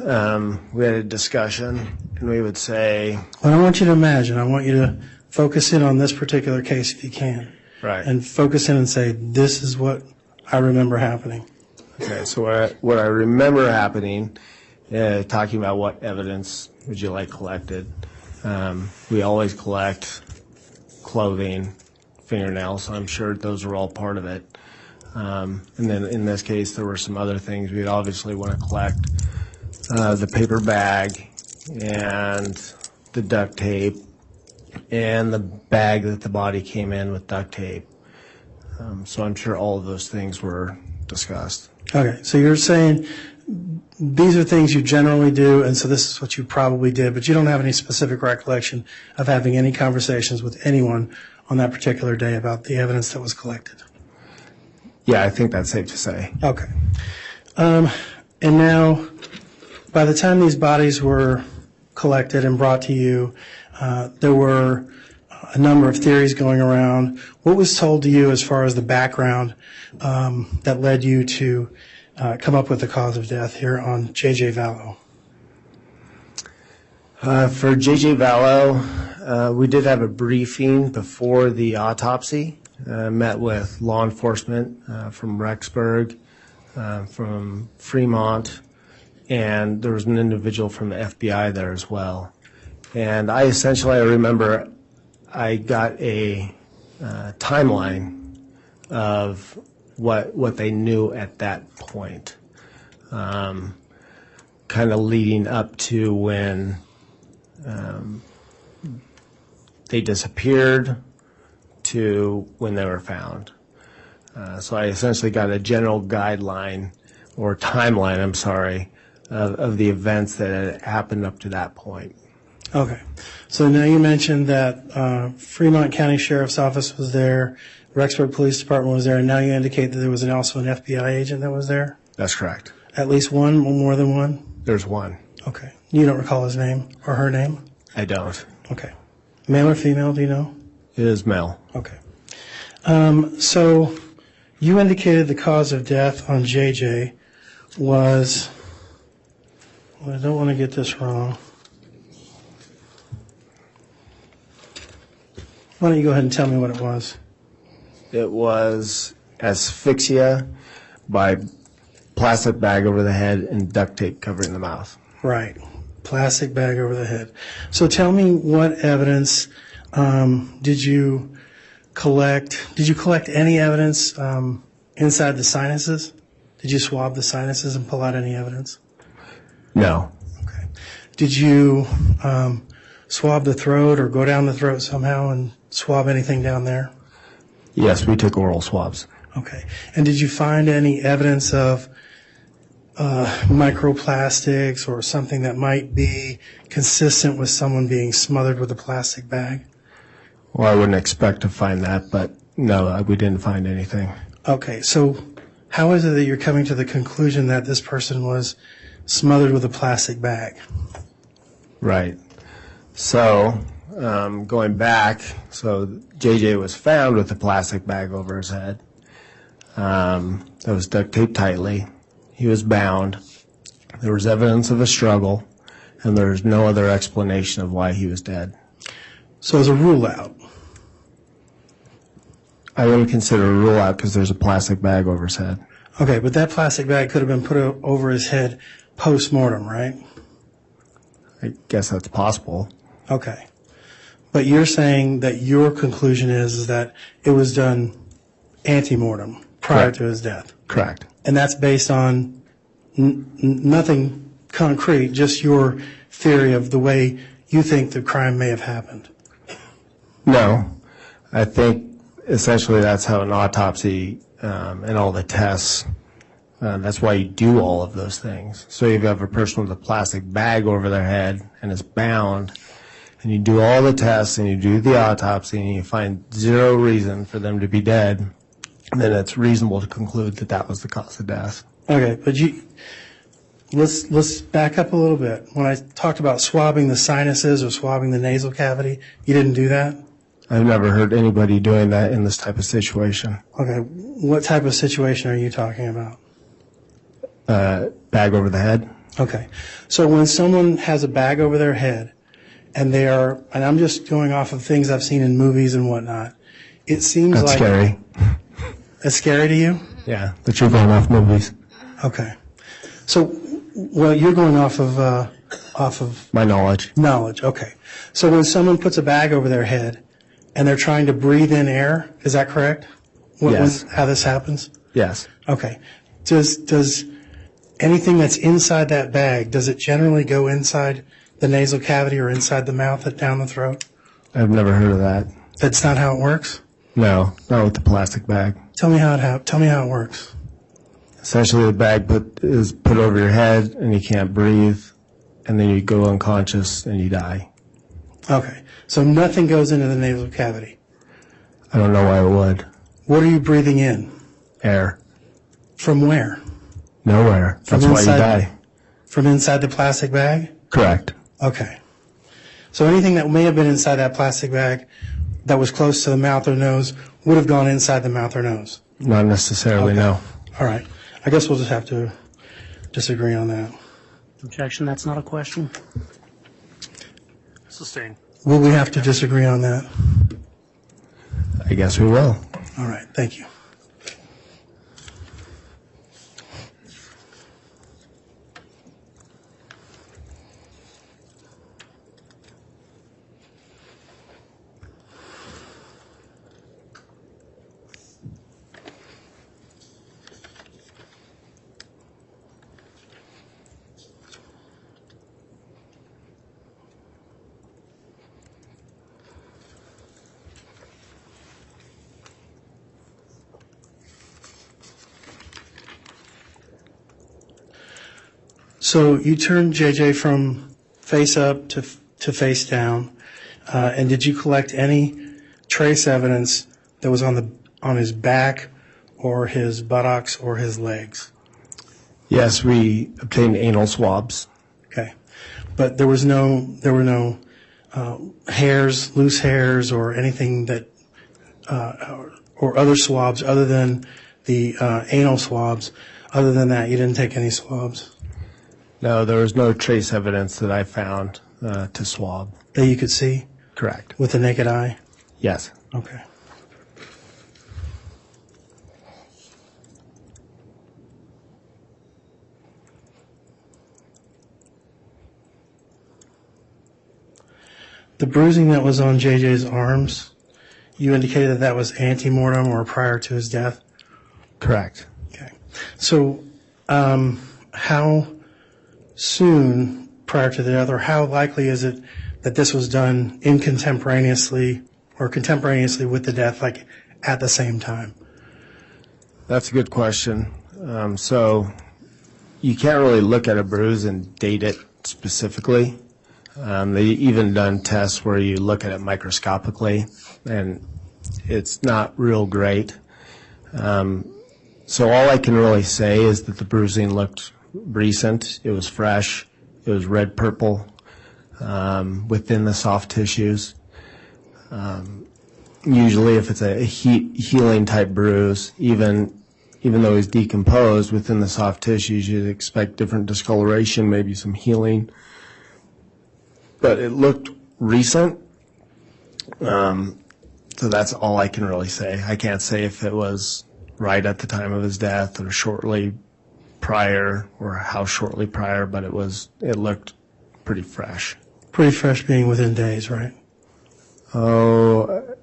we had a discussion, and we would say... Well, I don't want you to imagine. I want you to focus in on this particular case if you can. Right. And focus in and say, this is what I remember happening. Okay, so what I remember happening, talking about what evidence would you like collected, we always collect clothing, fingernails, so I'm sure those are all part of it. And then in this case, there were some other things. We'd obviously want to collect the paper bag and the duct tape and the bag that the body came in with duct tape. So I'm sure all of those things were discussed. Okay, so you're saying these are things you generally do, and so this is what you probably did, but you don't have any specific recollection of having any conversations with anyone on that particular day about the evidence that was collected. Yeah, I think that's safe to say. Okay. And now, by the time these bodies were collected and brought to you, there were a number of theories going around. What was told to you as far as the background that led you to come up with the cause of death here on J.J. Vallow? For J.J. Vallow, we did have a briefing before the autopsy. Met with law enforcement from Rexburg, from Fremont, and there was an individual from the FBI there as well. And I remember I got a timeline of what they knew at that point, kind of leading up to when they disappeared to when they were found. So I essentially got a general guideline or timeline, of the events that had happened up to that point. Okay. So now you mentioned that Fremont County Sheriff's Office was there, Rexburg Police Department was there, and now you indicate that there was also an FBI agent that was there? That's correct. At least one, or more than one? There's one. Okay. You don't recall his name or her name? I don't. Okay. Male or female, do you know? It is male. Okay. So you indicated the cause of death on JJ was, well, I don't want to get this wrong. Why don't you go ahead and tell me what it was? It was asphyxia by plastic bag over the head and duct tape covering the mouth. Right. Plastic bag over the head. So tell me what evidence did you collect? Did you collect any evidence inside the sinuses? Did you swab the sinuses and pull out any evidence? No. Okay. Did you swab the throat or go down the throat somehow and swab anything down there? Yes, we took oral swabs. Okay. And did you find any evidence of microplastics or something that might be consistent with someone being smothered with a plastic bag? Well, I wouldn't expect to find that, but no, we didn't find anything. Okay. So how is it that you're coming to the conclusion that this person was smothered with a plastic bag? Right. So, going back, so JJ was found with a plastic bag over his head that was duct taped tightly. He was bound. There was evidence of a struggle, and there's no other explanation of why he was dead. So as a rule out. I wouldn't consider a rule out because there's a plastic bag over his head. Okay, but that plastic bag could have been put over his head post-mortem, right? I guess that's possible. Okay. But you're saying that your conclusion is that it was done ante-mortem prior Correct. to his death. Correct. And that's based on nothing concrete, just your theory of the way you think the crime may have happened. No. I think essentially that's how an autopsy and all the tests, that's why you do all of those things. So you have a person with a plastic bag over their head and is bound, and you do all the tests and you do the autopsy and you find zero reason for them to be dead, then it's reasonable to conclude that that was the cause of death. Okay, but let's back up a little bit. When I talked about swabbing the sinuses or swabbing the nasal cavity, you didn't do that? I've never heard anybody doing that in this type of situation. Okay, what type of situation are you talking about? Bag over the head? Okay, so when someone has a bag over their head and and I'm just going off of things I've seen in movies and whatnot, it seems That's like... scary. It's scary to you? Yeah, that you're going off movies. Okay. So, well, you're going off of My knowledge. knowledge. Okay. So when someone puts a bag over their head and they're trying to breathe in air, is that correct? Yes. How this happens? Yes. Okay. Does anything that's inside that bag, does it generally go inside the nasal cavity or inside the mouth and down the throat? I've never heard of that. That's not how it works? No, not with the plastic bag. Tell me how it works. Essentially, the bag is put over your head, and you can't breathe, and then you go unconscious and you die. Okay. So nothing goes into the nasal cavity. I don't know why it would. What are you breathing in? Air. From where? Nowhere. That's why you die. From inside the plastic bag? Correct. Okay. So anything that may have been inside that plastic bag that was close to the mouth or nose would have gone inside the mouth or nose? Not necessarily, Okay. no. All right. I guess we'll just have to disagree on that. Objection, that's not a question. Sustained. Will we have to disagree on that? I guess we will. All right. Thank you. So you turned JJ from face up to to face down. And did you collect any trace evidence that was on his back or his buttocks or his legs? Yes, we obtained anal swabs. Okay. But there were no hairs, loose hairs, or anything that, or other swabs other than the anal swabs. Other than that, you didn't take any swabs No, there was no trace evidence that I found to swab. that you could see Correct. with the naked eye? Yes. Okay. The bruising that was on JJ's arms, you indicated that that was ante-mortem or prior to his death? Correct. Okay. So, how soon prior to the death, or how likely is it that this was done contemporaneously with the death, like at the same time? That's a good question. So you can't really look at a bruise and date it specifically. They even done tests where you look at it microscopically, and it's not real great. So all I can really say is that the bruising looked recent. It was fresh. It was red-purple within the soft tissues. Usually if it's a healing type bruise, even though he's decomposed within the soft tissues, you'd expect different discoloration, maybe some healing. But it looked recent. So that's all I can really say. I can't say if it was right at the time of his death or shortly prior or how shortly prior, but it looked pretty fresh. Pretty fresh being within days, right? Oh,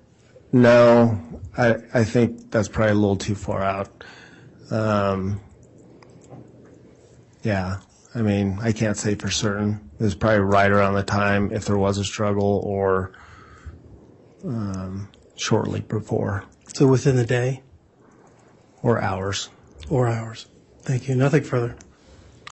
no, I think that's probably a little too far out. Yeah, I mean, I can't say for certain. It was probably right around the time if there was a struggle or shortly before. So within the day? Or hours. Or hours. Thank you. Nothing further.